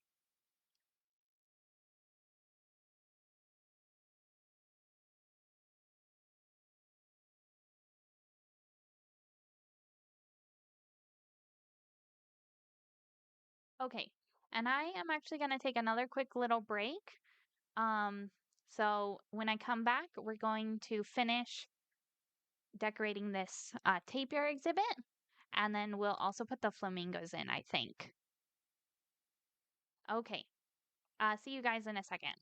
Okay, and I am actually gonna take another quick little break. Um, so when I come back, we're going to finish decorating this tapir exhibit, and then we'll also put the flamingos in, I think. Okay, see you guys in a second.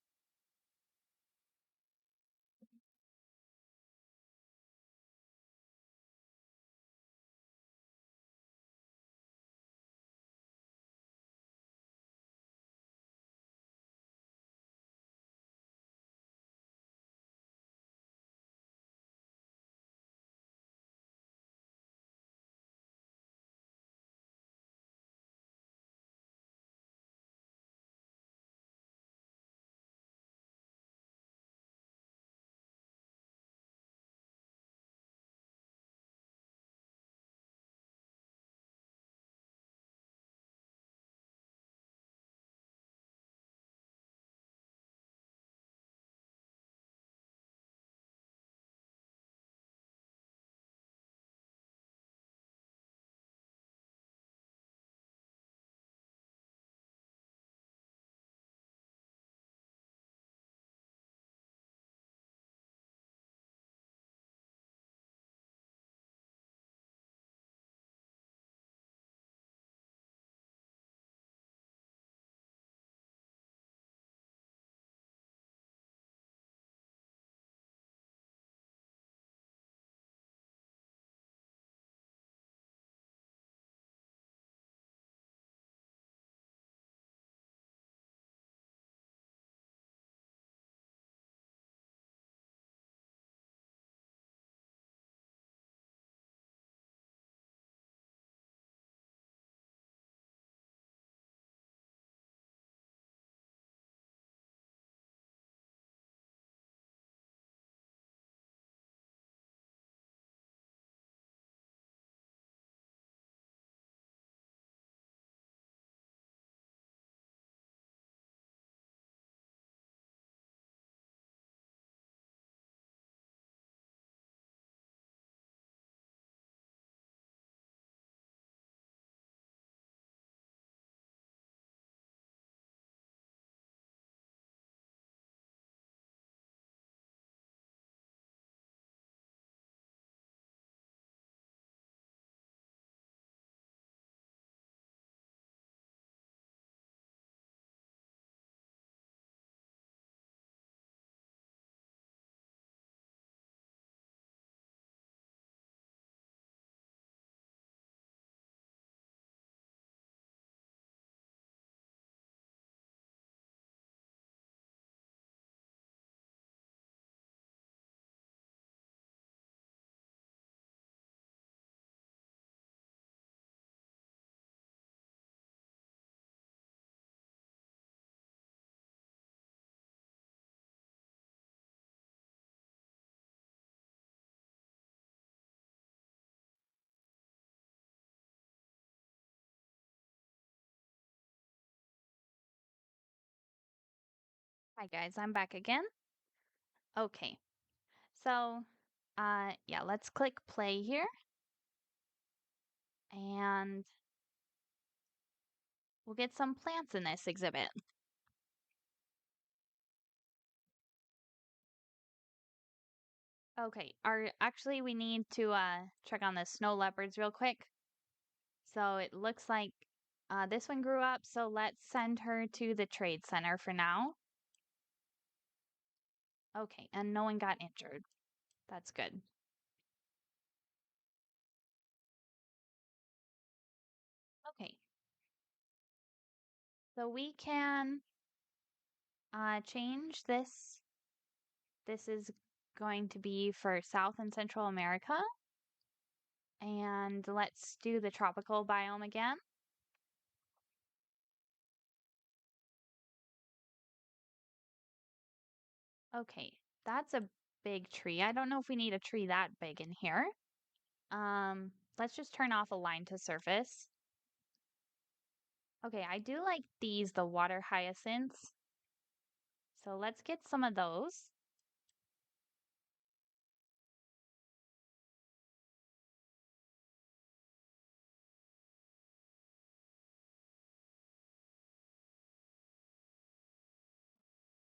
Hi guys, I'm back again. Okay, so yeah, let's click play here and we'll get some plants in this exhibit. Okay, actually we need to check on the snow leopards real quick. So it looks like this one grew up, so let's send her to the trade center for now. Okay, and no one got injured. That's good. Okay, so we can change this. This is going to be for South and Central America. And let's do the tropical biome again. Okay, that's a big tree. I don't know if we need a tree that big in here. Let's just turn off align to surface. Okay, I do like these, the water hyacinths. So let's get some of those.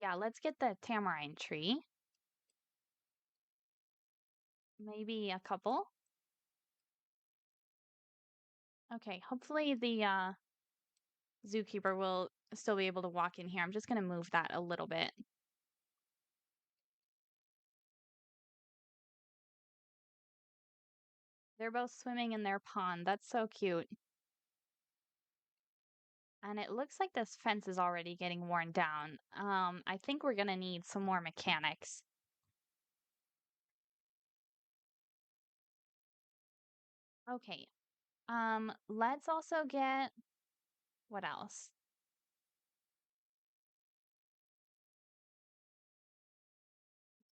Yeah, let's get the tamarind tree. Maybe a couple. Okay, hopefully the zookeeper will still be able to walk in here. I'm just gonna move that a little bit. They're both swimming in their pond. That's so cute. And it looks like this fence is already getting worn down. I think we're gonna need some more mechanics. Okay. Let's also get what else?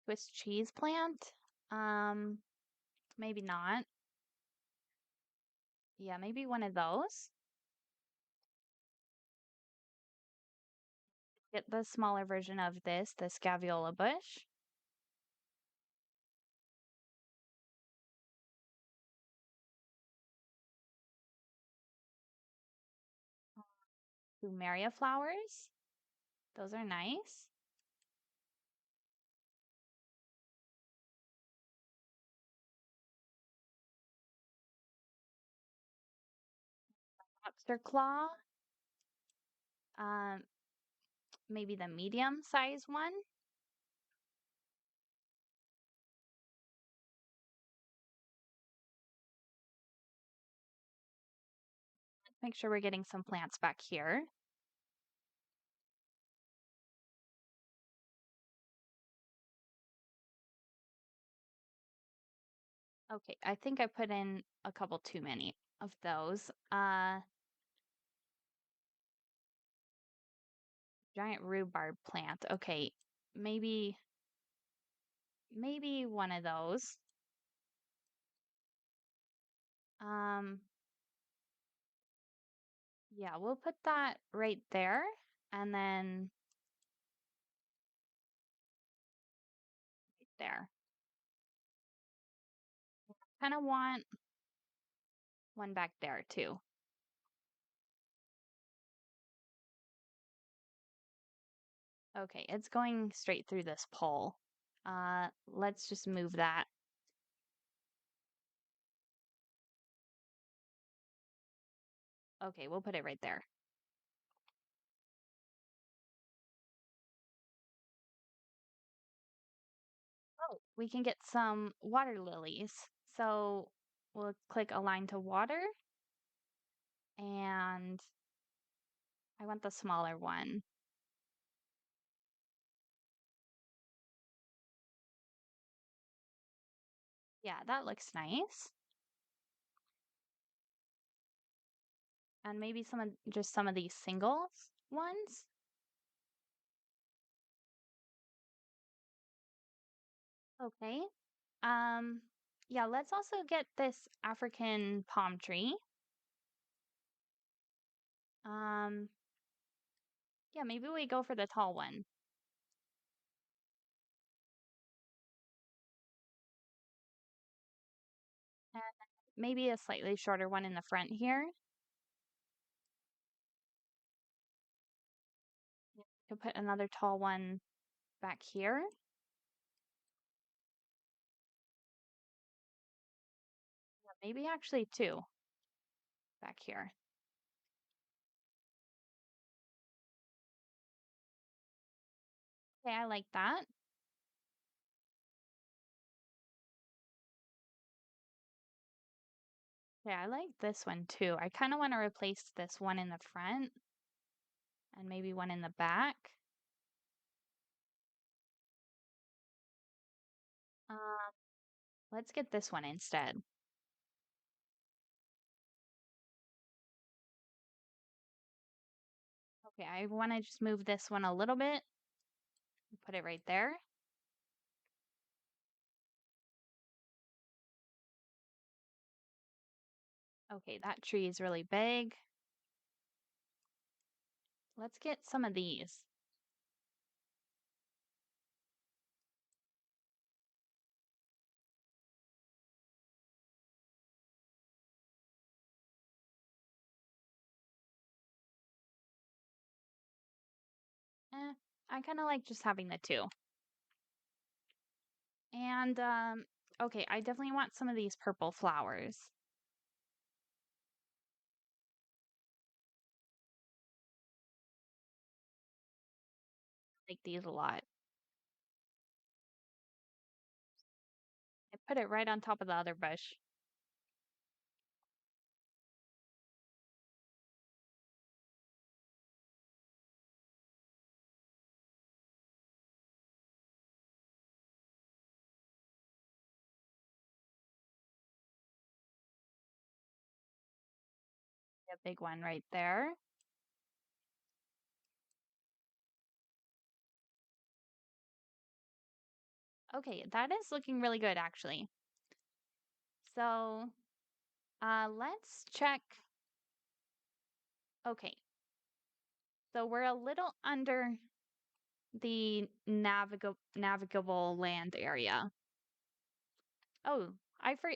Swiss cheese plant? Um, maybe not. Yeah, maybe one of those. Get the smaller version of this, the scaviola bush. Plumeria flowers. Those are nice. Lobster claw. Um, maybe the medium size one. Make sure we're getting some plants back here. Okay, I think I put in a couple too many of those. Giant rhubarb plant. Okay, maybe one of those. Um, yeah, we'll put that right there, and then right there. Kind of want one back there too. Okay, it's going straight through this pole. Let's just move that. Okay, we'll put it right there. Oh, we can get some water lilies. So we'll click align to water, and I want the smaller one. Yeah, that looks nice. And maybe just some of these singles ones. Okay. Um, yeah, let's also get this African palm tree. Um, yeah, maybe we go for the tall one. maybe a slightly shorter one in the front here. Could put another tall one back here. Maybe actually two back here. Okay, I like that. Yeah, I like this one too. I kind of want to replace this one in the front and maybe one in the back. Um, let's get this one instead. Okay, I want to just move this one a little bit. Put it right there. Okay, that tree is really big. Let's get some of these. Eh, I kind of like just having the two. And okay, I definitely want some of these purple flowers. Like these a lot. I put it right on top of the other bush. A big one right there. Okay, that is looking really good actually. So, let's check. Okay, so we're a little under the navigable land area. Oh,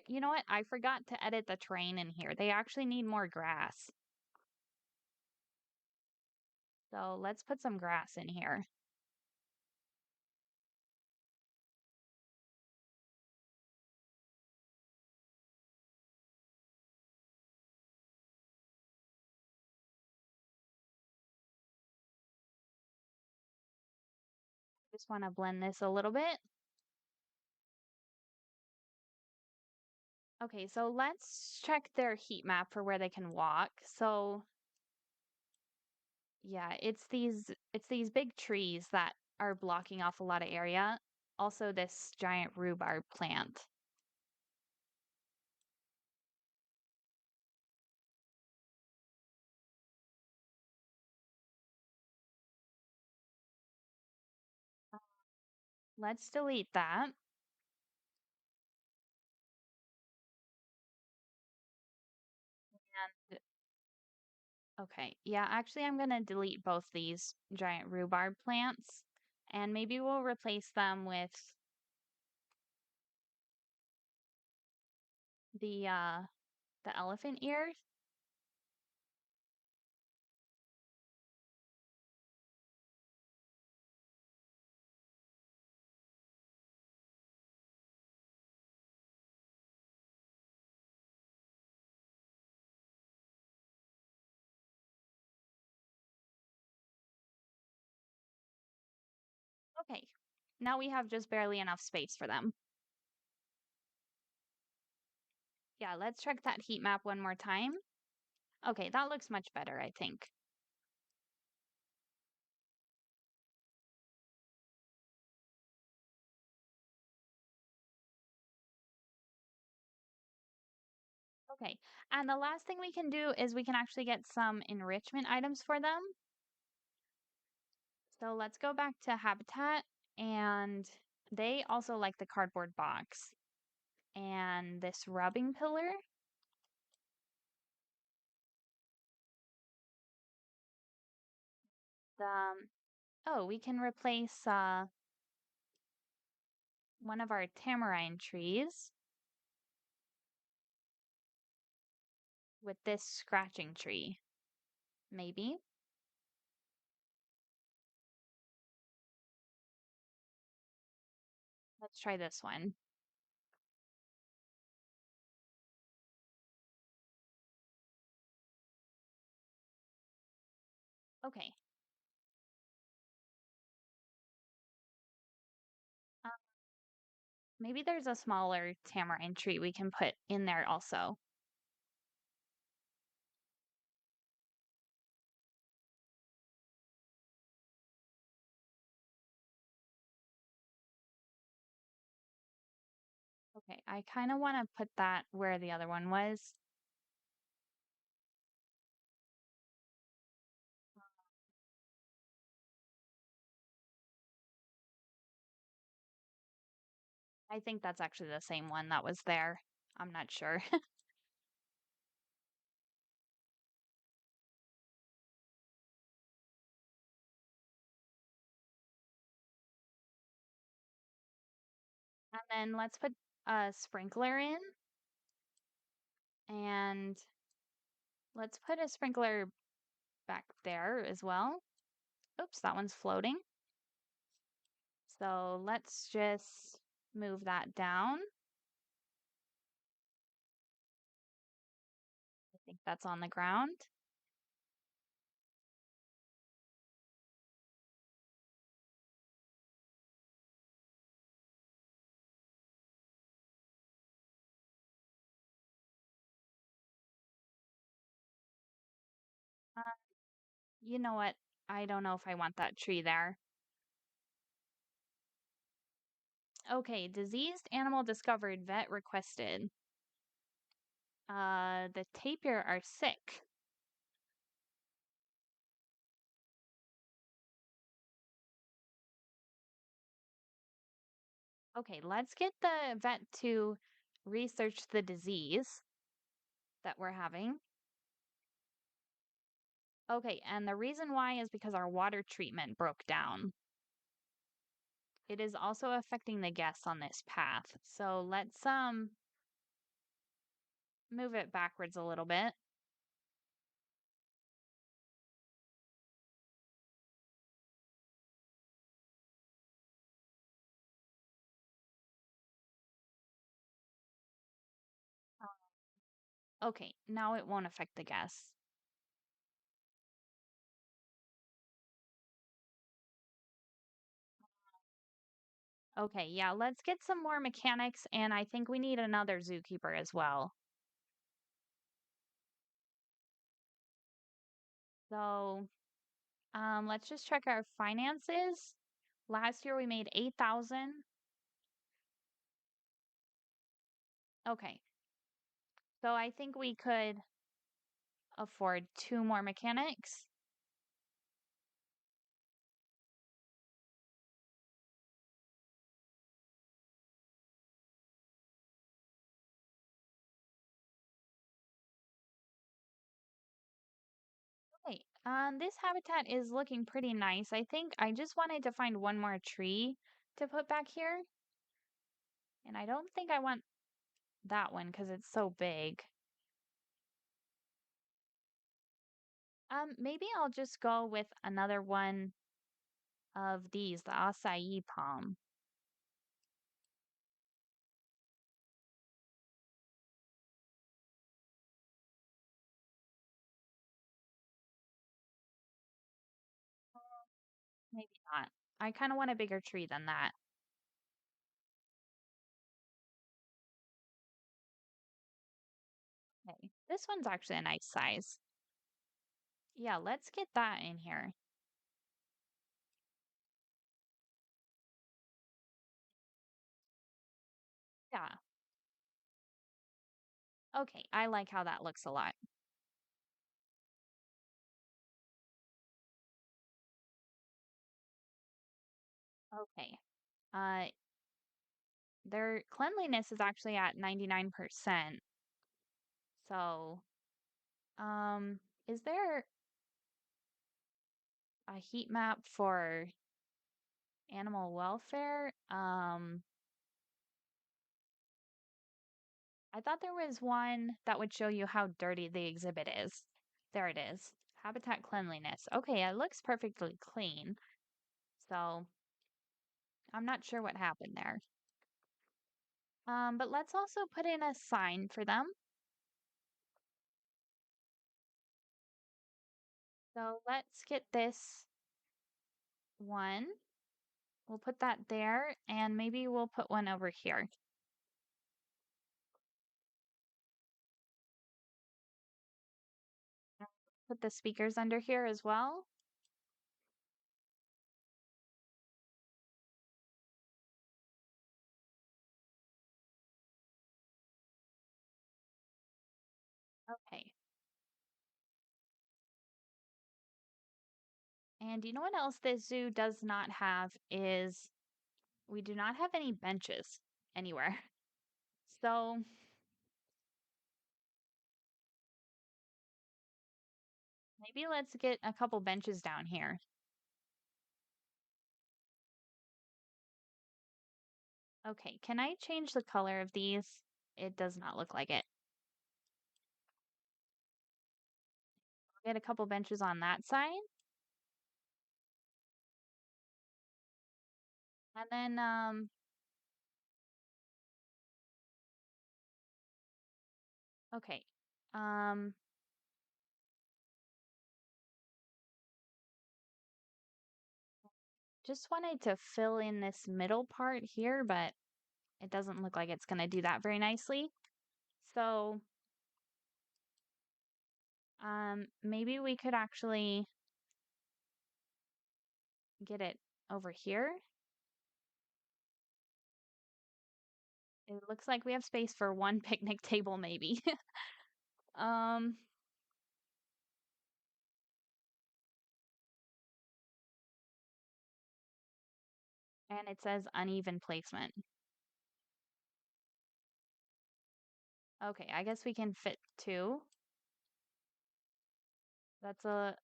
you know what? I forgot to edit the terrain in here. They actually need more grass. So let's put some grass in here. Just want to blend this a little bit. Okay, so let's check their heat map for where they can walk. So, yeah, it's these big trees that are blocking off a lot of area. Also this giant rhubarb plant. Let's delete that. And okay, yeah, actually I'm gonna delete both these giant rhubarb plants and maybe we'll replace them with the elephant ears. Okay, now we have just barely enough space for them. Yeah, let's check that heat map one more time. Okay, that looks much better, I think. Okay, and the last thing we can do is we can actually get some enrichment items for them. So let's go back to habitat, and they also like the cardboard box and this rubbing pillar. Um, oh, we can replace one of our tamarind trees with this scratching tree. Maybe. Let's try this one. Okay. Uh, maybe there's a smaller tamarind tree we can put in there also. Okay, I kind of want to put that where the other one was. I think that's actually the same one that was there. I'm not sure. And then let's put a sprinkler in and let's put a sprinkler back there as well. Oops, that one's floating. So let's just move that down. I think that's on the ground. Uh, you know what? I don't know if I want that tree there. Okay, diseased animal discovered, vet requested. The tapir are sick. Okay, let's get the vet to research the disease that we're having. Okay, and the reason why is because our water treatment broke down. It is also affecting the guests on this path. So let's move it backwards a little bit. Okay, now it won't affect the guests. Okay, yeah, let's get some more mechanics, and I think we need another zookeeper as well. So, let's just check our finances. Last year we made 8,000. Okay, so I think we could afford two more mechanics. Okay, this habitat is looking pretty nice. I think I just wanted to find one more tree to put back here, and I don't think I want that one because it's so big. Maybe I'll just go with another one of these, the acai palm. Maybe not. I kind of want a bigger tree than that. Okay, this one's actually a nice size. Yeah, let's get that in here. Yeah. Okay, I like how that looks a lot. Okay. Uh, their cleanliness is actually at 99%. So, is there a heat map for animal welfare? I thought there was one that would show you how dirty the exhibit is. There it is. Habitat cleanliness. Okay, it looks perfectly clean. So I'm not sure what happened there. But let's also put in a sign for them. So let's get this one. We'll put that there, and maybe we'll put one over here. Put the speakers under here as well. Okay. And you know what else this zoo does not have is we do not have any benches anywhere. So maybe let's get a couple benches down here. Okay, can I change the color of these? It does not look like it. Get a couple benches on that side. And then okay. Um just wanted to fill in this middle part here, but it doesn't look like it's going to do that very nicely. So, maybe we could actually get it over here. It looks like we have space for one picnic table, maybe. Um, and it says uneven placement. Okay, I guess we can fit two. That's a,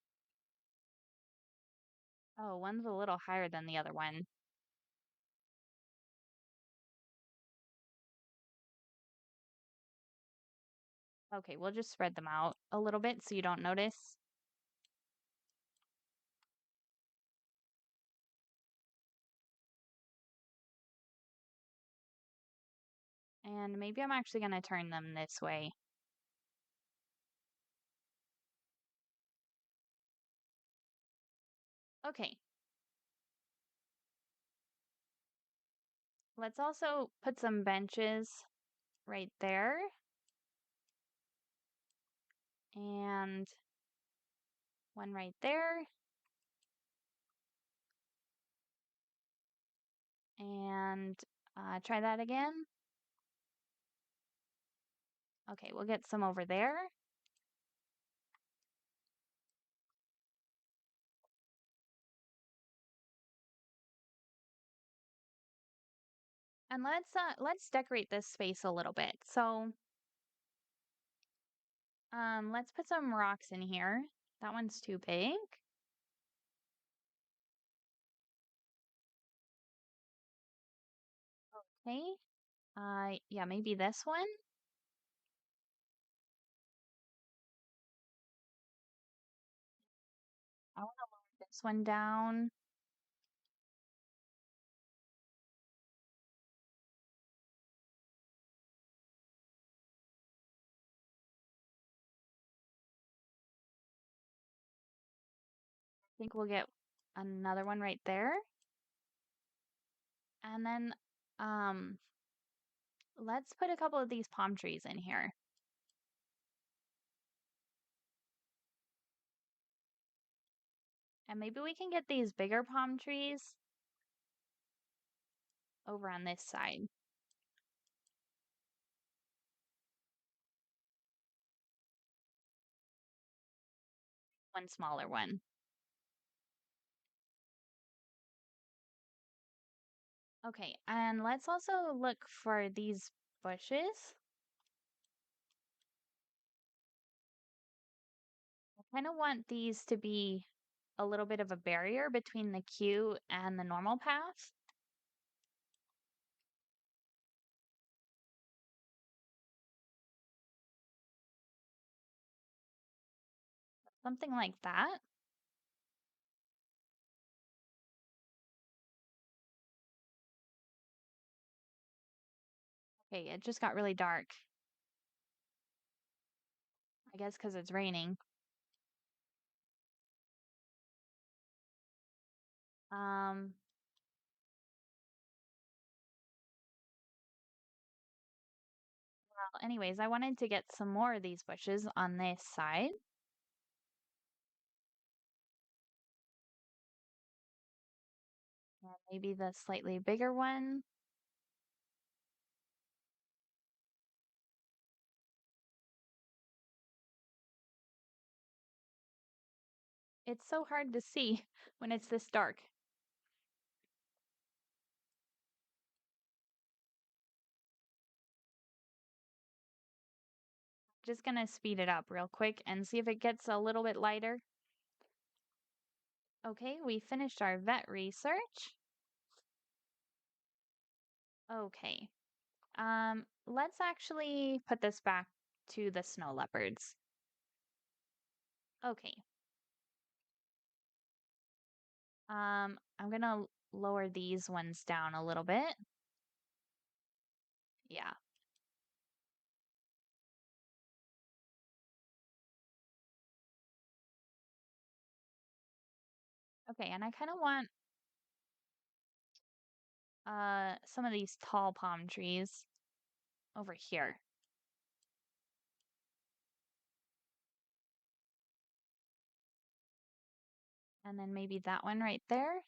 oh, one's a little higher than the other one. Okay, we'll just spread them out a little bit so you don't notice. And maybe I'm actually going to turn them this way. Okay, let's also put some benches right there. And one right there. And try that again. Okay, we'll get some over there. And let's decorate this space a little bit. So let's put some rocks in here. That one's too big. Okay. Yeah, maybe this one. I want to lower this one down. I think we'll get another one right there. And then um let's put a couple of these palm trees in here. And maybe we can get these bigger palm trees over on this side. One smaller one. Okay, and let's also look for these bushes. I kind of want these to be a little bit of a barrier between the queue and the normal path. Something like that. Okay, it just got really dark. I guess because it's raining. Um, well, anyways, I wanted to get some more of these bushes on this side. And maybe the slightly bigger one. It's so hard to see when it's this dark. Just gonna speed it up real quick and see if it gets a little bit lighter. Okay, we finished our vet research. Okay. Let's actually put this back to the snow leopards. Okay. I'm gonna lower these ones down a little bit. Yeah. Okay, and I kind of want some of these tall palm trees over here. And then maybe that one right there.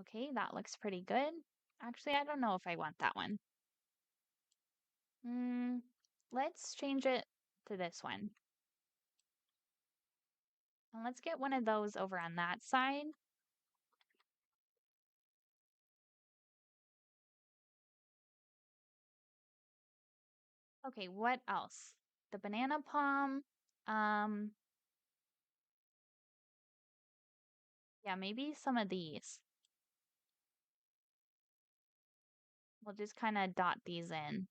Okay, that looks pretty good. Actually, I don't know if I want that one. Mm, let's change it to this one. And let's get one of those over on that side. Okay, what else? The banana palm. Um, yeah, maybe some of these. We'll just kind of dot these in.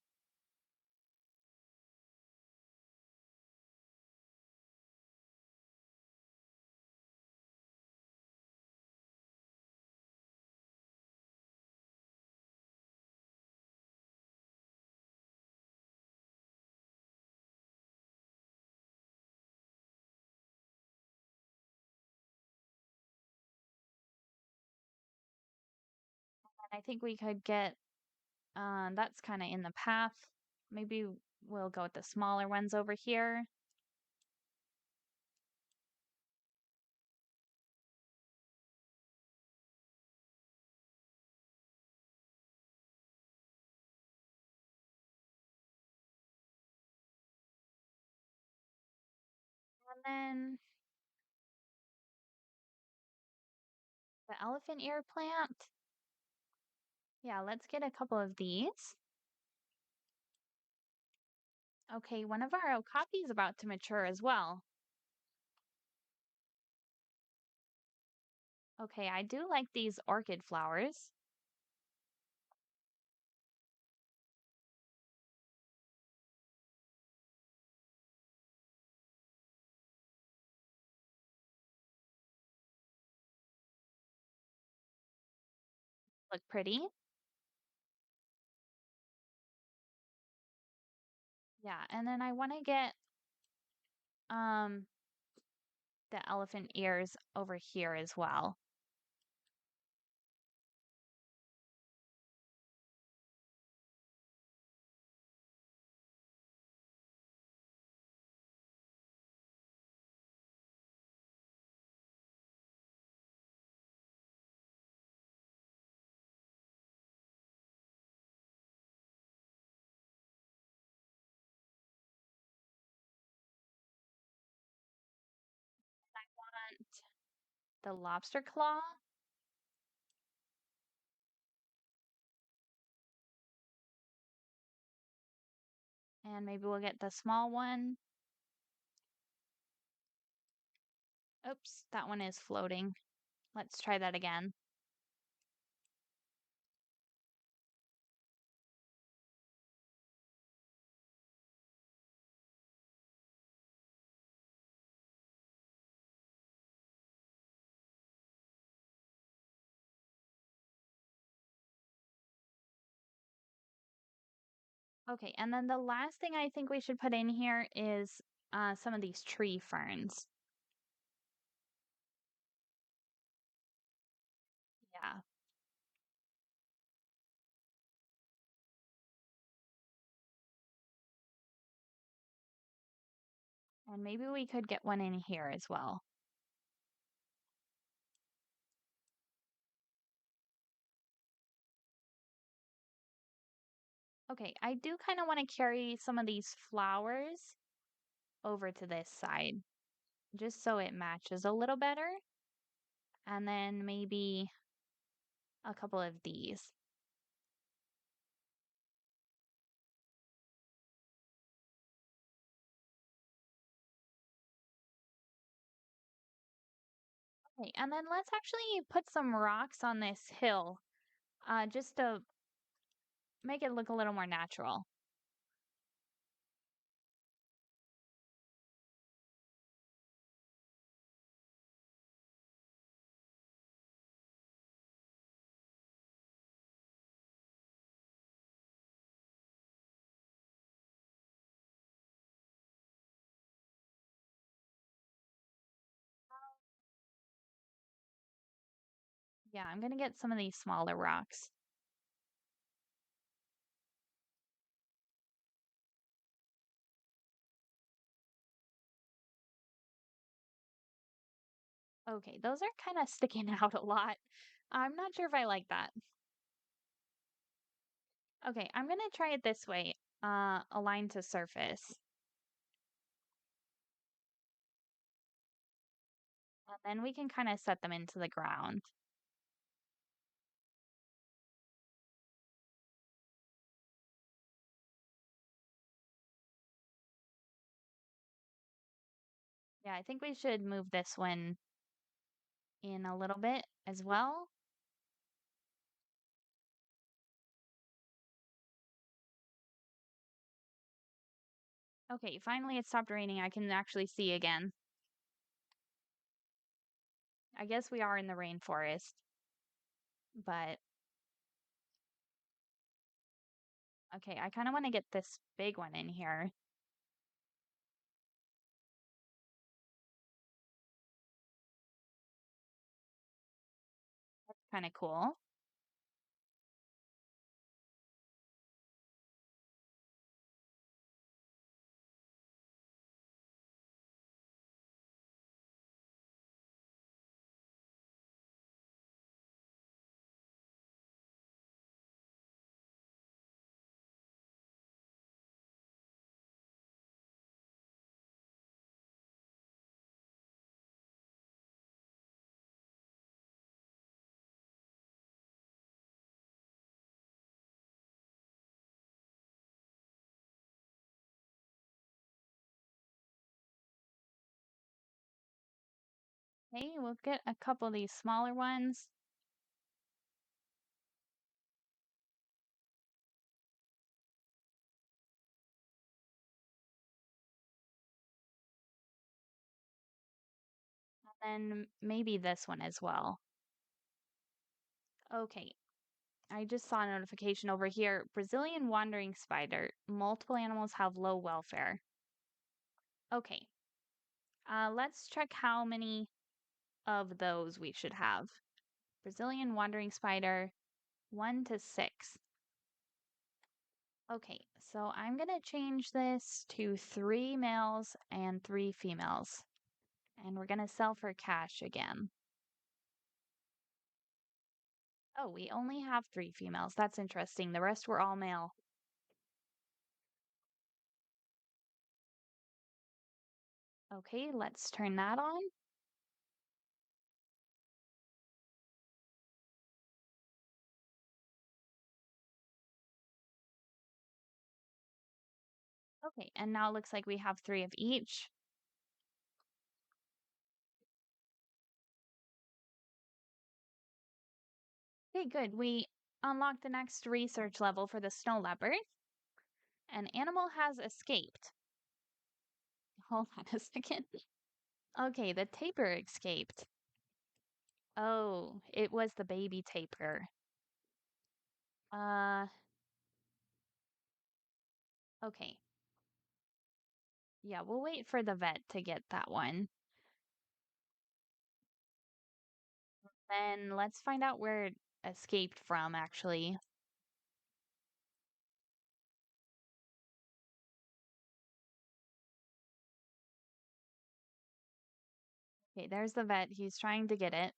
And I think we could get, that's kind of in the path. Maybe we'll go with the smaller ones over here. And then the elephant ear plant. Yeah, let's get a couple of these. Okay, one of our okapi is about to mature as well. Okay, I do like these orchid flowers. Look pretty. Yeah, and then I want to get um the elephant ears over here as well. Want the lobster claw, and maybe we'll get the small one. Oops, that one is floating. Let's try that again. Okay, and then the last thing I think we should put in here is some of these tree ferns. Yeah, and maybe we could get one in here as well. Okay, I do kind of want to carry some of these flowers over to this side just so it matches a little better. And then maybe a couple of these. Okay, and then let's actually put some rocks on this hill, just to make it look a little more natural. Yeah, I'm gonna get some of these smaller rocks. Okay, those are kind of sticking out a lot. I'm not sure if I like that. Okay, I'm gonna try it this way. Align to surface. And then we can kind of set them into the ground. Yeah, I think we should move this one in a little bit as well. Okay, finally it stopped raining. I can actually see again. I guess we are in the rainforest, but okay, I kind of want to get this big one in here. Kind of cool. Okay, we'll get a couple of these smaller ones. And then maybe this one as well. Okay, I just saw a notification over here. Brazilian wandering spider. Multiple animals have low welfare. Okay, let's check how many of those we should have. Brazilian wandering spider, 1 to 6. Okay, so I'm gonna change this to 3 males and 3 females. And we're gonna sell for cash again. Oh, we only have 3 females. That's interesting. The rest were all male. Okay, let's turn that on. Okay, and now it looks like we have 3 of each. Okay, good. We unlocked the next research level for the snow leopard. An animal has escaped. Hold on a second. Okay, the tapir escaped. Oh, it was the baby tapir. Uh, Okay. Yeah, we'll wait for the vet to get that one. Then let's find out where it escaped from, actually. Okay, there's the vet. He's trying to get it.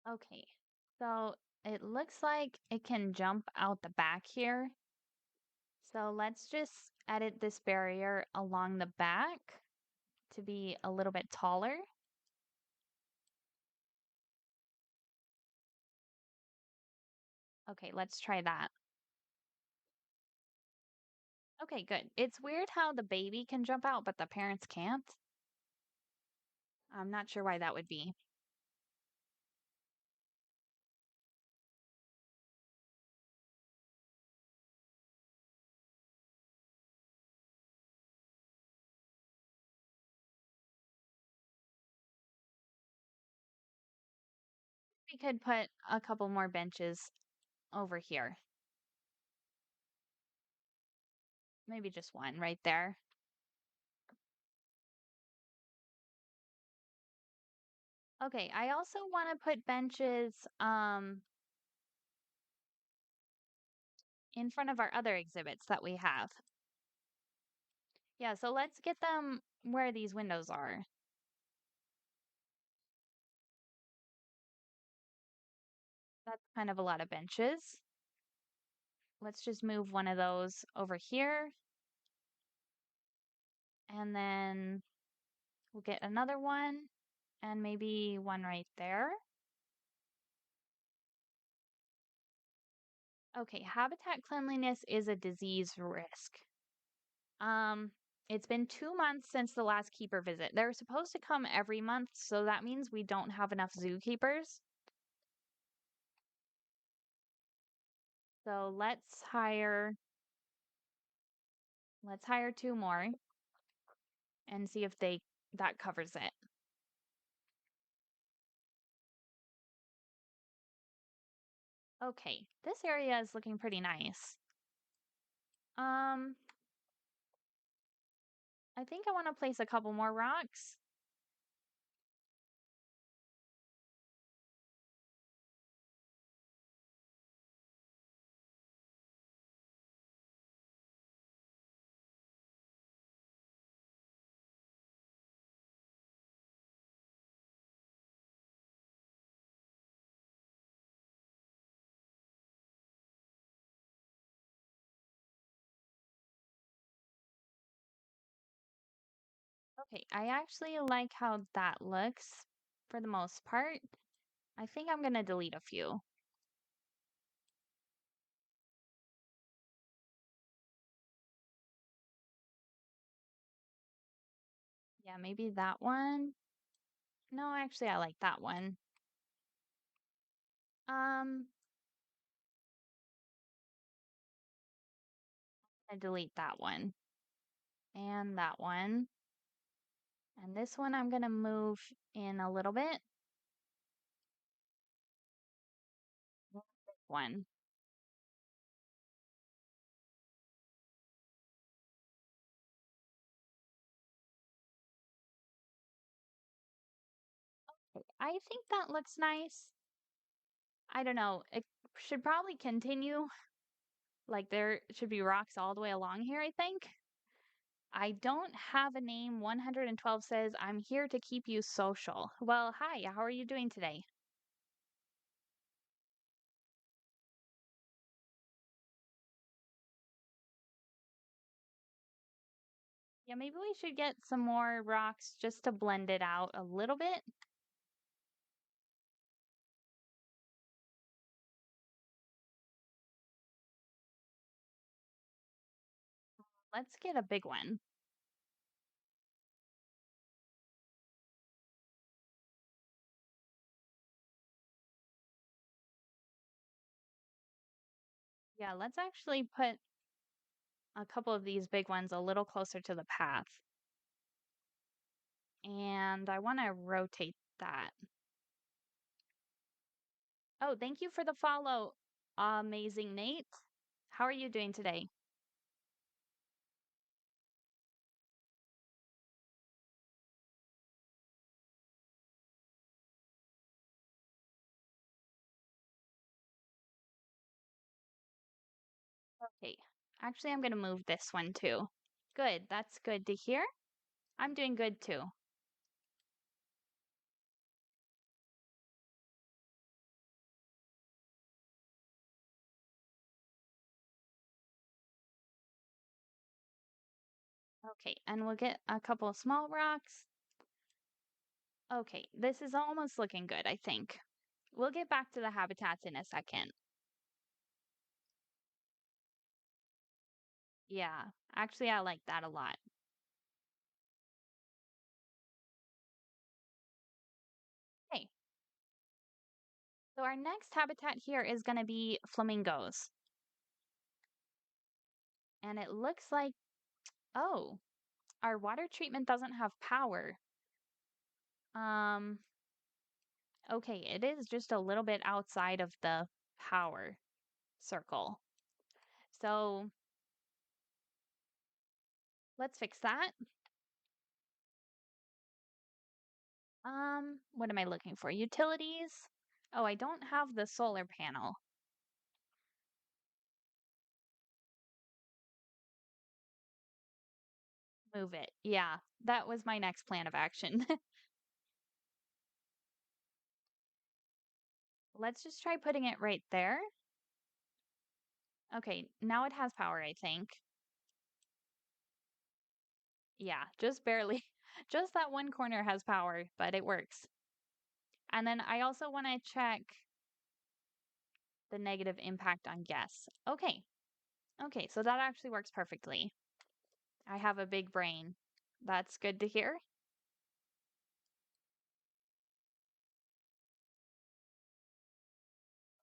Okay, so it looks like it can jump out the back here. So let's just edit this barrier along the back to be a little bit taller. Okay, let's try that. Okay, good. It's weird how the baby can jump out, but the parents can't. I'm not sure why that would be. We could put a couple more benches over here. Maybe just one right there. Okay, I also want to put benches in front of our other exhibits that we have. Yeah, so let's get them where these windows are. That's kind of a lot of benches. Let's just move one of those over here, and then we'll get another one and maybe one right there. Okay, habitat cleanliness is a disease risk. Um, it's been 2 months since the last keeper visit. They're supposed to come every month, so that means we don't have enough zookeepers. So let's hire two more and see if they that covers it. Okay, this area is looking pretty nice. Um, I think I want to place a couple more rocks. Okay, I actually like how that looks for the most part. I think I'm gonna delete a few. Yeah, maybe that one. No, actually, I like that one. Um, I delete that one and that one. And this one I'm gonna move in a little bit. One. I think that looks nice. I don't know. It should probably continue. Like there should be rocks all the way along here, I think. I don't have a name. 112 says, I'm here to keep you social. Well, hi, how are you doing today? Yeah, maybe we should get some more rocks just to blend it out a little bit. Let's get a big one. Yeah, let's actually put a couple of these big ones a little closer to the path. And I want to rotate that. Oh, thank you for the follow. Amazing Nate. How are you doing today? Okay. Actually, I'm going to move this one too. Good. That's good to hear. I'm doing good too. Okay. And we'll get a couple of small rocks. Okay. This is almost looking good, I think. We'll get back to the habitats in a second. Yeah. Actually, I like that a lot. Okay. So our next habitat here is going to be flamingos. And it looks like, oh, our water treatment doesn't have power. Um, okay, it is just a little bit outside of the power circle. So let's fix that. What am I looking for? Utilities? Oh, I don't have the solar panel. Move it. Yeah, that was my next plan of action. Let's just try putting it right there. Okay, now it has power, I think. Yeah, just barely. Just that one corner has power, but it works. And then I also want to check the negative impact on guests. Okay. Okay, so that actually works perfectly. I have a big brain. That's good to hear.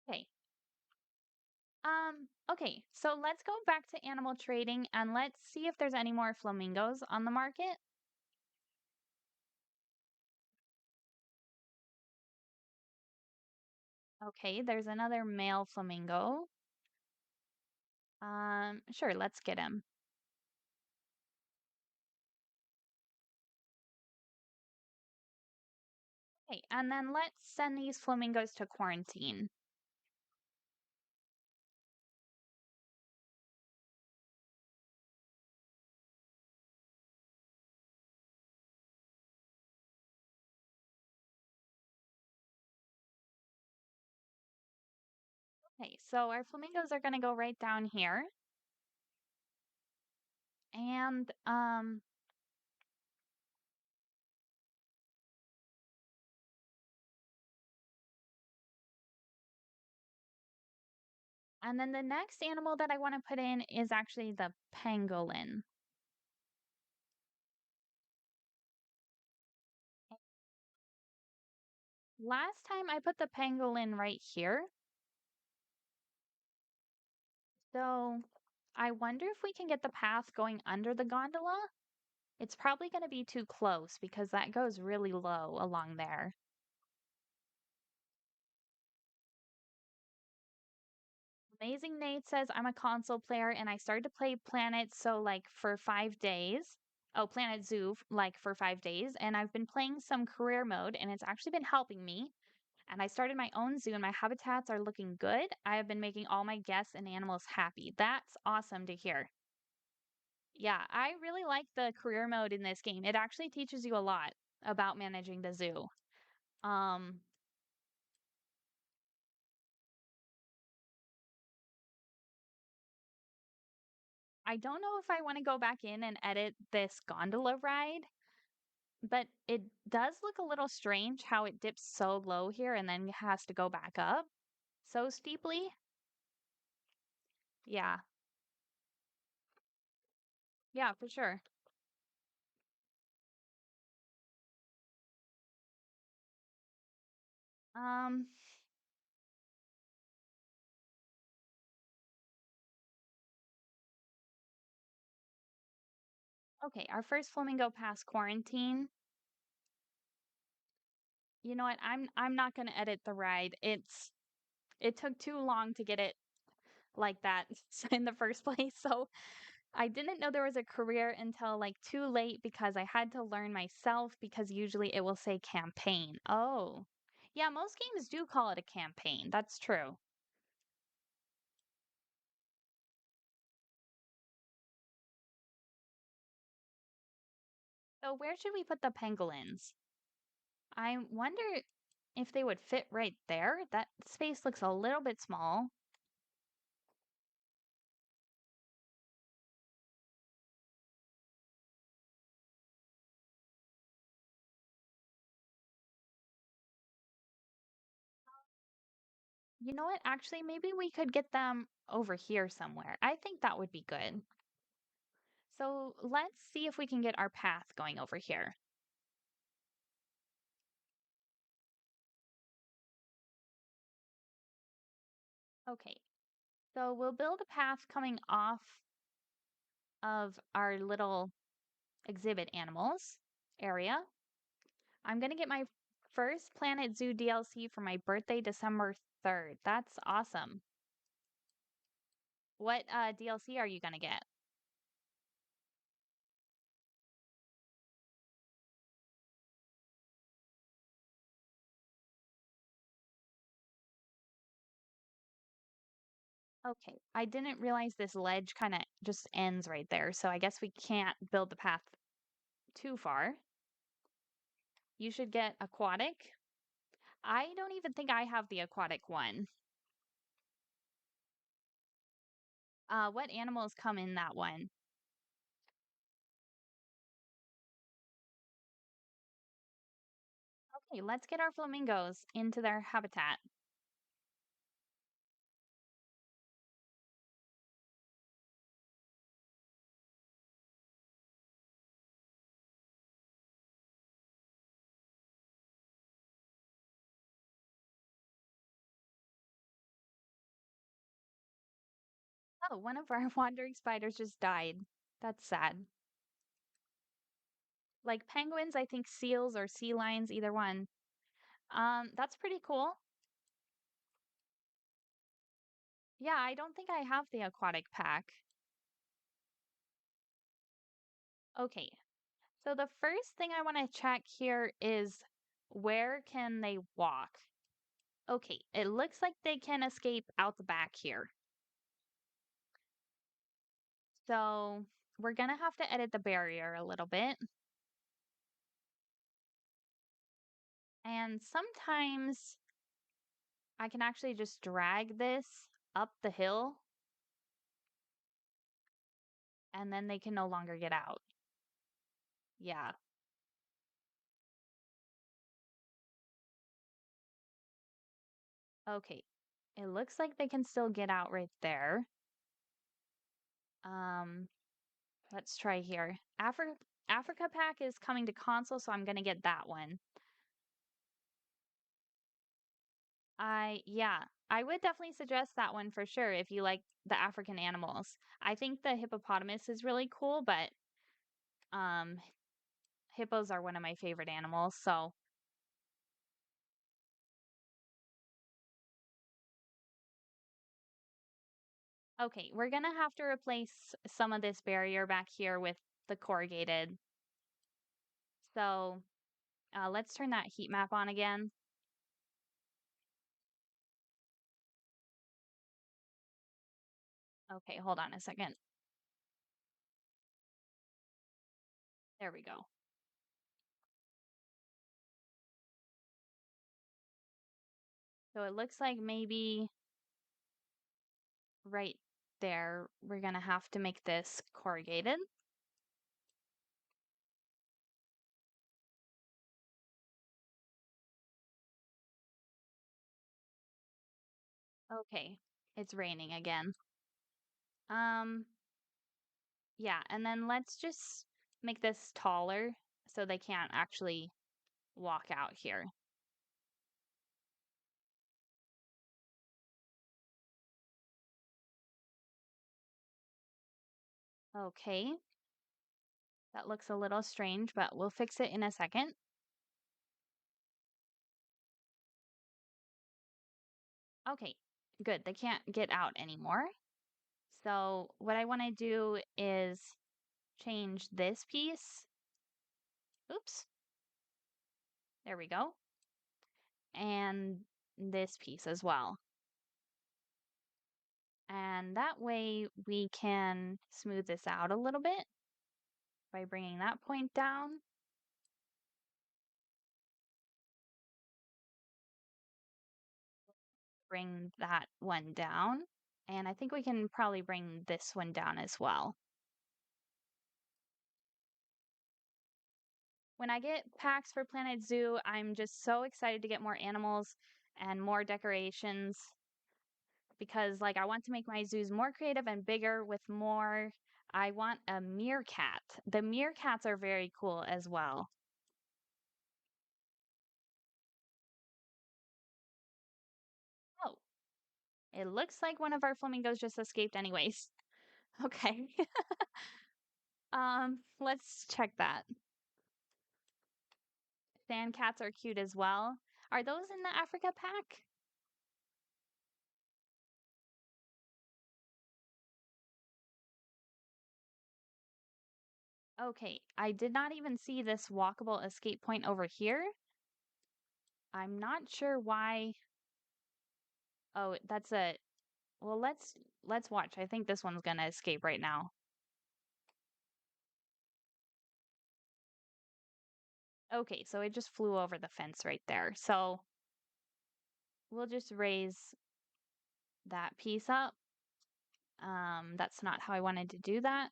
Okay. Okay, so let's go back to animal trading and let's see if there's any more flamingos on the market. Okay, there's another male flamingo. Sure, let's get him. Okay, and then let's send these flamingos to quarantine. Okay, so our flamingos are gonna go right down here. And then the next animal that I want to put in is actually the pangolin. Last time I put the pangolin right here. So I wonder if we can get the path going under the gondola. It's probably going to be too close because that goes really low along there. Amazing Nate says I'm a console player and I started to play Planet so like for 5 days. Oh, Planet Zoo like for 5 days, and I've been playing some career mode and it's actually been helping me. And I started my own zoo and my habitats are looking good. I have been making all my guests and animals happy. That's awesome to hear. Yeah, I really like the career mode in this game. It actually teaches you a lot about managing the zoo. Um, I don't know if I want to go back in and edit this gondola ride, but it does look a little strange how it dips so low here and then has to go back up so steeply. Yeah, yeah, for sure. Um, Okay, our first flamingo passed quarantine. You know what? I'm not gonna edit the ride. It took too long to get it like that in the first place. So I didn't know there was a career until like too late because I had to learn myself because usually it will say campaign. Oh. Yeah, most games do call it a campaign. That's true. So where should we put the pangolins? I wonder if they would fit right there. That space looks a little bit small. You know what? Actually, maybe we could get them over here somewhere. I think that would be good. So let's see if we can get our path going over here. Okay, so we'll build a path coming off of our little exhibit animals area. I'm going to get my first Planet Zoo DLC for my birthday, December 3rd. That's awesome. What DLC are you going to get? Okay, I didn't realize this ledge kind of just ends right there, so I guess we can't build the path too far. You should get aquatic. I don't even think I have the aquatic one. What animals come in that one? Okay, let's get our flamingos into their habitat. Oh, one of our wandering spiders just died. That's sad. Like penguins, I think seals or sea lions, either one. That's pretty cool. Yeah, I don't think I have the aquatic pack. Okay, so the first thing I want to check here is where can they walk? Okay, it looks like they can escape out the back here. So we're gonna have to edit the barrier a little bit. And sometimes I can actually just drag this up the hill and then they can no longer get out. Yeah. Okay. It looks like they can still get out right there. Um, let's try here. Africa Pack is coming to console, so I'm gonna get that one. Yeah, I would definitely suggest that one for sure if you like the African animals. I think the hippopotamus is really cool, but um hippos are one of my favorite animals, so okay, we're gonna have to replace some of this barrier back here with the corrugated. So let's turn that heat map on again. Okay, hold on a second. There we go. So it looks like maybe right there, we're gonna have to make this corrugated. Okay, it's raining again. Um, yeah, and then let's just make this taller so they can't actually walk out here. Okay, That looks a little strange, but we'll fix it in a second. Okay, good. They can't get out anymore. So what I want to do is change this piece. Oops, there we go. And this piece as well. And that way we can smooth this out a little bit by bringing that point down. Bring that one down. And I think we can probably bring this one down as well. When I get packs for Planet Zoo, I'm just so excited to get more animals and more decorations because like I want to make my zoos more creative and bigger with more. I want a meerkat. The meerkats are very cool as well. Oh, it looks like one of our flamingos just escaped anyways. Okay. Let's check that. Sand cats are cute as well. Are those in the Africa pack? Okay, I did not even see this walkable escape point over here. I'm not sure why. Oh, that's a well, let's watch. I think this one's gonna escape right now. Okay, so it just flew over the fence right there. So we'll just raise that piece up. That's not how I wanted to do that.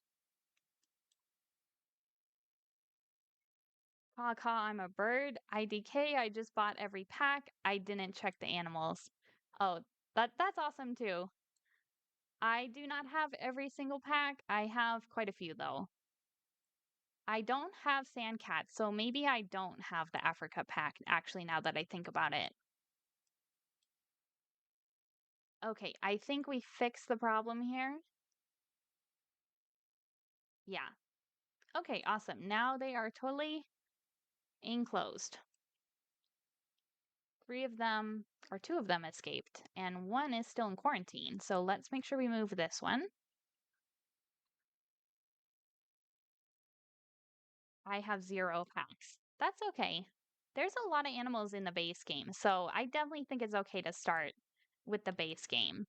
Caw caw, I'm a bird. IDK, I just bought every pack. I didn't check the animals. Oh, that's awesome too. I do not have every single pack. I have quite a few though. I don't have sand cats, so maybe I don't have the Africa pack actually now that I think about it. Okay, I think we fixed the problem here. Yeah. Okay, awesome. Now they are totally enclosed. Three of them, or two of them escaped, and one is still in quarantine. So let's make sure we move this one. I have 0 packs. That's okay. There's a lot of animals in the base game, so I definitely think it's okay to start with the base game.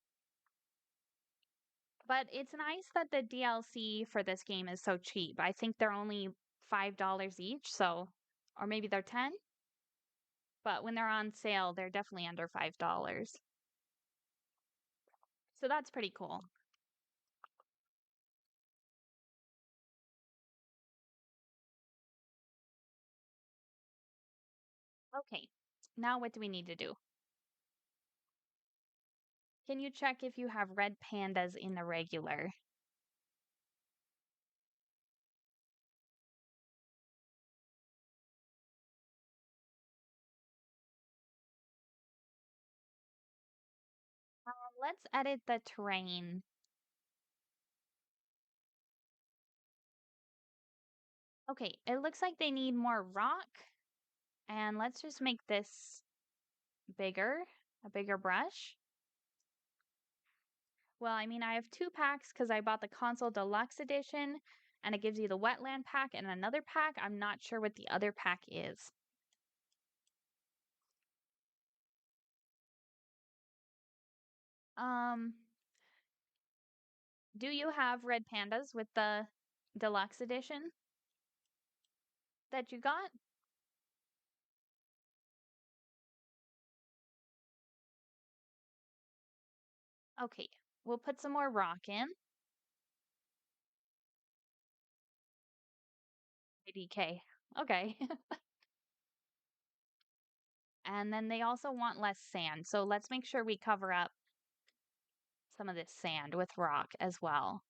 But it's nice that the DLC for this game is so cheap. I think they're only $5 each, so or maybe they're 10, but when they're on sale, they're definitely under $5. So that's pretty cool. Okay. Now what do we need to do? Can you check if you have red pandas in the regular? Let's edit the terrain. Okay, it looks like they need more rock. And let's just make this bigger, a bigger brush. Well, I mean, I have 2 packs because I bought the console deluxe edition and it gives you the wetland pack and another pack. I'm not sure what the other pack is. Um, do you have red pandas with the deluxe edition that you got? Okay, we'll put some more rock in. ADK. Okay. And then they also want less sand. So let's make sure we cover up some of this sand with rock as well.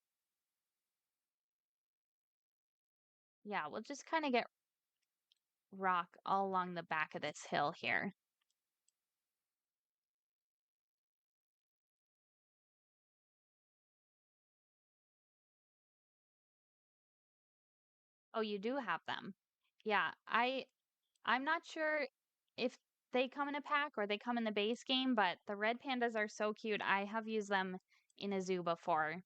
Yeah, we'll just kind of get rock all along the back of this hill here. Oh, you do have them. Yeah, I'm not sure if they come in a pack or they come in the base game, but the red pandas are so cute. I have used them in a zoo before.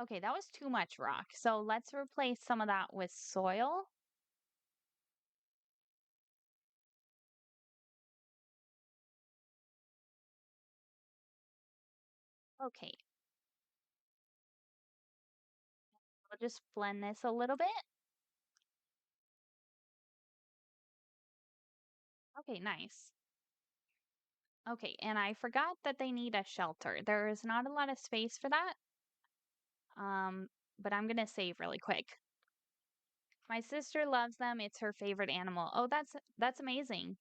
Okay, that was too much rock. So let's replace some of that with soil. Okay, I'll just blend this a little bit. Okay, nice. Okay, and I forgot that they need a shelter. There is not a lot of space for that. Um, but I'm gonna save really quick. My sister loves them. It's her favorite animal. Oh, that's amazing.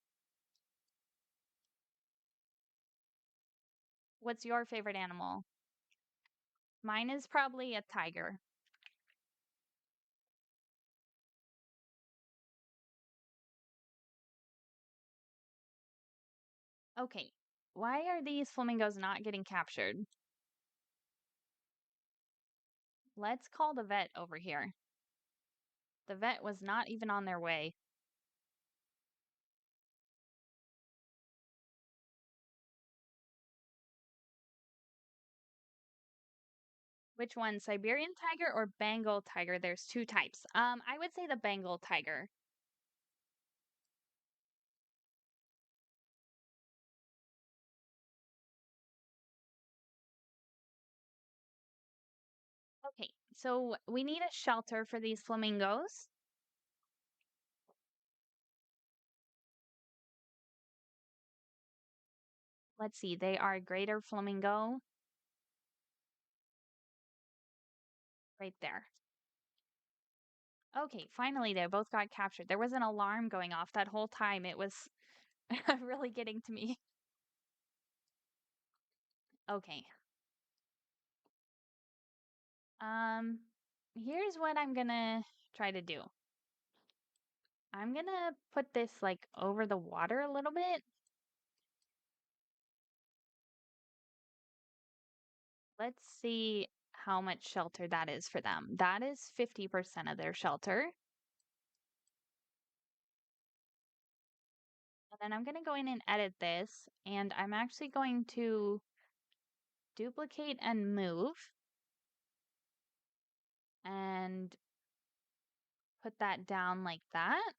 What's your favorite animal? Mine is probably a tiger. Okay. Why are these flamingos not getting captured? Let's call the vet over here. The vet was not even on their way. Which one, Siberian tiger or Bengal tiger? There's two types. I would say the Bengal tiger. Okay, so we need a shelter for these flamingos. Let's see, they are greater flamingo right there. Okay, finally they both got captured. There was an alarm going off that whole time. It was really getting to me. Okay. Um, here's what I'm gonna try to do. I'm gonna put this like over the water a little bit. Let's see how much shelter that is for them. That is 50% of their shelter. And then I'm gonna go in and edit this, and I'm actually going to duplicate and move and put that down like that.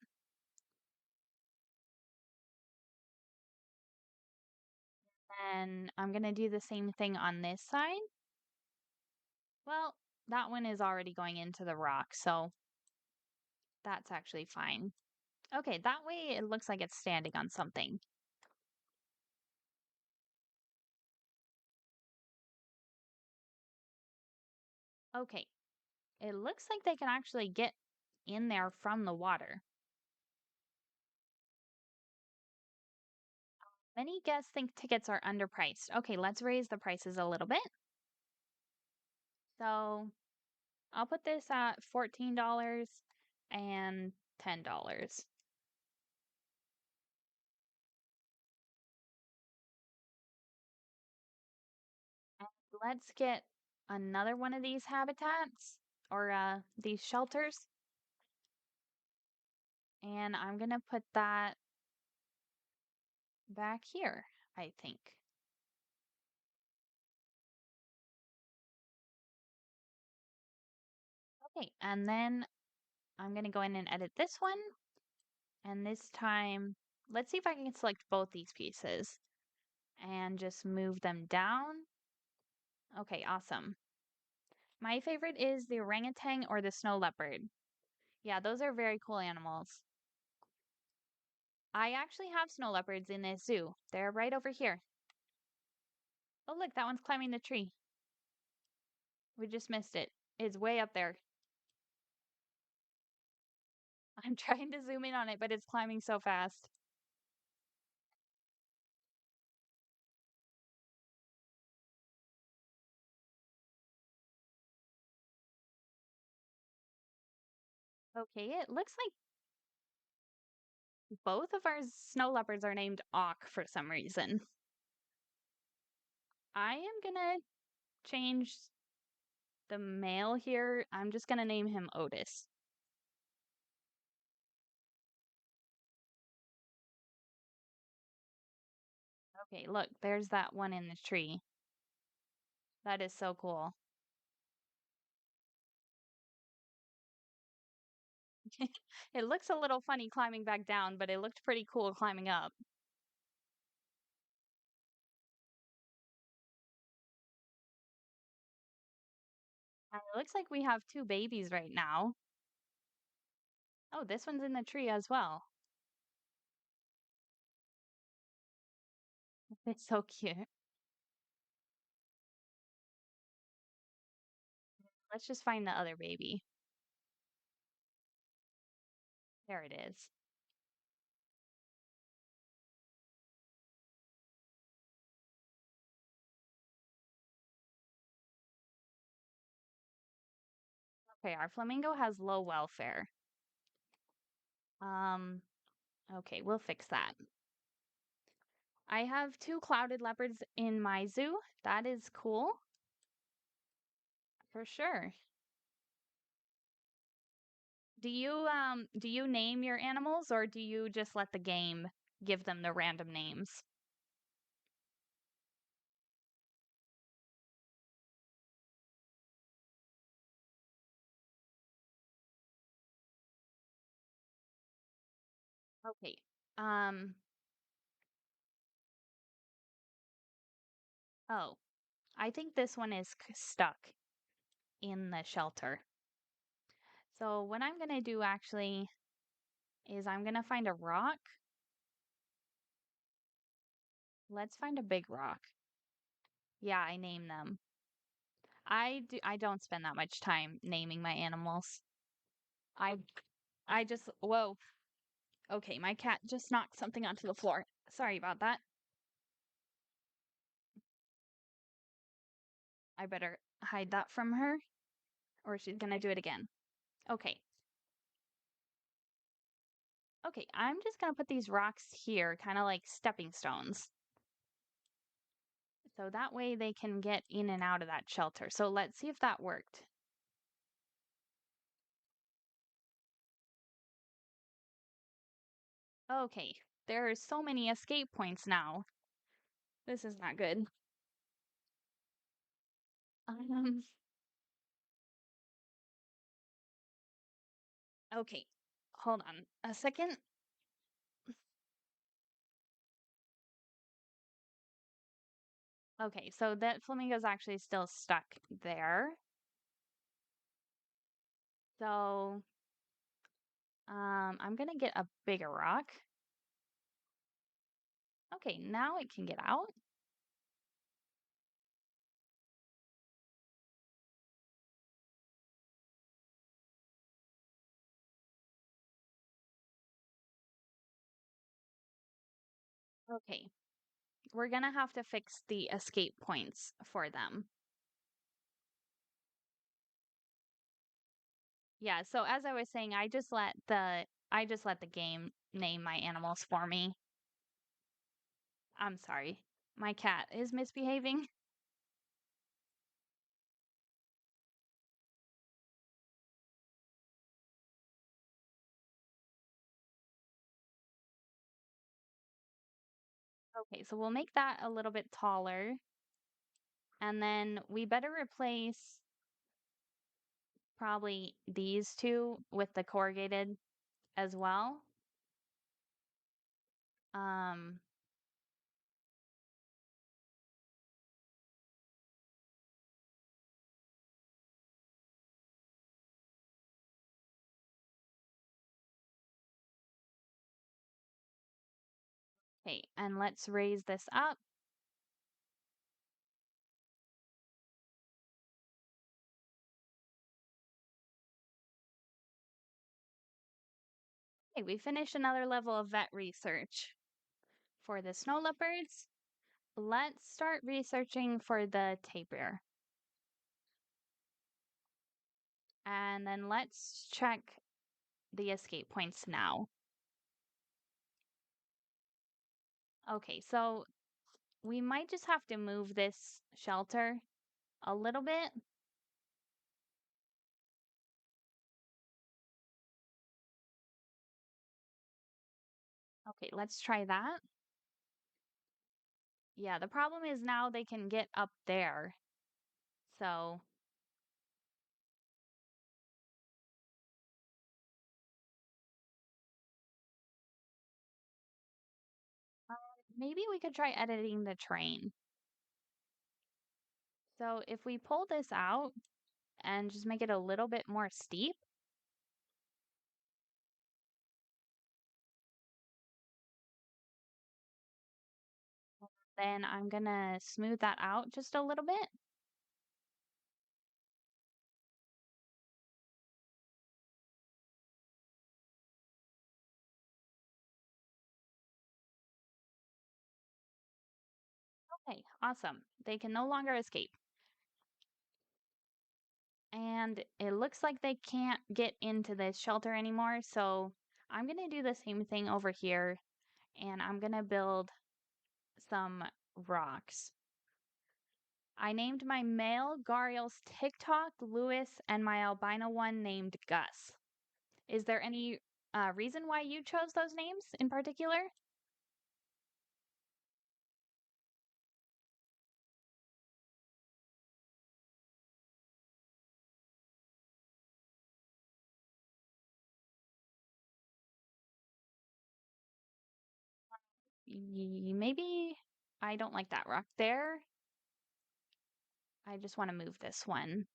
And I'm gonna do the same thing on this side. Well, that one is already going into the rock, so that's actually fine. Okay, that way it looks like it's standing on something. Okay, it looks like they can actually get in there from the water. Many guests think tickets are underpriced. Okay, let's raise the prices a little bit. So I'll put this at $14 and $10. And let's get another one of these habitats or these shelters. And I'm gonna put that back here, I think. Okay, and then I'm gonna go in and edit this one. And this time, let's see if I can select both these pieces and just move them down. Okay, awesome. My favorite is the orangutan or the snow leopard. Yeah, those are very cool animals. I actually have snow leopards in this zoo. They're right over here. Oh, look, that one's climbing the tree. We just missed it. It's way up there. I'm trying to zoom in on it, but it's climbing so fast. Okay, it looks like both of our snow leopards are named Auk for some reason. I am gonna change The male here, I'm just gonna name him Otis. Okay, look, there's that one in the tree. That is so cool. It looks a little funny climbing back down, but it looked pretty cool climbing up. And it looks like we have two babies right now. Oh, this one's in the tree as well. It's so cute. Let's just find the other baby. There it is. Okay, our flamingo has low welfare. Um, okay, we'll fix that. I have two clouded leopards in my zoo. That is cool, for sure. Do you name your animals or do you just let the game give them the random names? Okay. Um, oh, I think this one is stuck in the shelter. So what I'm gonna do actually is I'm gonna find a rock. Let's find a big rock. Yeah, I name them. I don't spend that much time naming my animals. I I just whoa. Okay, my cat just knocked something onto the floor. Sorry about that. I better hide that from her or she's gonna do it again. Okay. Okay, I'm just gonna put these rocks here, kind of like stepping stones. So that way they can get in and out of that shelter. So let's see if that worked. Okay, there are so many escape points now. This is not good. Um, okay, hold on a second. Okay, so that flamingo's actually still stuck there. So, I'm gonna get a bigger rock. Okay, now it can get out. Okay, we're gonna have to fix the escape points for them. Yeah, so as I was saying, I just let the game name my animals for me. I'm sorry. My cat is misbehaving. Okay, so we'll make that a little bit taller. And then we better replace probably these two with the corrugated as well. Um, okay, and let's raise this up. Okay, we finished another level of vet research for the snow leopards. Let's start researching for the tapir. And then let's check the escape points now. Okay, so we might just have to move this shelter a little bit Okay, let's try that. Yeah, the problem is now they can get up there. So maybe we could try editing the train. So if we pull this out and just make it a little bit more steep, then I'm gonna smooth that out just a little bit. Okay, awesome. They can no longer escape. And it looks like they can't get into this shelter anymore, so I'm gonna do the same thing over here, and I'm gonna build some rocks. I named my male Garials TikTok, Lewis, and my albino one named Gus. Is there any reason why you chose those names in particular? Maybe I don't like that rock there. I just want to move this one.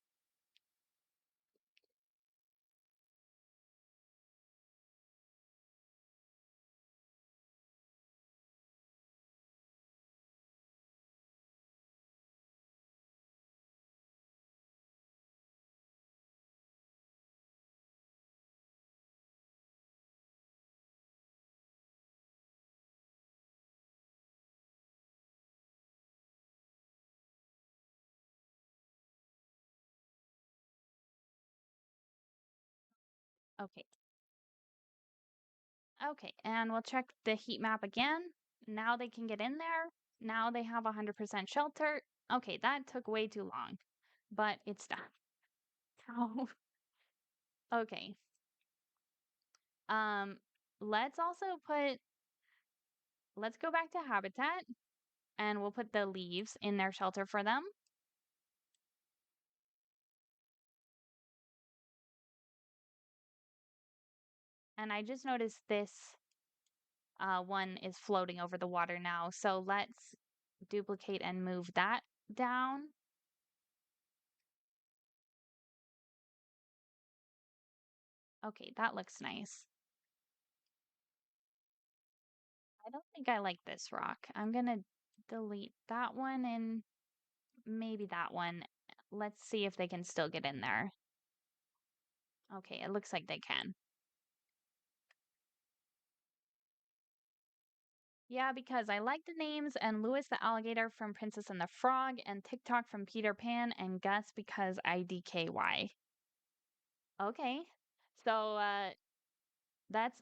Okay. Okay, and we'll check the heat map again. Now they can get in there. Now they have 100% shelter. Okay, that took way too long, but it's done. So, okay. Um, let's also let's go back to habitat and we'll put the leaves in their shelter for them. And I just noticed this one is floating over the water now. So let's duplicate and move that down. Okay, that looks nice. I don't think I like this rock. I'm gonna delete that one and maybe that one. Let's see if they can still get in there. Okay, it looks like they can. Yeah, because I like the names and Louis the alligator from Princess and the Frog and TikTok from Peter Pan and Gus because IDKY. Okay. So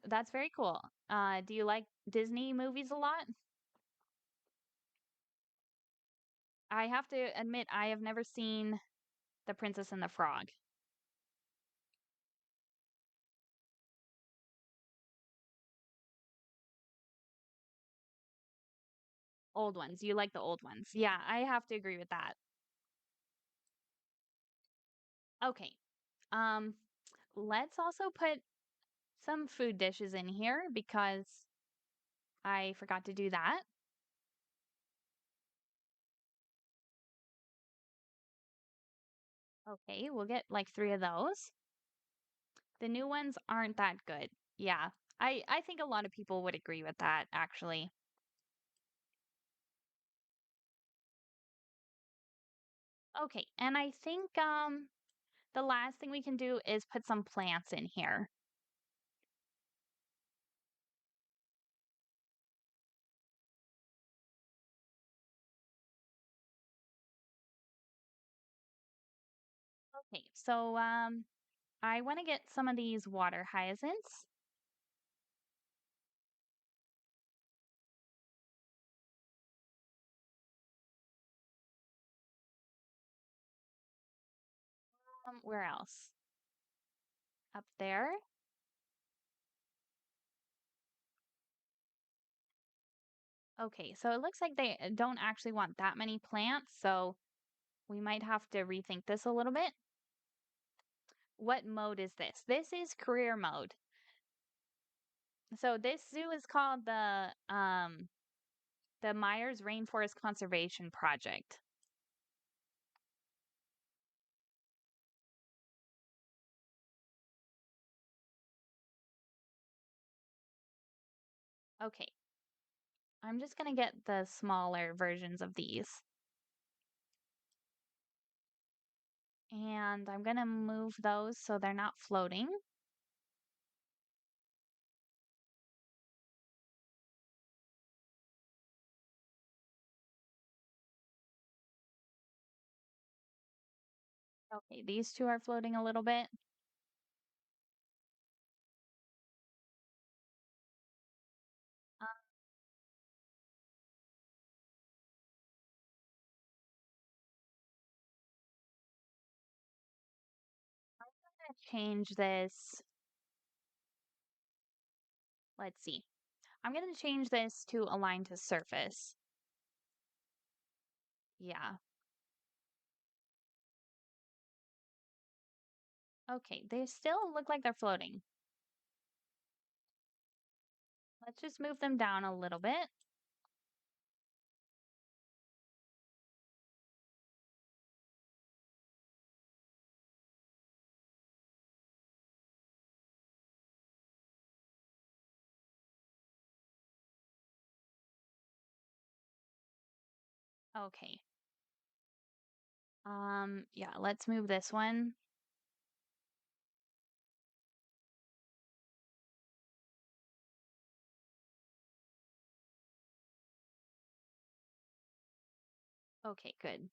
that's very cool. Do you like Disney movies a lot? I have to admit I have never seen The Princess and the Frog. Old ones. You like the old ones. Yeah, I have to agree with that. Okay. Um, let's also put some food dishes in here because I forgot to do that. Okay, we'll get like 3 of those. The new ones aren't that good. Yeah. I think a lot of people would agree with that actually. Okay, and I think the last thing we can do is put some plants in here. Okay, so I want to get some of these water hyacinths. Where else? Up there. Okay, so it looks like they don't actually want that many plants, so we might have to rethink this a little bit. What mode is this? This is career mode. So this zoo is called the Myers Rainforest Conservation Project. Okay, I'm just gonna get the smaller versions of these. And I'm gonna move those so they're not floating. Okay, these two are floating a little bit. I'm gonna change this. Let's see. I'm gonna change this to align to surface. Yeah. Okay, they still look like they're floating. Let's just move them down a little bit. Okay. Yeah, let's move this one. Okay, good.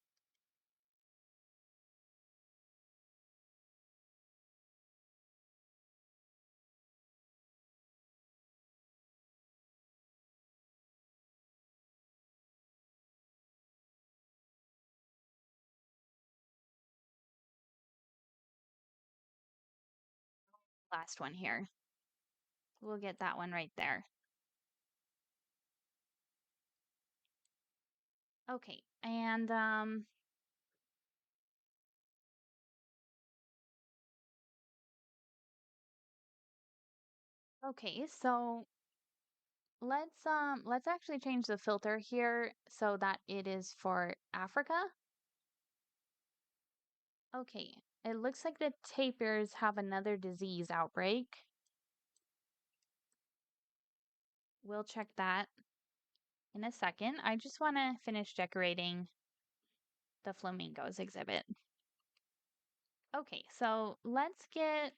Last one here. We'll get that one right there. Okay, and okay, so let's actually change the filter here so that it is for Africa. Okay, it looks like the tapirs have another disease outbreak. We'll check that in a second. I just want to finish decorating the flamingos exhibit. Okay, so let's get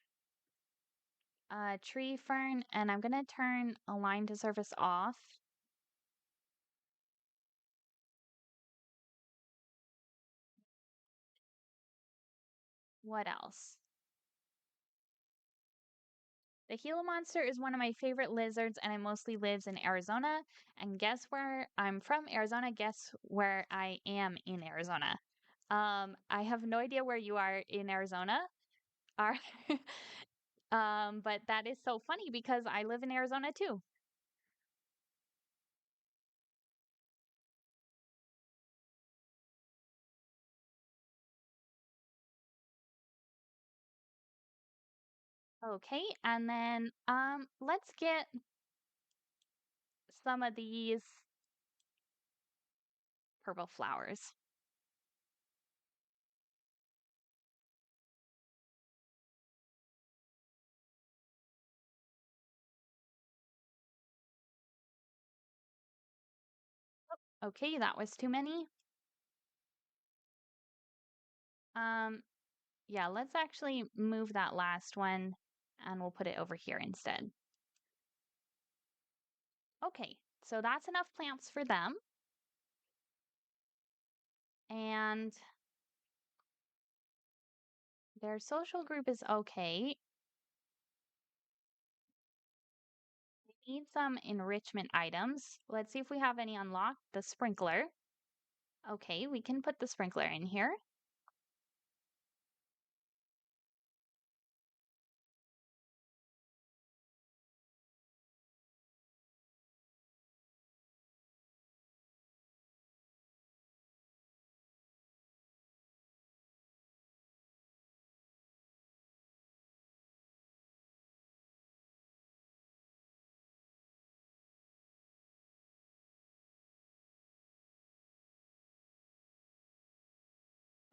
a tree fern and I'm gonna turn align to surface off. What else? The Gila monster is one of my favorite lizards and it mostly lives in Arizona. And guess where I'm from? Arizona. Guess where I am in Arizona? I have no idea where you are in Arizona. Are but that is so funny because I live in Arizona too. Okay, and then let's get some of these purple flowers. Okay, that was too many. Um, yeah, let's actually move that last one and we'll put it over here instead. Okay, so that's enough plants for them. And their social group is okay. We need some enrichment items. Let's see if we have any unlocked. The sprinkler. Okay, we can put the sprinkler in here.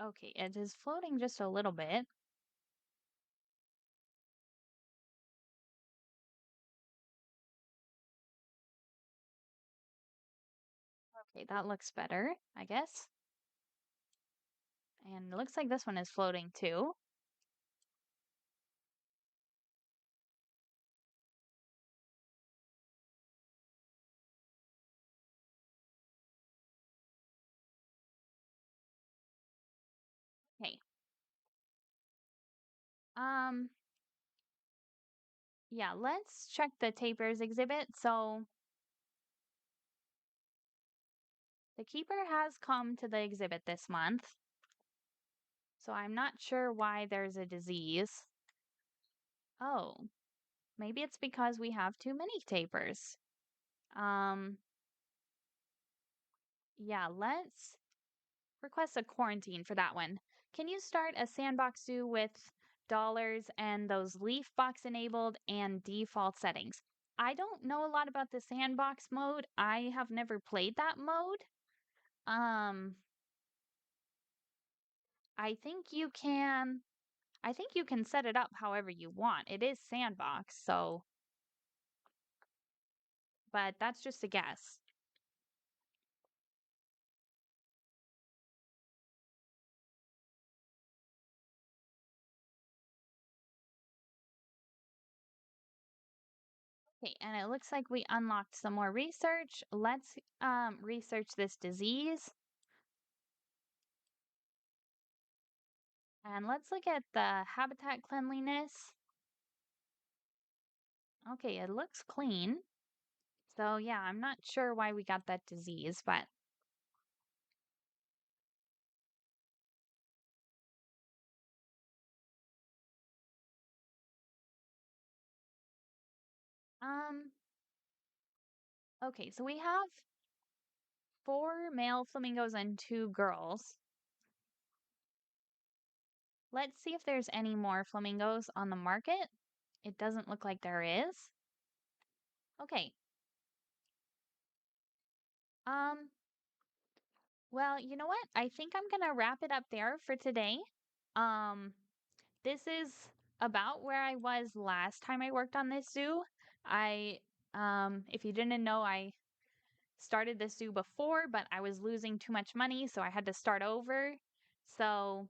Okay, it is floating just a little bit. Okay, that looks better, I guess. And it looks like this one is floating too. Okay. Um, yeah, let's check the tapirs exhibit. So the keeper has come to the exhibit this month. So I'm not sure why there's a disease. Oh, maybe it's because we have too many tapirs. Um, yeah, let's request a quarantine for that one. Can you start a sandbox zoo with dollars and those leaf box enabled and default settings? I don't know a lot about the sandbox mode. I have never played that mode. Um, I think you can I think you can set it up however you want. It is sandbox, so but that's just a guess. Okay, and it looks like we unlocked some more research. Let's research this disease. And let's look at the habitat cleanliness. Okay, it looks clean. So yeah, I'm not sure why we got that disease, but um okay, so we have four male flamingos and two girls. Let's see if there's any more flamingos on the market. It doesn't look like there is. Okay. Um well, you know what? I think I'm gonna wrap it up there for today. Um This is about where I was last time I worked on this zoo. I if you didn't know, I started this zoo before, but I was losing too much money, so I had to start over. So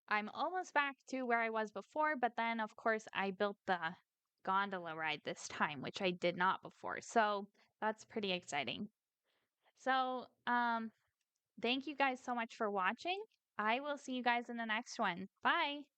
I'm almost back to where I was before, but then of course I built the gondola ride this time, which I did not before. So that's pretty exciting. So thank you guys so much for watching. I will see you guys in the next one. Bye.